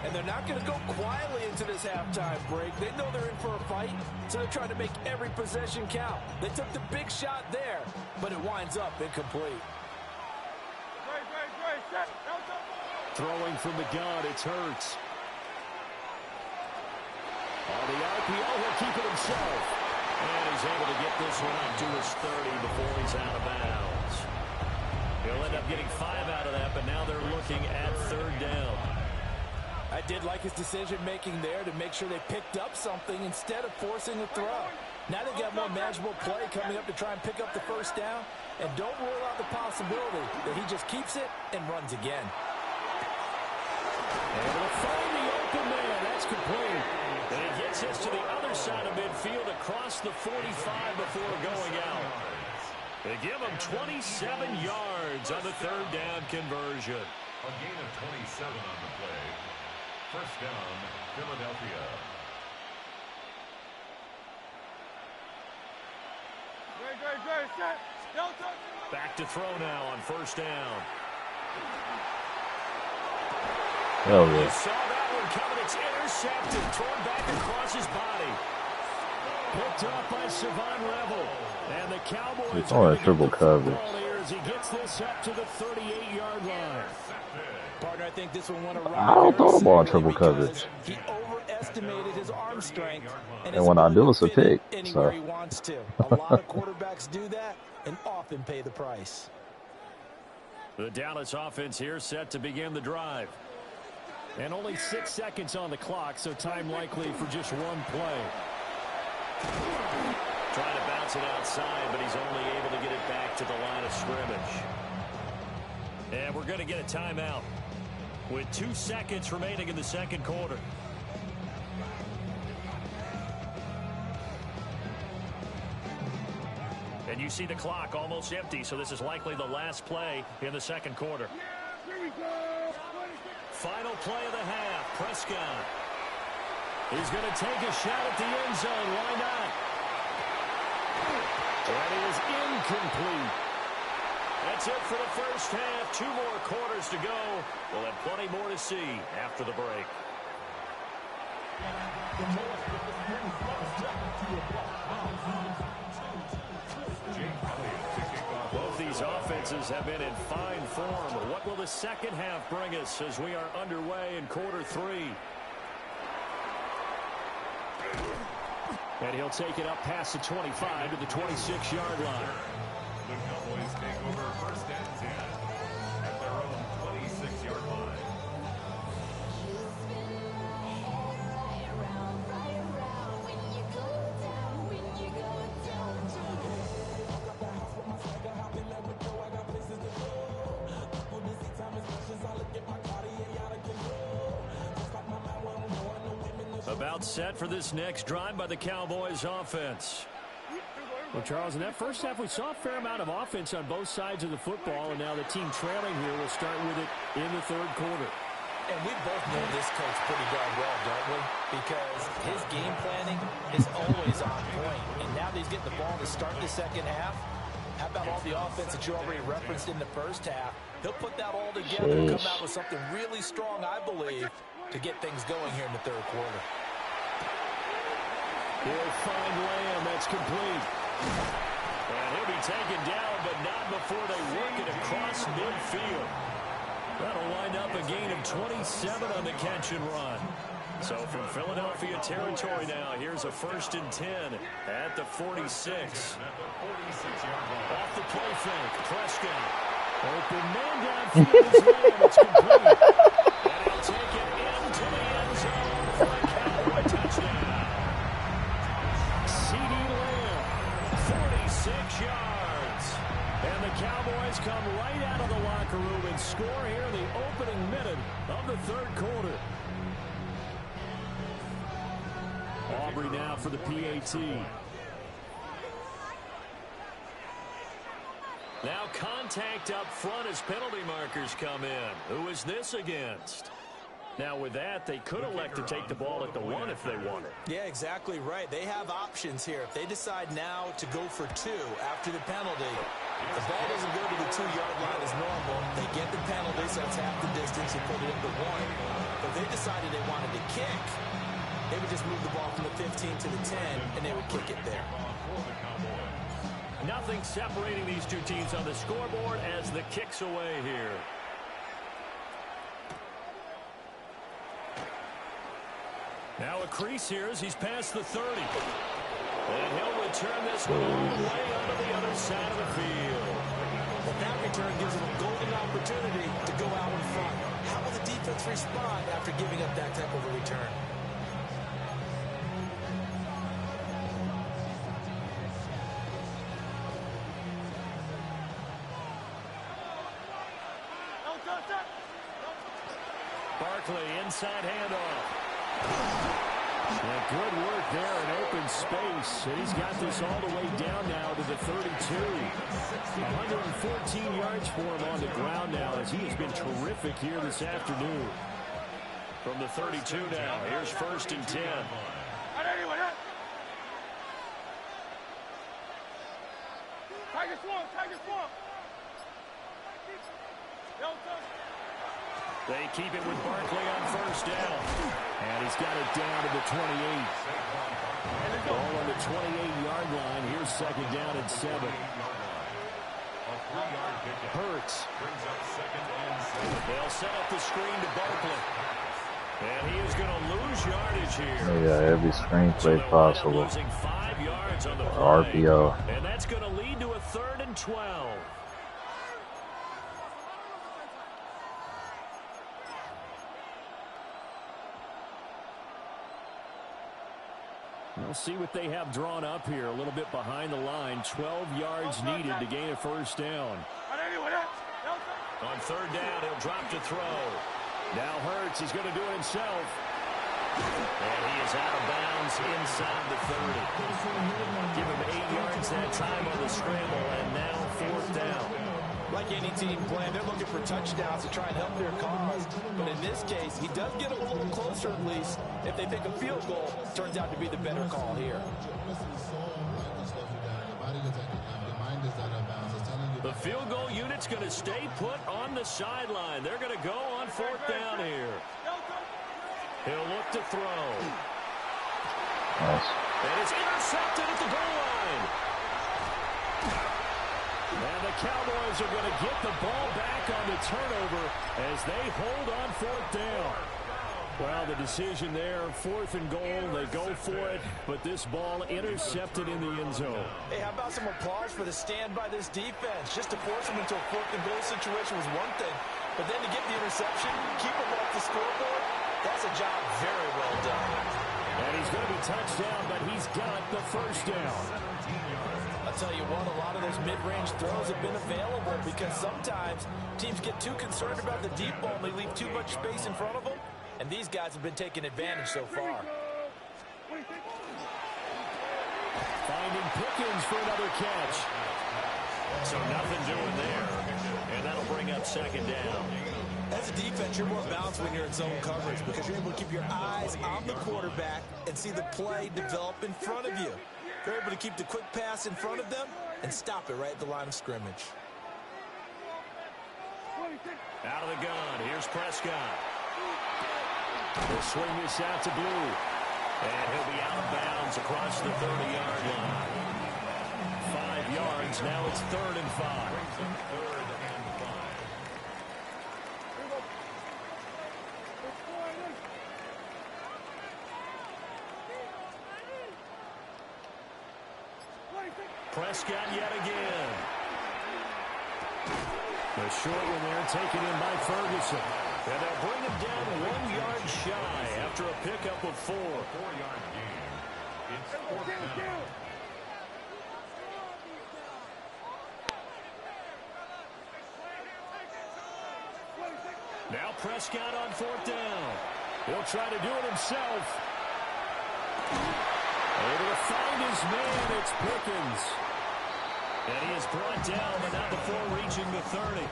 And they're not going to go quietly into this halftime break. They know they're in for a fight, so they're trying to make every possession count. They took the big shot there, but it winds up incomplete. Throwing from the gun, it's Hurts. On the RPO, he'll keep it himself. And he's able to get this one up to his 30 before he's out of bounds. He'll end up getting 5 out of that, but now they're looking at 3rd down. I did like his decision-making there to make sure they picked up something instead of forcing a throw. Now they've got more manageable play coming up to try and pick up the 1st down. And don't rule out the possibility that he just keeps it and runs again. Able to find the open man. That's complete. And he gets this to the other side of midfield across the 45 before going out. They give him 27 yards on the 3rd down conversion. A gain of 27 on the play. 1st down, Philadelphia. Back to throw now on 1st down. Hell You yeah. saw that one coming. It's intercepted. Thrown back across his body. Picked up by Savon Revel. And the Cowboys It's on a triple coverage. here as he gets this up to the 38-yard line. Partner, I think this one went around. I don't throw the ball in triple coverage. He overestimated his arm strength. And when I do, it's a pick. Anywhere So he wants to. A lot of quarterbacks do that and often pay the price. The Dallas offense here set to begin the drive. And only 6 seconds on the clock, so time likely for just one play. Trying to bounce it outside, but he's only able to get it back to the line of scrimmage. And we're going to get a timeout with 2 seconds remaining in the 2nd quarter. And you see the clock almost empty, so this is likely the last play in the 2nd quarter. Final play of the half. Prescott. He's going to take a shot at the end zone. Why not? And it is incomplete. That's it for the 1st half. 2 more quarters to go. We'll have plenty more to see after the break. Both these offenses have been in fine form. What will the 2nd half bring us as we are underway in quarter 3? And he'll take it up past the 25 to the 26-yard line. The Cowboys take over 1st and 10 at their own 26-yard line. About set for this next drive by the Cowboys offense. Well, Charles, in that 1st half, we saw a fair amount of offense on both sides of the football, and now the team trailing here will start with it in the 3rd quarter. And we both know this coach pretty darn well, don't we? Because his game planning is always on point. And now that he's getting the ball to start the 2nd half, how about all the offense that you already referenced in the 1st half? He'll put that all together and come out with something really strong, I believe, to get things going here in the 3rd quarter. He'll find Lamb. That's complete. And he'll be taken down, but not before they work it across midfield. That'll wind up a gain of 27 on the catch and run. So from Philadelphia territory now, here's a 1st and 10 at the 46. Off the play fake, Prescott. Open man downfield is Lamb. It's complete. And he'll take it into the end zone for a Cowboy touchdown. CeeDee Lamb, 46 yards. and score here in the opening minute of the third quarter. Aubrey now for the PAT. Now contact up front as penalty markers come in. Who is this against? Now with that, they could elect to take the ball at the 1 if they wanted. Yeah, exactly right. They have options here. If they decide now to go for 2 after the penalty, the ball doesn't go to the 2-yard line as normal. They get the penalty, so it's half the distance. You put it into 1. But if they decided they wanted to kick, they would just move the ball from the 15 to the 10, and they would kick it there. Nothing separating these two teams on the scoreboard as the kick's away here. Now a crease here as he's past the 30. And he'll return this one all the way onto the other side of the field. Well, that return gives them a golden opportunity to go out in front. How will the defense respond after giving up that type of a return? Barkley inside handoff. Yeah, good work there in open space. And he's got this all the way down now to the 32. 114 yards for him on the ground now as he has been terrific here this afternoon. From the 32 now, here's 1st and 10. They keep it with Barkley on 1st down. And he's got it down to the 28. Ball on the 28-yard line. Here's 2nd down and 7. Hurts. They'll set up the screen to Barkley. And he is going to lose yardage here. Yeah, every screenplay possible. Losing 5 yards on the play. RPO. And that's going to lead to a 3rd and 12. We'll see what they have drawn up here. A little bit behind the line. 12 yards needed to gain a 1st down. On 3rd down, he'll drop to throw. Now Hurts, he's going to do it himself. And he is out of bounds inside the 30. Give him 8 yards that time on the scramble, and now 4th down. Like any team playing, they're looking for touchdowns to try and help their cause. But in this case, he does get a little closer at least. If they think a field goal turns out to be the better call here. The field goal unit's going to stay put on the sideline. They're going to go on 4th down here. He'll look to throw. Nice. And it's intercepted at the goal line. And the Cowboys are going to get the ball back on the turnover as they hold on 4th down. Well, the decision there, 4th and goal, they go for it, but this ball intercepted in the end zone. Hey, how about some applause for the stand by this defense? Just to force them into a 4th and goal situation was one thing, but then to get the interception, keep them off the scoreboard, that's a job very well done. And he's going to be touched down, but he's got the 1st down. I'll tell you what, a lot of those mid-range throws have been available because sometimes teams get too concerned about the deep ball and they leave too much space in front of them, and these guys have been taking advantage so far. Finding Pickens for another catch. So nothing doing there, and that'll bring up 2nd down. As a defense, you're more balanced when you're in zone coverage because you're able to keep your eyes on the quarterback and see the play develop in front of you. They're able to keep the quick pass in front of them and stop it right at the line of scrimmage. Out of the gun, here's Prescott. He'll swing this out to Blue. And he'll be out of bounds across the 30-yard line. 5 yards, now it's 3rd and 5. Prescott yet again. The short one there taken in by Ferguson. And they'll bring him down 1 yard shy after a pickup of 4. 4-yard gain. It's 4th down. Now Prescott on 4th down. He'll try to do it himself. Able to find his man. It's Pickens. And he is brought down, but not before reaching the 30.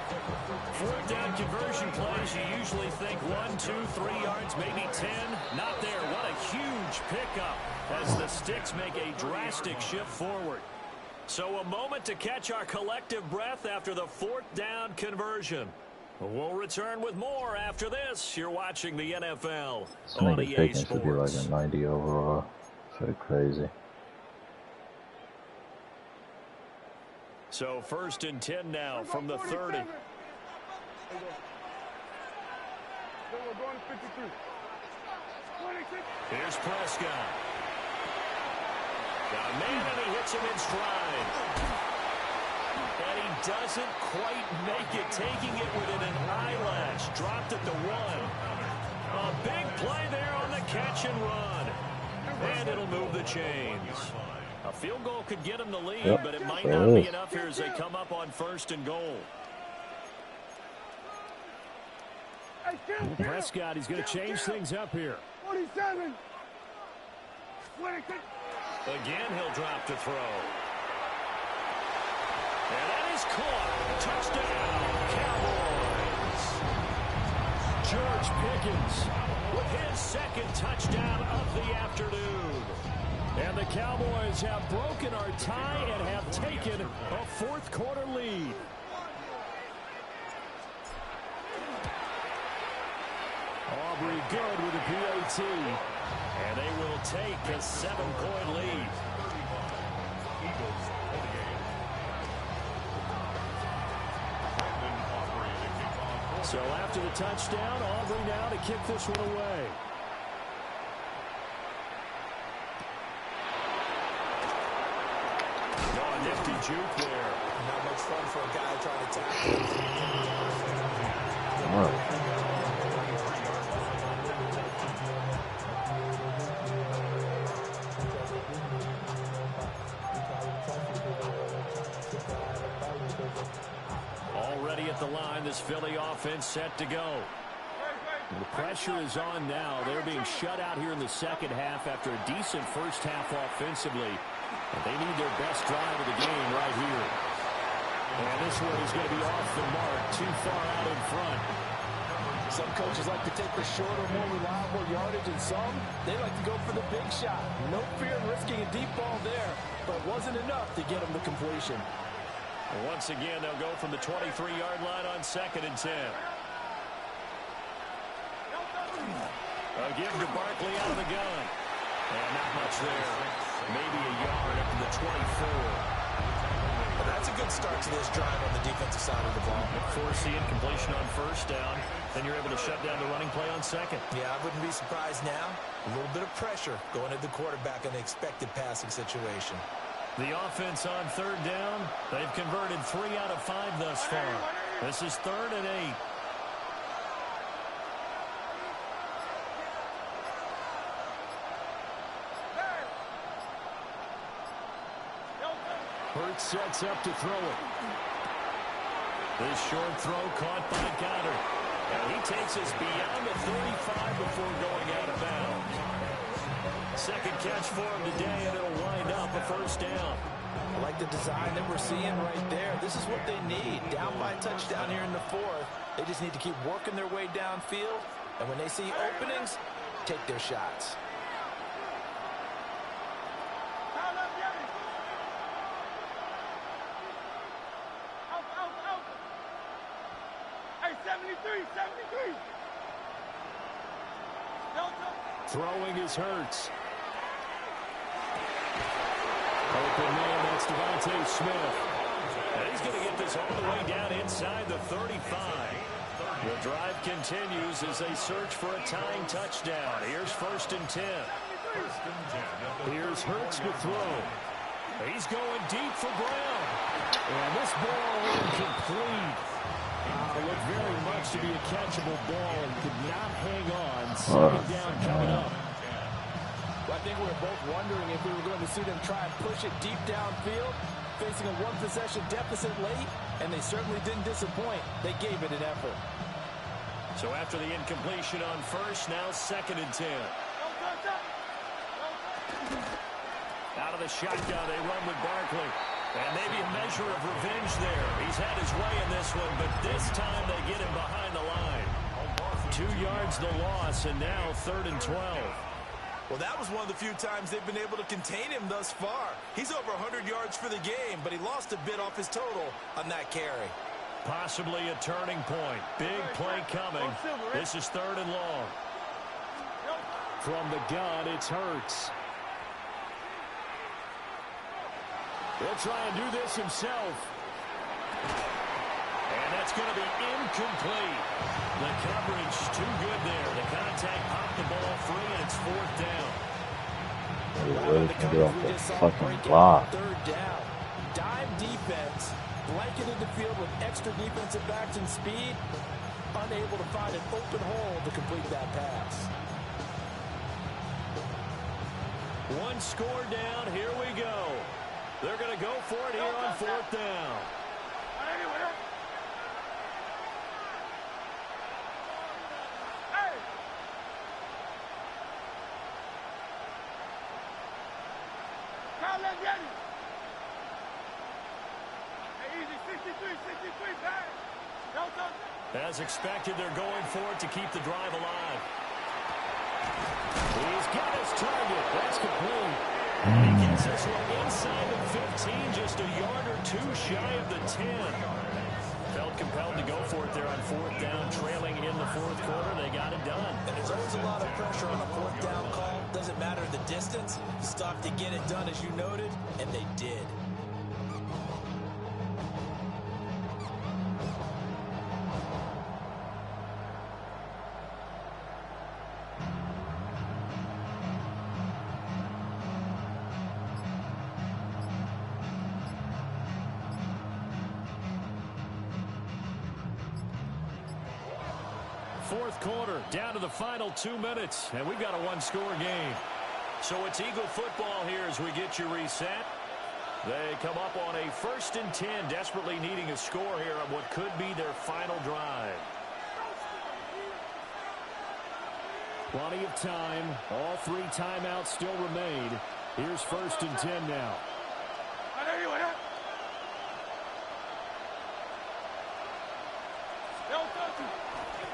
4th down conversion plays, you usually think 1, 2, 3 yards, maybe 10. Not there. What a huge pickup as the Sticks make a drastic shift forward. So a moment to catch our collective breath after the 4th down conversion. We'll return with more after this. You're watching the NFL on EA Pickens should be like Sports. a 90 overall. So crazy. So 1st and 10 now from the 30. Here's Prescott. Got a man, and he hits him in stride. And he doesn't quite make it, taking it within an eyelash. Dropped at the 1. A big play there on the catch and run. And it'll move the chains. A field goal could get him the lead, but it might not be enough here as they come up on 1st and goal. Prescott, he's going to change things up here. 47. Again, he'll drop to throw. And that is caught. Touchdown, Cowboys. George Pickens with his 2nd touchdown of the afternoon. And the Cowboys have broken our tie and have taken a 4th quarter lead. Aubrey good with a PAT. And they will take a 7-point lead. So after the touchdown, Aubrey now to kick this one away. Oh, nifty juke there. Not much fun for a guy trying to tackle. Already at the line, this Philly offense set to go. The pressure is on now. They're being shut out here in the 2nd half after a decent 1st half offensively. And they need their best drive of the game right here. And this one is going to be off the mark, too far out in front. Some coaches like to take the shorter, more reliable yardage, and some, they like to go for the big shot. No fear in risking a deep ball there, but wasn't enough to get them the completion. Once again, they'll go from the 23-yard line on 2nd and 10. A give to Barkley out of the gun. And not much there. Maybe a yard up to the 24. Well, that's a good start to this drive on the defensive side of the ball. Force the incompletion on 1st down. Then you're able to shut down the running play on 2nd. Yeah, I wouldn't be surprised now. A little bit of pressure going at the quarterback in an expected passing situation. The offense on 3rd down. They've converted 3 out of 5 thus far. This is 3rd and 8. Hurts sets up to throw it. This short throw caught by Goddard. And he takes us beyond the 35 before going out of bounds. 2nd catch for him today, and it'll wind up a 1st down. I like the design that we're seeing right there. This is what they need. Down by a touchdown here in the 4th. They just need to keep working their way downfield. And when they see openings, take their shots. Throwing is Hurts. Open man, that's Devontae Smith. And he's going to get this all the way down inside the 35. The drive continues as they search for a tying touchdown. Here's 1st and 10. Here's Hurts to throw. He's going deep for Brown. And this ball incomplete. It looked very much to be a catchable ball and could not hang on. 2nd down coming up. Well, I think we were both wondering if we were going to see them try and push it deep downfield, facing a 1-possession deficit late, and they certainly didn't disappoint. They gave it an effort. So after the incompletion on first, now 2nd and 10. Out of the shotgun, they run with Barkley. And maybe a measure of revenge there. He's had his way in this one, but this time they get him behind the line. 2 yards the loss, and now 3rd and 12. Well, that was one of the few times they've been able to contain him thus far. He's over 100 yards for the game, but he lost a bit off his total on that carry. Possibly a turning point. Big play coming. This is 3rd and long. From the gun, it's Hurts. He'll try and do this himself. And that's going to be incomplete. The coverage too good there. The contact popped the ball free, and it's 4th down. Really can get off that fucking block. 3rd down. Dime defense. Blanketed the field with extra defensive backs and speed. Unable to find an open hole to complete that pass. 1 score down. Here we go. They're going to go for it here on 4th down. As expected, they're going for it to keep the drive alive. He's got his target. That's complete. And he gets this one inside the 15, just a yard or 2 shy of the 10. Felt compelled to go for it there on 4th down, trailing in the 4th quarter. They got it done. And there's always a lot of pressure on a 4th down call. Doesn't matter the distance. You stop to get it done, as you noted, and they did. Fourth quarter, down to the final 2 minutes, and we've got a 1-score game. So it's Eagle football here as we get you reset. They come up on a 1st and 10, desperately needing a score here on what could be their final drive. Plenty of time. All 3 timeouts still remain. Here's 1st and 10 now.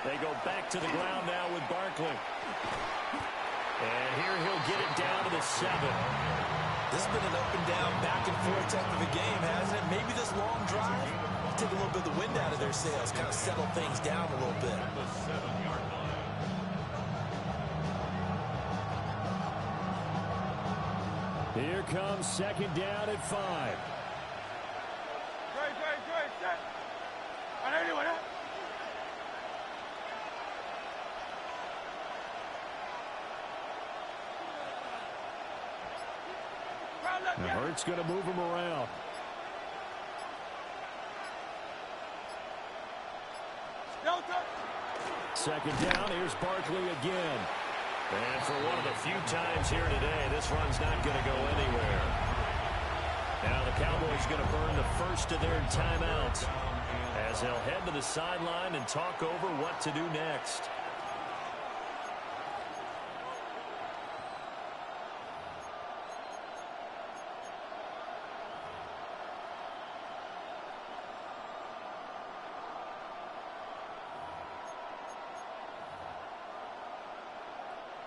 They go back to the ground now with Barkley. And here he'll get it down to the 7. This has been an up and down, back and forth type of a game, hasn't it? Maybe this long drive take a little bit of the wind out of their sails, kind of settle things down a little bit. Here comes 2nd down at 5. Now Hurts going to move him around. Second down, here's Barkley again. And for one of the few times here today, this run's not going to go anywhere. Now the Cowboys going to burn the first of their timeouts as they'll head to the sideline and talk over what to do next.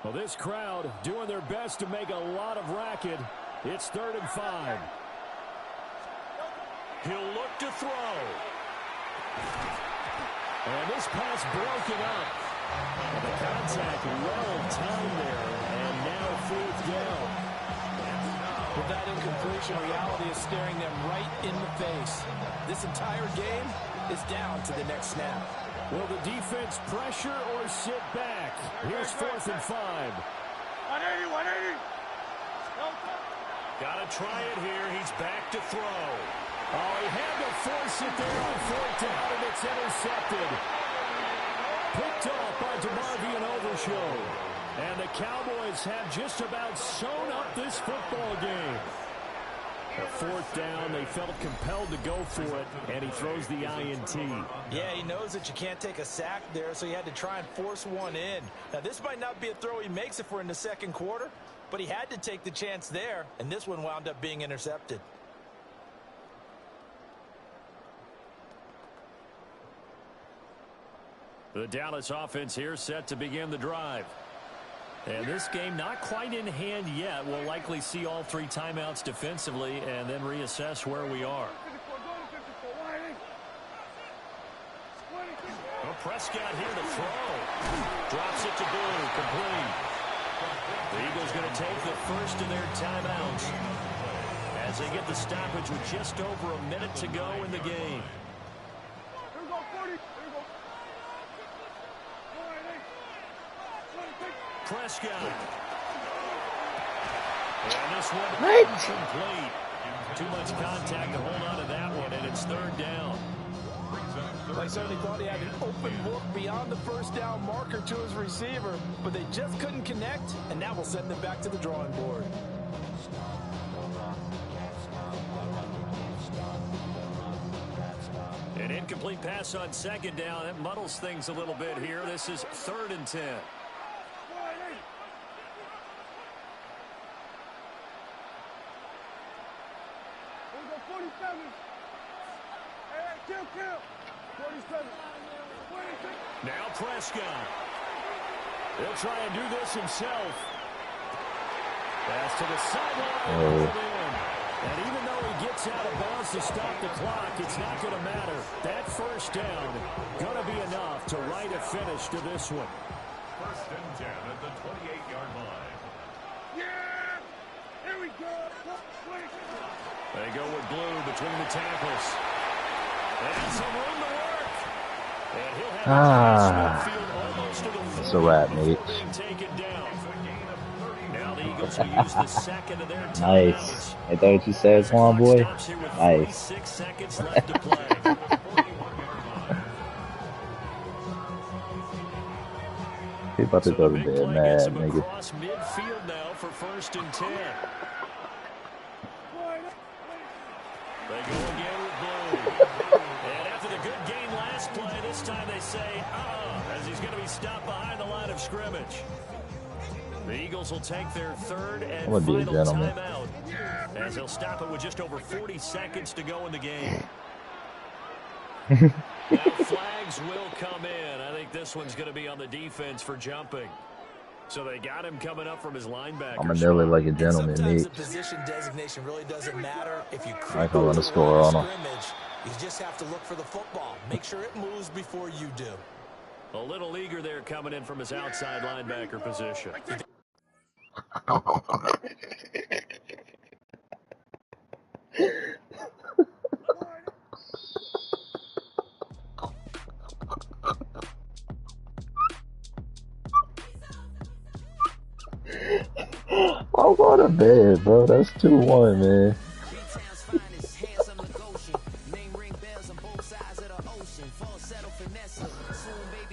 Well, this crowd doing their best to make a lot of racket. It's 3rd and 5. He'll look to throw. And this pass broken up. And the contact well timed there. And now 4th down. With that incompletion, reality is staring them right in the face. This entire game is down to the next snap. Will the defense pressure or sit back? Here's 4th and 5. 180. Got to try it here. He's back to throw. Oh, he had to force it there on 4th down, and it's intercepted. Picked off by DeMarvion Overshow. And the Cowboys have just about sewn up this football game. A fourth down, they felt compelled to go for it, and he throws the INT. Yeah, he knows that you can't take a sack there, so he had to try and force one in. Now, this might not be a throw he makes if we're in the second quarter, but he had to take the chance there, and this one wound up being intercepted. The Dallas offense here set to begin the drive. And this game not quite in hand yet. We'll likely see all three timeouts defensively and then reassess where we are. Well, Prescott here to throw. Drops it to Blue, complete. The Eagles going to take the first of their timeouts as they get the stoppage with just over a minute to go in the game. Prescott. And this one complete. Too much contact to hold on to that one, and it's third down. I certainly thought he had an open look beyond the first down marker to his receiver, but they just couldn't connect, and now we'll send them back to the drawing board. An incomplete pass on second down. That muddles things a little bit here. This is 3rd and 10. Now Prescott. He'll try and do this himself. Pass to the sideline. And even though he gets out of bounds to stop the clock, it's not going to matter. That first down going to be enough to write a finish to this one. 1st and 10 at the 28-yard line. Yeah! Here we go! They go with Blue between the tackles. And some room to work. And he'll have midfield almost to the It's a wrap, mate. Taken down. Now the Eagles will use the second of their Nice. I thought what you said, Swan boy. Nice. 6 seconds left to play. He about to go to bed, mad nigga. Across midfield now for 1st and 10. They go again with Blue. And after the good gain last play, this time they say, as he's going to be stopped behind the line of scrimmage. The Eagles will take their 3rd and final timeout as they'll stop it with just over 40 seconds to go in the game. Now flags will come in. I think this one's going to be on the defense for jumping. So they got him coming up from his linebacker. I'm a nearly like a gentleman, Sometimes mate. the position designation really doesn't matter. If you I can run the score on him. You just have to look for the football. Make sure it moves before you do. A little eager there coming in from his outside linebacker position. I'm going to bed, bro. That's 2-1, man.